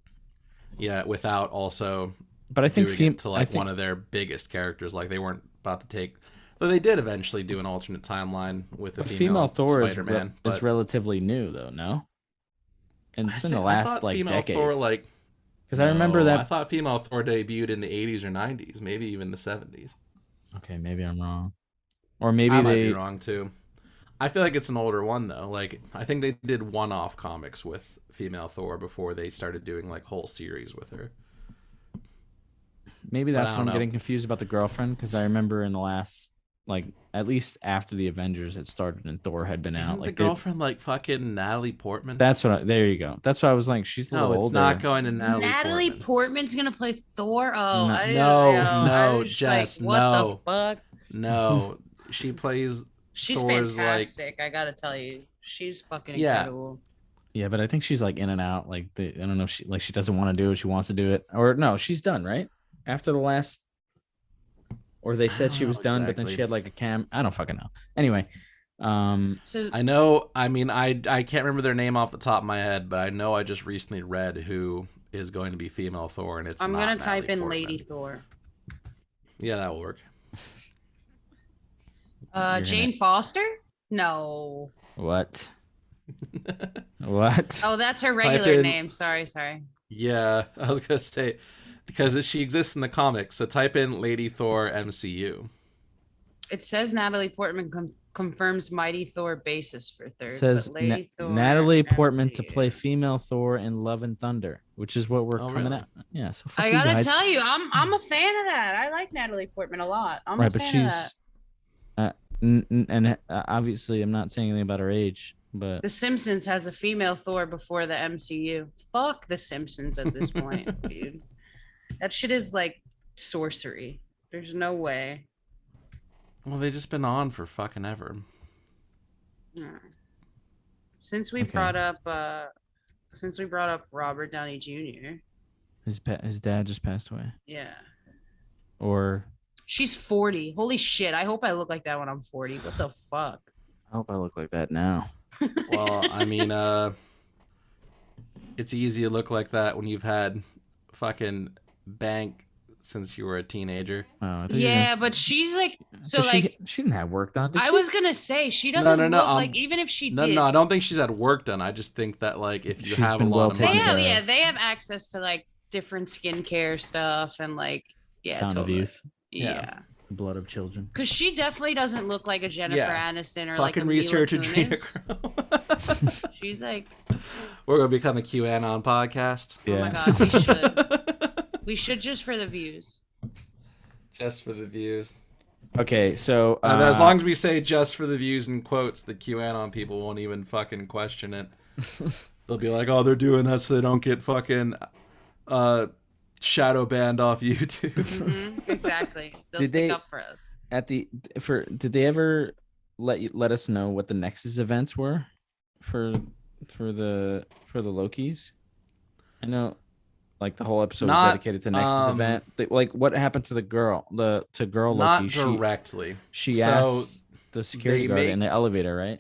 yeah, without also. But I think doing it to like one of their biggest characters, like they weren't about to take. But they did eventually do an alternate timeline with the female Thor Spider-Man. Is relatively new though, no? And it's in the last like decade. Thor, like, because I remember that. I thought female Thor debuted in the 80s or 90s, maybe even the 70s. Okay, maybe I'm wrong, or maybe I might be wrong too. I feel like it's an older one though. Like I think they did one-off comics with female Thor before they started doing like whole series with her. Maybe that's why I'm getting confused about the girlfriend, because I remember in the last, like, at least after the Avengers had started and Thor had been out. Isn't like the girlfriend like fucking Natalie Portman? That's what. There you go. That's why I was like, she's a little older. No, it's not going to Natalie Portman's gonna play Thor. Oh, no, Jess, like, what the fuck? No, she plays. She's Thor's fantastic. I gotta tell you, she's fucking incredible. Yeah, but I think she's like in and out. Like I don't know if she doesn't want to do it. She wants to do it, or no, she's done right after the last. Or they said she was done, but then she had like a cam. I don't fucking know. Anyway, so I know. I mean, I can't remember their name off the top of my head, but I know I just recently read who is going to be female Thor, and it's. I'm gonna type in Portman. Lady Thor. Yeah, that will work. Jane Foster? No. What? What? Oh, that's her regular name. Sorry. Yeah, I was gonna say, because she exists in the comics. So type in Lady Thor MCU. It says Natalie Portman confirms Mighty Thor basis for third. It says Thor Natalie Portman to play female Thor in Love and Thunder, which is what we're coming out. Yeah, so fuck I you gotta guys. tell you, I'm a fan of that. I like Natalie Portman a lot. I'm a fan of that. And obviously I'm not saying anything about her age, but The Simpsons has a female Thor before the MCU. Fuck The Simpsons at this point, dude. That shit is like sorcery. There's no way. Well, they've just been on for fucking ever. Since we brought up Robert Downey Jr. His dad just passed away. Yeah. Or she's 40. Holy shit. I hope I look like that when I'm 40. What the fuck? I hope I look like that now. Well, I mean, it's easy to look like that when you've had fucking bank since you were a teenager. Oh, yeah, but she's like, so but like she didn't have work done. Did I she? was gonna say she doesn't look like, even if she did. No, I don't think she's had work done. I just think that like if you have a lot of money, they have access to like different skincare stuff and like totally. Yeah. Blood of children. Because she definitely doesn't look like a Jennifer Aniston or like a research Mila Kunis. She's like, we're gonna become a QAnon podcast. Yeah. Oh my god, we should. We should just for the views. Just for the views. Okay, so as long as we say "just for the views" in quotes, the QAnon people won't even fucking question it. They'll be like, "Oh, they're doing that so they don't get fucking shadow banned off YouTube." Mm-hmm, exactly. They'll stick up for us. Did they ever let us know what the Nexus events were for the Lokis? I know, like the whole episode was dedicated to Nexus event. Like, what happened to the girl? To girl Loki? Not directly. She asked the security guard in the elevator, right?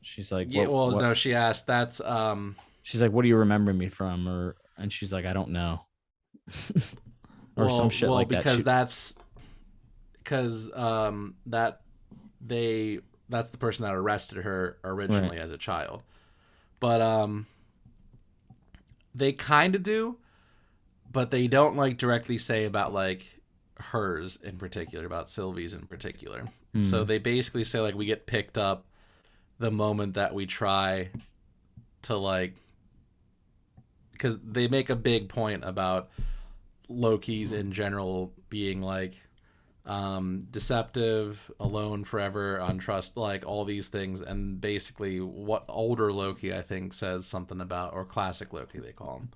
She's like, no, she asked. That's She's like, "What do you remember me from?" And she's like, "I don't know." Or some shit like that. That's the person that arrested her originally as a child. But they kind of do, but they don't like directly say about like hers in particular, about Sylvie's in particular. So they basically say like we get picked up the moment that we try to like, because they make a big point about Lokis in general being like deceptive, alone forever, untrust, like all these things. And basically what older Loki I think says something about, or classic Loki they call him,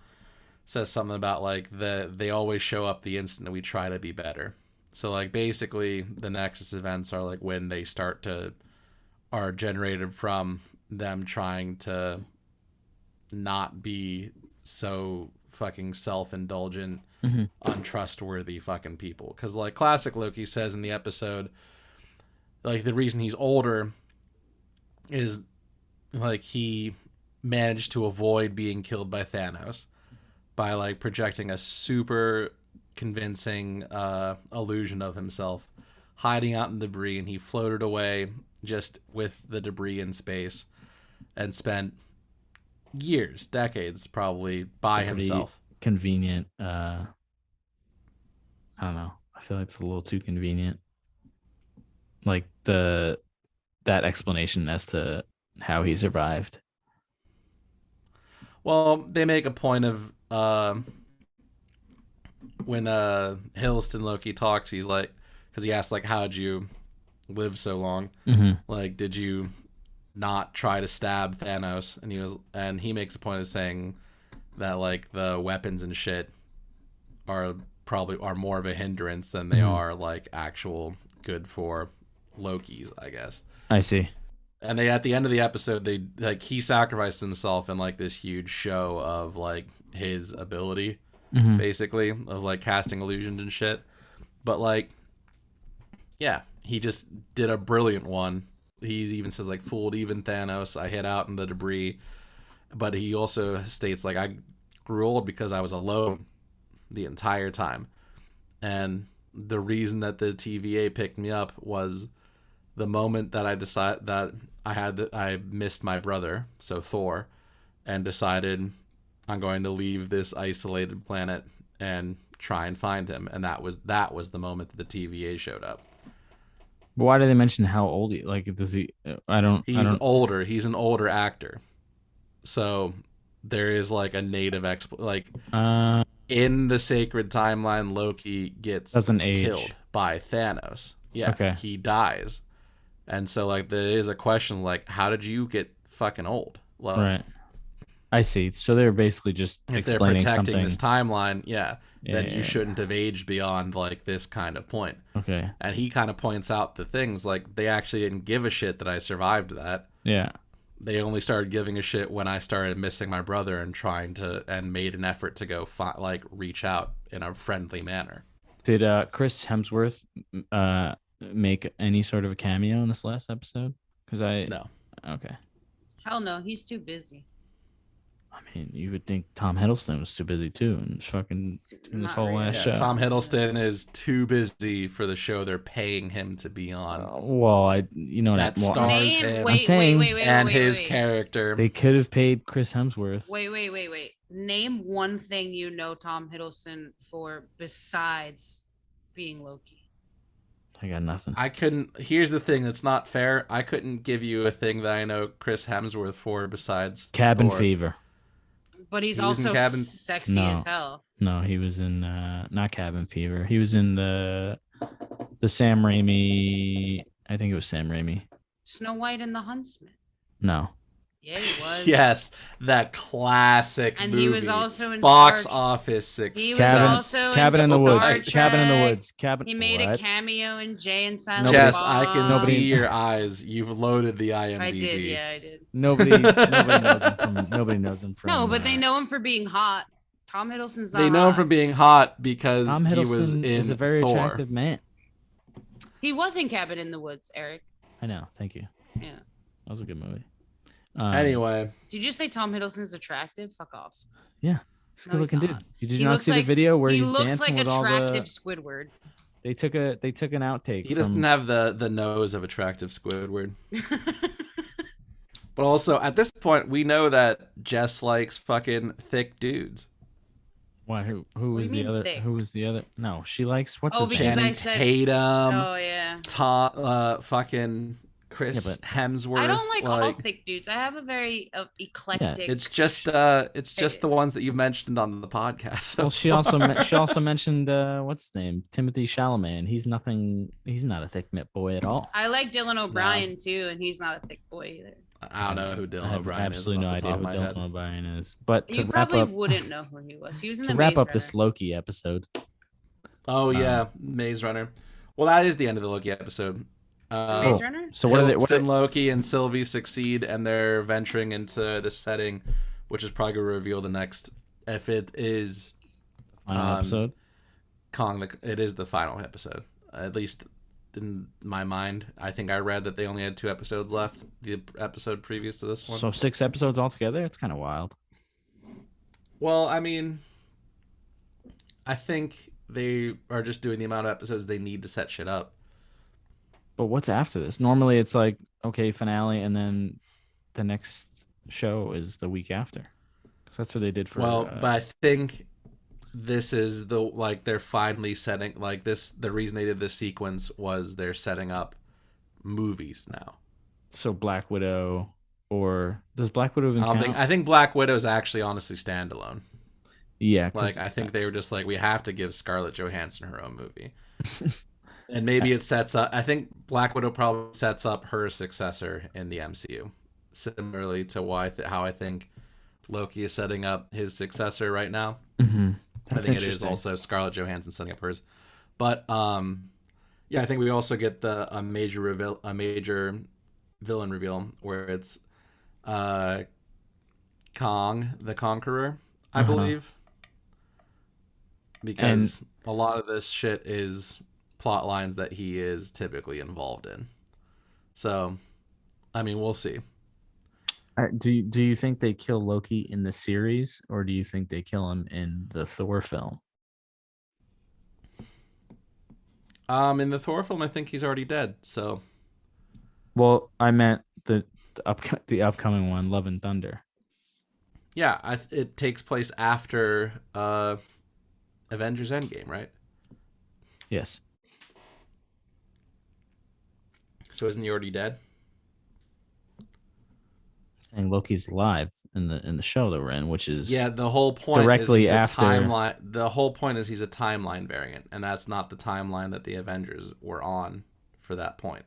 says something about like they always show up the instant that we try to be better. So like basically the Nexus events are like when they are generated from them trying to not be so fucking self-indulgent, untrustworthy fucking people. Because like classic Loki says in the episode, like the reason he's older is like he managed to avoid being killed by Thanos by like projecting a super convincing illusion of himself hiding out in debris, and he floated away just with the debris in space and spent years, decades probably by himself. Convenient. I don't know. I feel like it's a little too convenient. Like that explanation as to how he survived. Well, they make a point of when Hiddleston Loki talks, he's like, because he asks like, how'd you live so long? Like, did you not try to stab Thanos? And he makes a point of saying that like the weapons and shit are more of a hindrance than they are like actual good for Loki's, I guess. I see. And they, at the end of the episode, they like he sacrificed himself in like this huge show of like his ability, basically, of like casting illusions and shit. But like, yeah, he just did a brilliant one. He even says like, fooled even Thanos. I hid out in the debris. But he also states like, I grew old because I was alone the entire time. And the reason that the TVA picked me up was the moment that I decided that I missed my brother, so Thor, and decided I'm going to leave this isolated planet and try and find him. And that was the moment that the TVA showed up. But why do they mention how old he? Like, does he? He's older. He's an older actor, so there is like a native in the sacred timeline, Loki gets killed by Thanos. Yeah, okay. He dies, and so like there is a question like, how did you get fucking old? Well, right. I see. So they're basically just If they're explaining protecting something. this timeline, then Yeah. you shouldn't have aged beyond like this kind of point. Okay. And he kind of points out the things like they actually didn't give a shit that I survived that. Yeah. They only started giving a shit when I started missing my brother and made an effort to go reach out in a friendly manner. Did Chris Hemsworth make any sort of a cameo in this last episode? No. Okay. Hell no, he's too busy. I mean, you would think Tom Hiddleston was too busy too, and fucking in this Not whole really. last Yeah, show. Tom Hiddleston is too busy for the show they're paying him to be on. Well, you know That well, stars him. I'm saying- And his character. They could have paid Chris Hemsworth. Wait. Name one thing you know Tom Hiddleston for besides being Loki. I got nothing. Here's the thing that's not fair. I couldn't give you a thing that I know Chris Hemsworth for besides Cabin Thor. Fever. But he's He was in also Cabin- sexy No. as hell. No, he was in not Cabin Fever. He was in the Sam Raimi. I think it was Sam Raimi. Snow White and the Huntsman. No. Yeah, he was. Yes, that classic And movie. he was also in box Star- office success. He was also Cabin in the Star Woods. Cabin in the Trek. Woods. Cabin. He made a What? cameo in Jay and Silent Jess, Bob. I can Nobody- see your eyes. You've loaded the IMDb. I did, yeah, I did. Nobody knows him from. No, but they know him for being hot. Tom Hiddleston's not They know him hot. from being hot because Tom he Hiddleston was in is a very Thor. attractive man. He was in Cabin in the Woods, Eric. I know. Thank you. Yeah. That was a good movie. Anyway, Did you say Tom Hiddleston's attractive? Fuck off. yeah, he's a No, he's good-looking dude. not. Did He you not looks see the like- video where he he's looks dancing like with all attractive the? Squidward. They took an outtake. he doesn't from, have the nose of attractive Squidward. But also, at this point, we know that Jess likes fucking thick dudes. Why? Who do was you the mean other? thick? Who was the other? No, she likes what's Oh, his because name? Channing I said- Tatum, Oh yeah. fucking Chris Yeah, but- Hemsworth. I don't like all thick dudes. I have a very eclectic. It's just the ones that you mentioned on the podcast. So Well, she also mentioned what's his name? Timothy Chalamet. He's nothing. He's not a thick knit boy at all. I like Dylan O'Brien too, and he's not a thick boy either. I don't know who I Dylan have O'Brien is. absolutely no off the idea top who of my Dylan head. O'Brien is. But to You wrap probably up, wouldn't know who he was. He was in the to wrap Maze up this Runner. Loki episode. Oh yeah, Maze Runner. Well, that is the end of the Loki episode. Maze Runner? So what are they? What Hiddleston, Loki, and Sylvie succeed, and they're venturing into this setting, which is probably going to reveal the next. If it is final episode? Kong, it is the final episode. At least in my mind, I think I read that they only had 2 episodes left. The episode previous to this one. So 6 episodes altogether. It's kind of wild. Well, I mean, I think they are just doing the amount of episodes they need to set shit up. But what's after this? Normally, it's like okay, finale, and then the next show is the week after. 'Cause that's what they did for. But I think this is they're finally setting this. The reason they did this sequence was they're setting up movies now. So Black Widow, or does Black Widow even count? I think Black Widow is actually honestly standalone. Yeah, 'cause- I think they were just like, we have to give Scarlett Johansson her own movie. And maybe it sets up, I think Black Widow probably sets up her successor in the MCU. Similarly to how I think Loki is setting up his successor right now. Mhm. I That's think it is interesting. also Scarlett Johansson setting up hers. But yeah, I think we also get a major villain reveal where it's Kang the Conqueror, I believe. Because a lot of this shit is plot lines that he is typically involved in. So, I mean, we'll see. Do you think they kill Loki in the series, or do you think they kill him in the Thor film? In the Thor film, I think he's already dead. So, Well, I meant the upcoming one, Love and Thunder. yeah, it takes place after Avengers Endgame, right? Yes. So isn't he already dead? And Loki's alive in the show that we're in, which is Yeah, the whole point directly is after- timeline. The whole point is he's a timeline variant, and that's not the timeline that the Avengers were on for that point.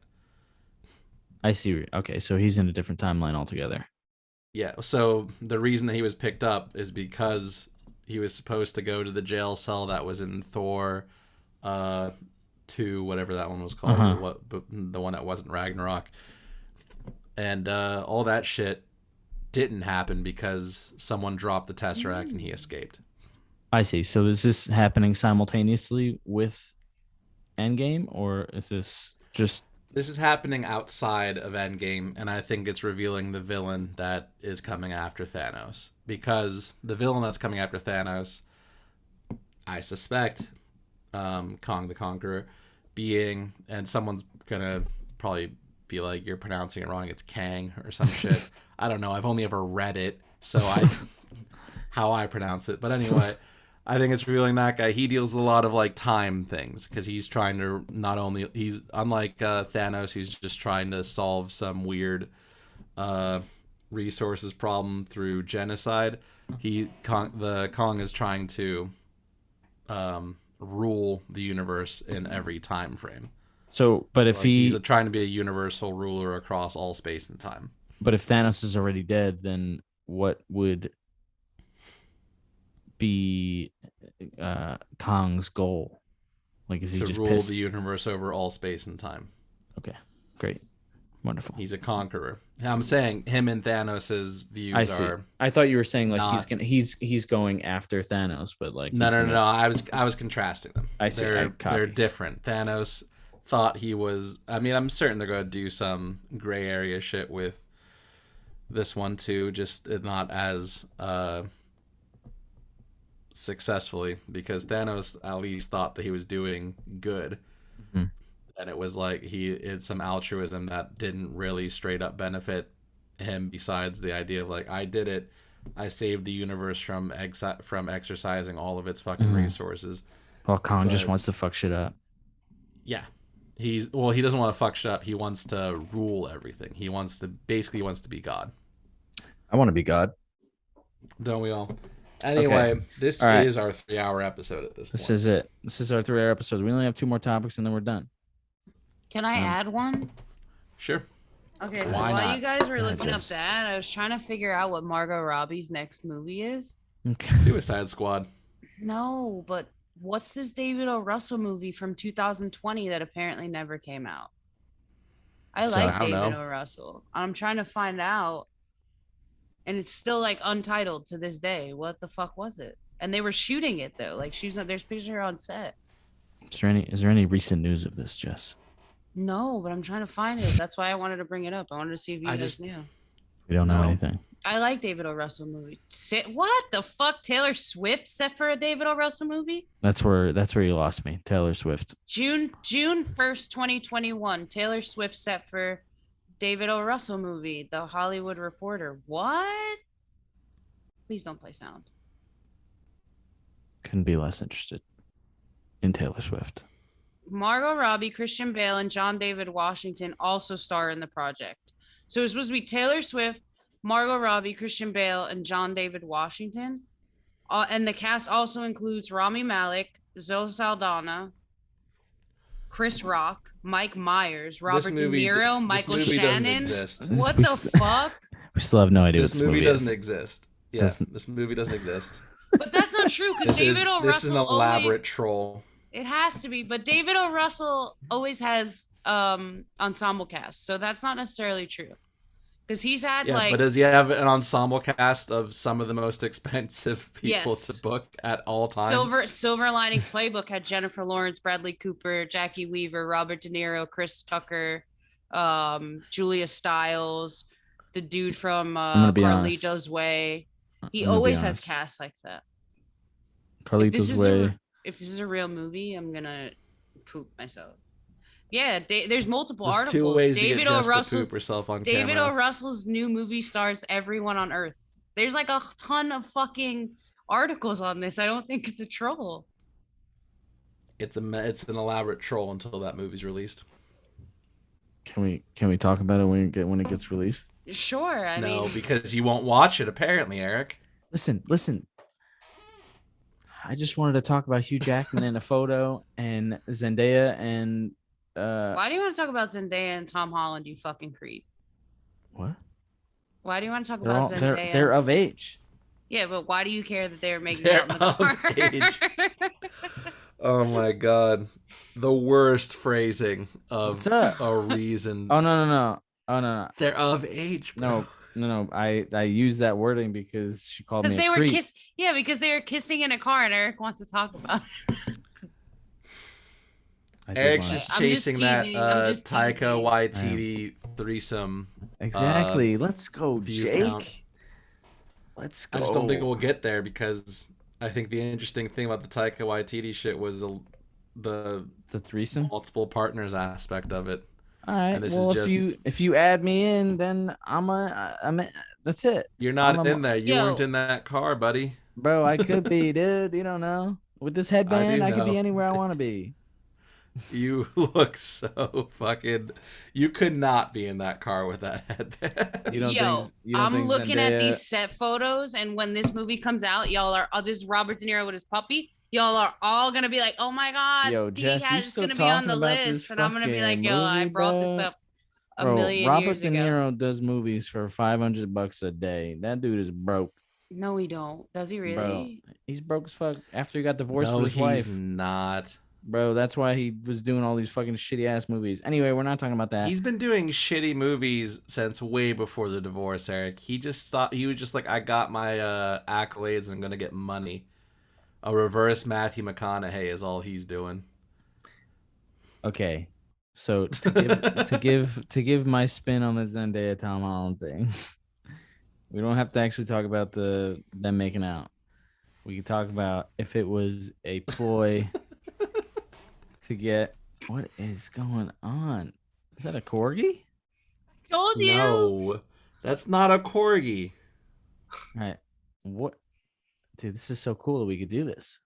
I see. Okay, so he's in a different timeline altogether. Yeah, so the reason that he was picked up is because he was supposed to go to the jail cell that was in Thor 2, whatever that one was called, the one that wasn't Ragnarok. And all that shit didn't happen because someone dropped the Tesseract and he escaped. I see. So is this happening simultaneously with Endgame, or is this just... This is happening outside of Endgame, and I think it's revealing the villain that is coming after Thanos. Because the villain that's coming after Thanos, I suspect, Kong the Conqueror, being, and someone's gonna probably be like, you're pronouncing it wrong, it's Kang or some shit. I don't know, I've only ever read it, so how I pronounce it. But anyway, I think it's revealing that guy. He deals with a lot of like time things because he's trying to he's unlike Thanos, who's just trying to solve some weird resources problem through genocide. Kong is trying to rule the universe in every time frame. So, but if he's trying to be a universal ruler across all space and time. But if Thanos is already dead, then what would be Kong's goal? Like, is he to just rule pissed? the universe over all space and time? Okay, great, wonderful. He's a conqueror. I'm saying him and Thanos's views are. I thought you were saying like not... he's going after Thanos, but like no. I was contrasting them. I see. They're different. Thanos thought he was. I mean, I'm certain they're going to do some gray area shit with this one too, just not as successfully, because Thanos at least thought that he was doing good. Mm-hmm. And it was like it's some altruism that didn't really straight up benefit him, besides the idea of like, I did it, I saved the universe from exercising all of its fucking resources. Well, Kong just wants to fuck shit up. Yeah. He doesn't want to fuck shit up. He wants to rule everything. He wants to be God. I want to be God. Don't we all? Anyway, okay. This is our 3-hour episode at this point. This is it. This is our 3-hour episode. We only have 2 more topics and then we're done. Can I add one? Sure. Okay, so while you guys were looking up that, I was trying to figure out what Margot Robbie's next movie is. Okay. Suicide Squad. No, but what's this David O. Russell movie from 2020 that apparently never came out? I like David O. Russell. I'm trying to find out. And it's still like untitled to this day. What the fuck was it? And they were shooting it though. Like there's picture on set. Is there any recent news of this, Jess? No, but I'm trying to find it. That's why I wanted to bring it up. I wanted to see if you guys knew. We don't know anything. I like David O. Russell movie. What the fuck? Taylor Swift set for a David O. Russell movie? That's where you lost me. Taylor Swift. June 1st, 2021. Taylor Swift set for David O. Russell movie, The Hollywood Reporter. What? Please don't play sound. Couldn't be less interested in Taylor Swift. Margot Robbie, Christian Bale, and John David Washington also star in the project. So it's supposed to be Taylor Swift, Margot Robbie, Christian Bale, and John David Washington. And the cast also includes Rami Malek, Zoe Saldana, Chris Rock, Mike Myers, Robert De Niro, Michael Shannon. What the fuck? We still have no idea this what this movie doesn't exist. Yeah, this movie doesn't exist. But that's not true, because David O. Russell. This is an elaborate troll. It has to be, but David O. Russell always has ensemble cast, so that's not necessarily true. Because he's had but does he have an ensemble cast of some of the most expensive people to book at all times? Silver Linings Playbook had Jennifer Lawrence, Bradley Cooper, Jackie Weaver, Robert De Niro, Chris Tucker, Julia Stiles, the dude from Carlito's Way. He always has casts like that. Carlito's Way. If this is a real movie, I'm gonna poop myself. Yeah, there's multiple articles. 2 ways David to poop yourself on David camera. O. Russell's new movie stars everyone on Earth. There's like a ton of fucking articles on this. I don't think it's a troll. It's an elaborate troll until that movie's released. Can we talk about it when it gets released? Sure. I mean, because you won't watch it apparently, Eric. Listen. I just wanted to talk about Hugh Jackman in a photo and Zendaya and. Why do you want to talk about Zendaya and Tom Holland, you fucking creep? What? Why do you want to talk They're, about all, Zendaya? they're of age. Yeah, but why do you care that they're making They're out in the of car? age. Oh my god. The worst phrasing of What's up? a reason. Oh no. Oh no. They're of age, bro. No. I used that wording because she called me Because a they creep. were because they were kissing in a car, and Eric wants to talk about it. Eric's wanna- just I'm chasing just that teasing, I'm just Taika teasing. Waititi threesome. Exactly. Let's go, view Jake. count. Let's go. I just don't think we'll get there because I think the interesting thing about the Taika Waititi shit was the threesome. multiple partners aspect of it. All right. And this Well, is just- if you add me in, then I'm that's it, You're not I'm in there. You Yo. weren't in that car, buddy. bro. I could be, dude. You don't know. With this headband, I could be know. anywhere I want to be. You look so fucking. You could not be in that car with that headband. You don't Yo, think? You don't I'm think looking at Zendaya- these set photos, and when this movie comes out, y'all are. Oh, this is Robert De Niro with his puppy. Y'all are all gonna be like, "Oh my god, Yo, Jess, you it's still gonna be on talking the about this list," and I'm gonna be like, fucking "Yo, I movie, brought this bro? up a Bro, million Robert years De ago." Niro does movies for $500 a day. That dude is broke, No, he don't. Does he really? bro. He's broke as fuck after he got divorced No, with his he's wife. not. Bro, that's why he was doing all these fucking shitty ass movies. Anyway, we're not talking about that. He's been doing shitty movies since way before the divorce, Eric. He just thought he was just like, I got my accolades and I'm gonna get money. A reverse Matthew McConaughey is all he's doing. Okay, so to give my spin on the Zendaya Tom Holland thing, we don't have to actually talk about them making out. We can talk about if it was a ploy to get. What is going on? Is that a corgi? Told you. No, that's not a corgi. All right, what? Dude, this is so cool that we could do this.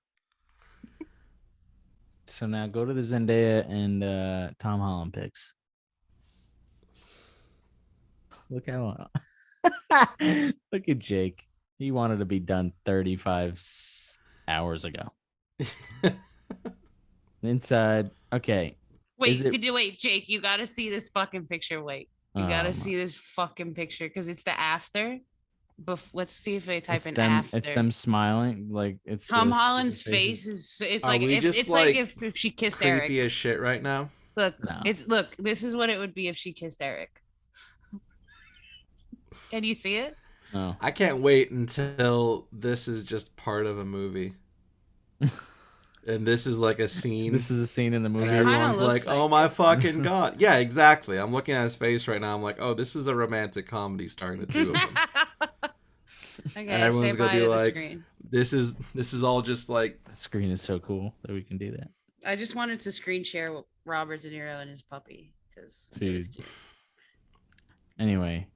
So now go to the Zendaya and Tom Holland pics. Look how look at Jake. He wanted to be done 35 hours ago. Inside. Okay. Is Wait, it- wait, Jake? You gotta see this fucking picture. Wait, you gotta see this fucking picture because it's the after. Let's see if they type It's in them, after. It's them smiling. Like it's Tom this- Holland's the face faces. is. It's Are like we if just, it's like like, if she kissed Creepy Eric. as shit right now. Look, No. look. This is what it would be if she kissed Eric. Can you see it? No. I can't wait until this is just part of a movie. And this is like a scene. This is a scene in the movie. And everyone's Kinda like, looks like oh my fucking god. Yeah, exactly. I'm looking at his face right now. I'm like, oh, this is a romantic comedy starring the two of them. Okay, And everyone's say gonna bye be to the like- screen. This is all just like, The screen is so cool that we can do that. I just wanted to screen share Robert De Niro and his puppy because it was Dude. cute. Anyway,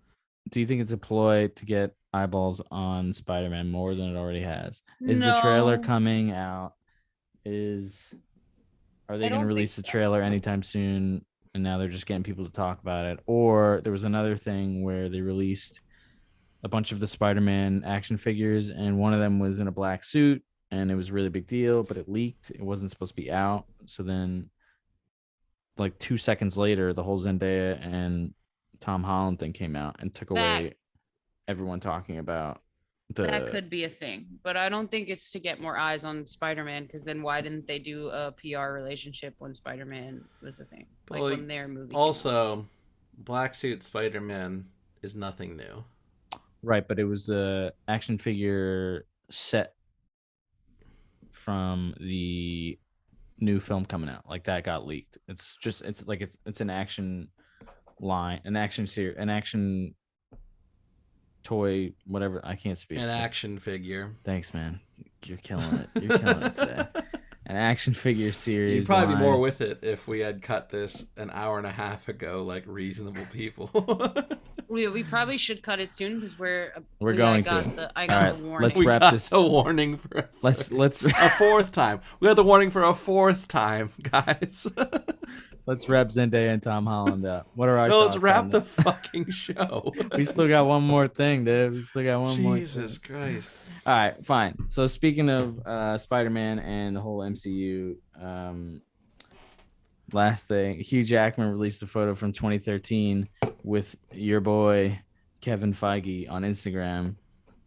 do you think it's a ploy to get eyeballs on Spider-Man more than it already has? Is the trailer No. coming out? Are they I going don't to think release the so. trailer anytime soon? And now they're just getting people to talk about it. Or there was another thing where they released a bunch of the Spider-Man action figures, and one of them was in a black suit, and it was a really big deal, but it leaked. It wasn't supposed to be out. So then, like 2 seconds later, the whole Zendaya and Tom Holland thing came out and took away everyone talking about That could be a thing, but I don't think it's to get more eyes on Spider-Man because then why didn't they do a PR relationship when Spider-Man was a thing? Like Well, when their movie. came out. also, Black Suit Spider-Man is nothing new. right, but it was a action figure set from the new film coming out. Like that got leaked. It's an action line, an action toy, whatever. I can't speak. An action figure. Thanks, man. You're killing it. You're killing it today. An action figure series. You'd probably be line. more with it if we had cut this an hour and a half ago, like reasonable people. We probably should cut it soon because We're going to. I All got right, the warning. let's we wrap got this- a warning for Let's a fourth time. We got the warning for a fourth time, guys. let's wrap Zendaya and Tom Holland up. What are our No, let's thoughts wrap on the that? fucking show. We still got one more thing, dude. We still got one more. Jesus thing. Christ. All right, fine. So speaking of Spider-Man and the whole MCU, last thing, Hugh Jackman released a photo from 2013 with your boy Kevin Feige on Instagram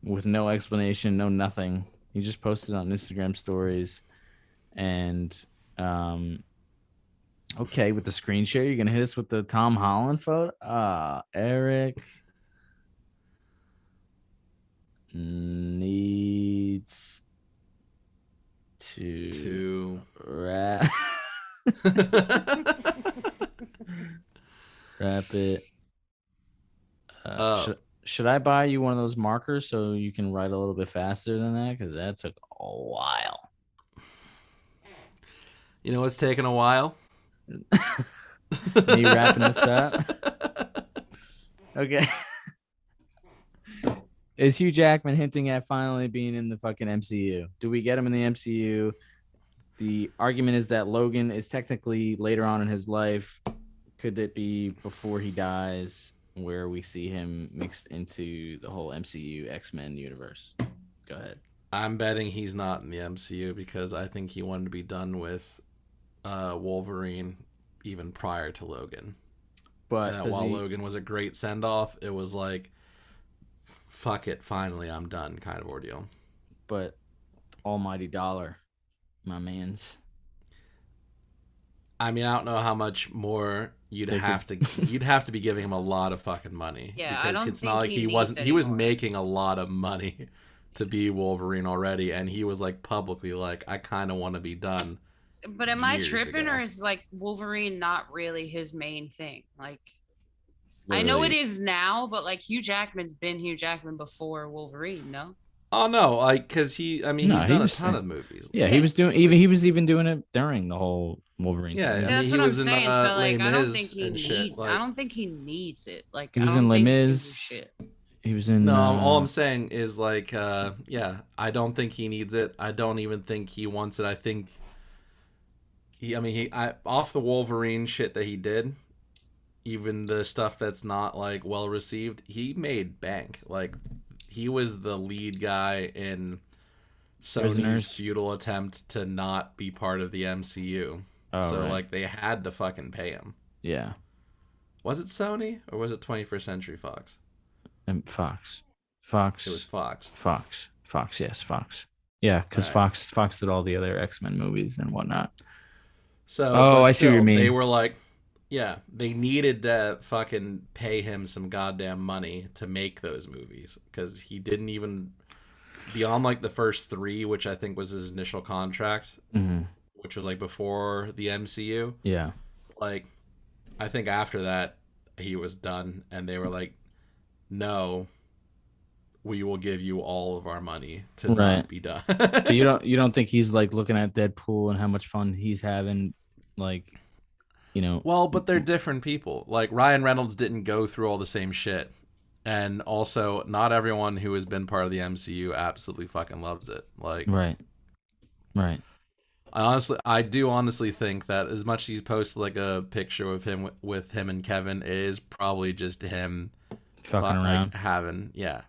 with no explanation, no nothing. He just posted on Instagram stories. And okay, with the screen share, you're gonna hit us with the Tom Holland photo. Eric needs to wrap it. Should I buy you one of those markers so you can write a little bit faster than that? Because that took a while. You know what's taking a while? Me wrapping this up. Okay. Is Hugh Jackman hinting at finally being in the fucking MCU? Do we get him in the MCU? The argument is that Logan is technically later on in his life. Could it be before he dies, where we see him mixed into the whole MCU X-Men universe? Go ahead. I'm betting he's not in the MCU because I think he wanted to be done with Wolverine even prior to Logan. But while Logan was a great send-off, it was like, fuck it, finally I'm done kind of ordeal. But almighty dollar, my mans. I mean, I don't know how much more you'd have to be giving him a lot of fucking money. Yeah, because I don't it's think not like he he was anymore. making a lot of money to be Wolverine already, and he was like publicly like, I kind of want to be done. But am I tripping, ago. or is like Wolverine not really his main thing? Like, I know it is now, but like Hugh Jackman's been Hugh Jackman before Wolverine, no? Oh no, like because he's done a ton of movies. Yeah, he was even doing it during the whole Wolverine. Yeah, thing. I That's mean, what he I'm was in, saying. So like, Les I don't Mis think he and needs. shit, like- I don't think he needs it. Like, He was I don't in Les think he gives a Mis. shit. He was in. No, all I'm saying is like, yeah, I don't think he needs it. I don't even think he wants it. I think off the Wolverine shit that he did, even the stuff that's not like well received, he made bank. Like, he was the lead guy in Sony's Prisoners. futile attempt to not be part of the MCU. Oh, So right. like they had to fucking pay him. Yeah. Was it Sony or was it 21st Century Fox? And Fox. It was Fox. Fox. Yes, Fox. Yeah, because Right. Fox did all the other X-Men movies and whatnot. So, Oh, but I see what you still, mean. They were like, yeah, they needed to fucking pay him some goddamn money to make those movies because he didn't even, beyond like the first 3, which I think was his initial contract, which was like before the MCU. Yeah. Like, I think after that he was done, and they were like, no, we will give you all of our money to not be done. But you don't think he's like looking at Deadpool and how much fun he's having, like, you know? Well, but they're different people. Like, Ryan Reynolds didn't go through all the same shit, and also not everyone who has been part of the MCU absolutely fucking loves it. Like, Right. I do honestly think that as much as he's posted like a picture of him with him and Kevin, it is probably just him Fucking around. like having, yeah,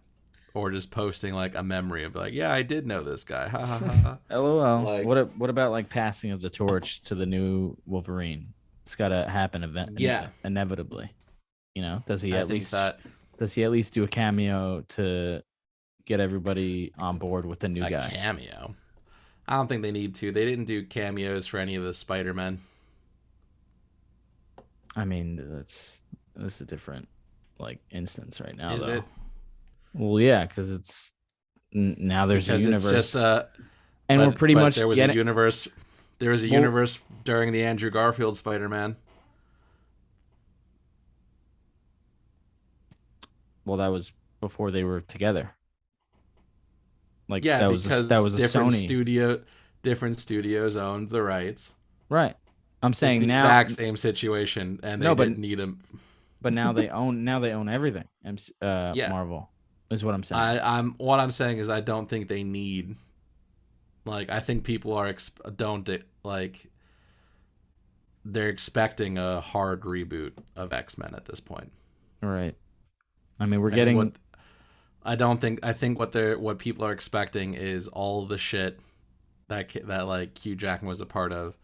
or just posting like a memory of like, yeah, I did know this guy. Ha ha ha. LOL. Like- What about like passing of the torch to the new Wolverine? It's got to happen inevitably. You know, does he at least do a cameo to get everybody on board with the new guy? Cameo. I don't think they need to. They didn't do cameos for any of the Spider-Men. I mean, that's a different like instance right now. Is though. it? Well, yeah, because it's now there's Because a universe, it's just and we're pretty much there was getting. a universe. There was a universe during the Andrew Garfield Spider-Man. Well, that was before they were together. Like, Yeah, that was a Sony different studios owned the rights. Right. I'm saying It's the now exact same situation, and they didn't need them. But now they own everything. Yeah. Marvel is what I'm saying. What I'm saying is I don't think they need. Like, I think people are they're expecting a hard reboot of X-Men at this point. Right. I mean, we're getting. I think what people are expecting is all the shit that like Hugh Jackman was a part of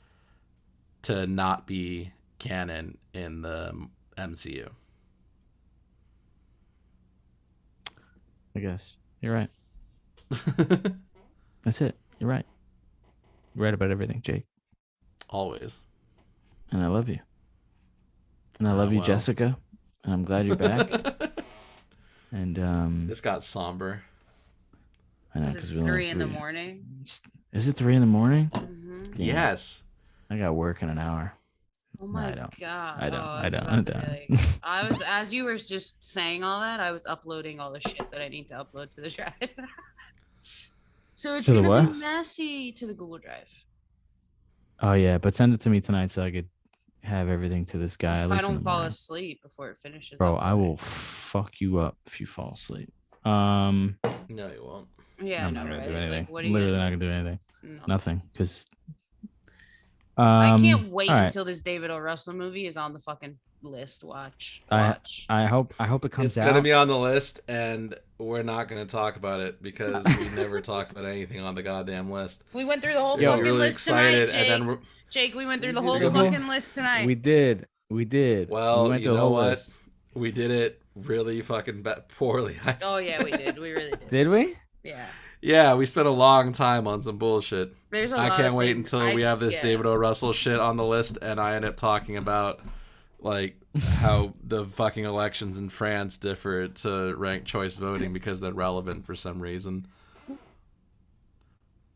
to not be canon in the MCU. I guess you're right. That's it. You're right. You're right about everything, Jake. Always. And I love you. And I love you, well. Jessica. And I'm glad you're back. And This got somber. I know, It's we only 3 have in the morning. Is it 3 in the morning? Mm-hmm. Damn. Yes. I got work in an hour. Oh my I don't. god! I don't. Oh, I was don't. about I to don't. be like- I was, as you were just saying all that, I was uploading all the shit that I need to upload to the drive. So it's To the gonna be what? messy to the Google Drive. Oh yeah, but send it to me tonight so I could have everything to this guy. If at I least in don't the fall morning. asleep before it finishes, Bro, I will uploading. fuck you up if you fall asleep. No, you won't. Yeah, I'm I not know, gonna right? do anything. Like, what are you Literally gonna not gonna do anything. do? No. Nothing, because. I can't wait all right. until this David O. Russell movie is on the fucking list. Watch. I hope it comes It's out. gonna be on the list, and we're not gonna talk about it because we never talk about anything on the goddamn list. We went through the whole We're fucking really list excited, tonight, Jake. and then Jake, we went through the We whole did. fucking list tonight. We did. We well, went you through the know whole what? list. We did it really fucking poorly. Oh yeah, we did. We really did. Did we? Yeah. Yeah, we spent a long time on some bullshit. There's a I lot can't of wait things until we have this David O. Russell shit on the list, and I end up talking about like how the fucking elections in France differ to ranked choice voting because they're relevant for some reason.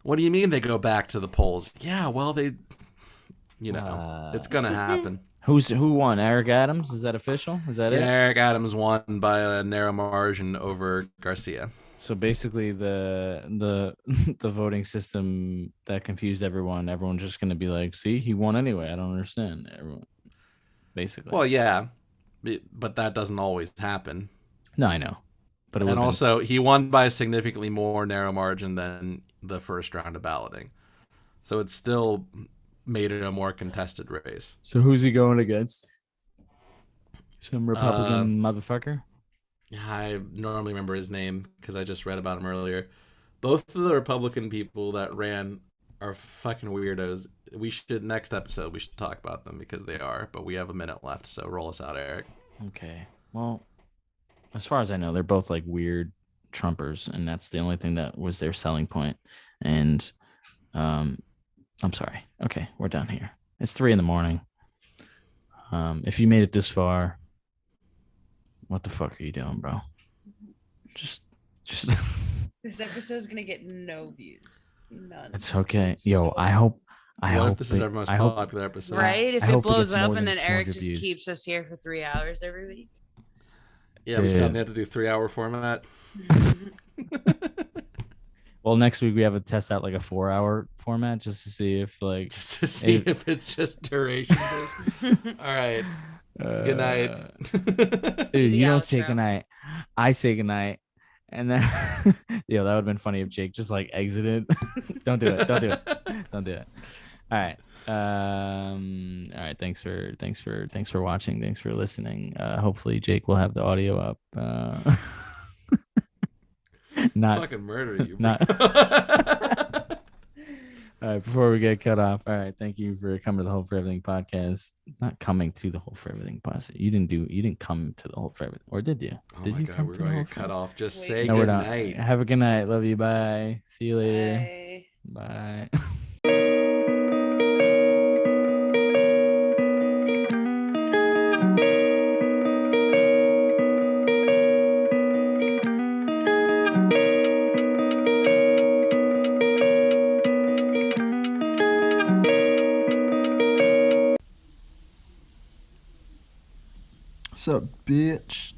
What do you mean they go back to the polls? Yeah, well they, it's gonna happen. Who won? Eric Adams? Is that official? Is that Yeah, it? Eric Adams won by a narrow margin over Garcia. So basically, the the voting system that confused everyone. Everyone's just gonna be like, "See, he won anyway." I don't understand. Everyone, basically. Well, yeah, but that doesn't always happen. No, I know, but And also, he won by a significantly more narrow margin than the first round of balloting. So it still made it a more contested race. So who's he going against? Some Republican motherfucker? I normally remember his name because I just read about him earlier. Both of the Republican people that ran are fucking weirdos. Next episode, we should talk about them because they are, but we have a minute left, so roll us out, Eric. Okay. Well, as far as I know, they're both like weird Trumpers, and that's the only thing that was their selling point. And I'm sorry. Okay, we're done here. It's 3 a.m. If you made it this far, what the fuck are you doing, bro? Just This episode's gonna get no views. None. It's okay. Yo, I hope What if this is our most popular episode? Right? If I it hope it blows gets up more and than then Eric 200 just views. keeps us here for 3 hours every week. Yeah, we still Dude. have to do 3-hour format. Well, next week we have to test out like a 4-hour format just to see if like Just to see if it's just duration. All right. Good night. Dude, you don't outro. say goodnight. I say goodnight. And then yo, that would have been funny if Jake just like exited. Don't do it. Don't do it. Don't do it. All right. All right. Thanks for watching. Thanks for listening. Hopefully Jake will have the audio up. Not Fucking murder you. not all right, before we get cut off. All right, thank you for coming to the Whole for Everything podcast. Not coming to the Whole for Everything podcast. You didn't come to the Whole for Everything, or did you? Oh Did my you god, come we're to the going to Whole get for cut off. Just Wait. say No, we're good not. night. Have a good night. Love you. Bye. See you later. Bye. Bye. Sup, bitch?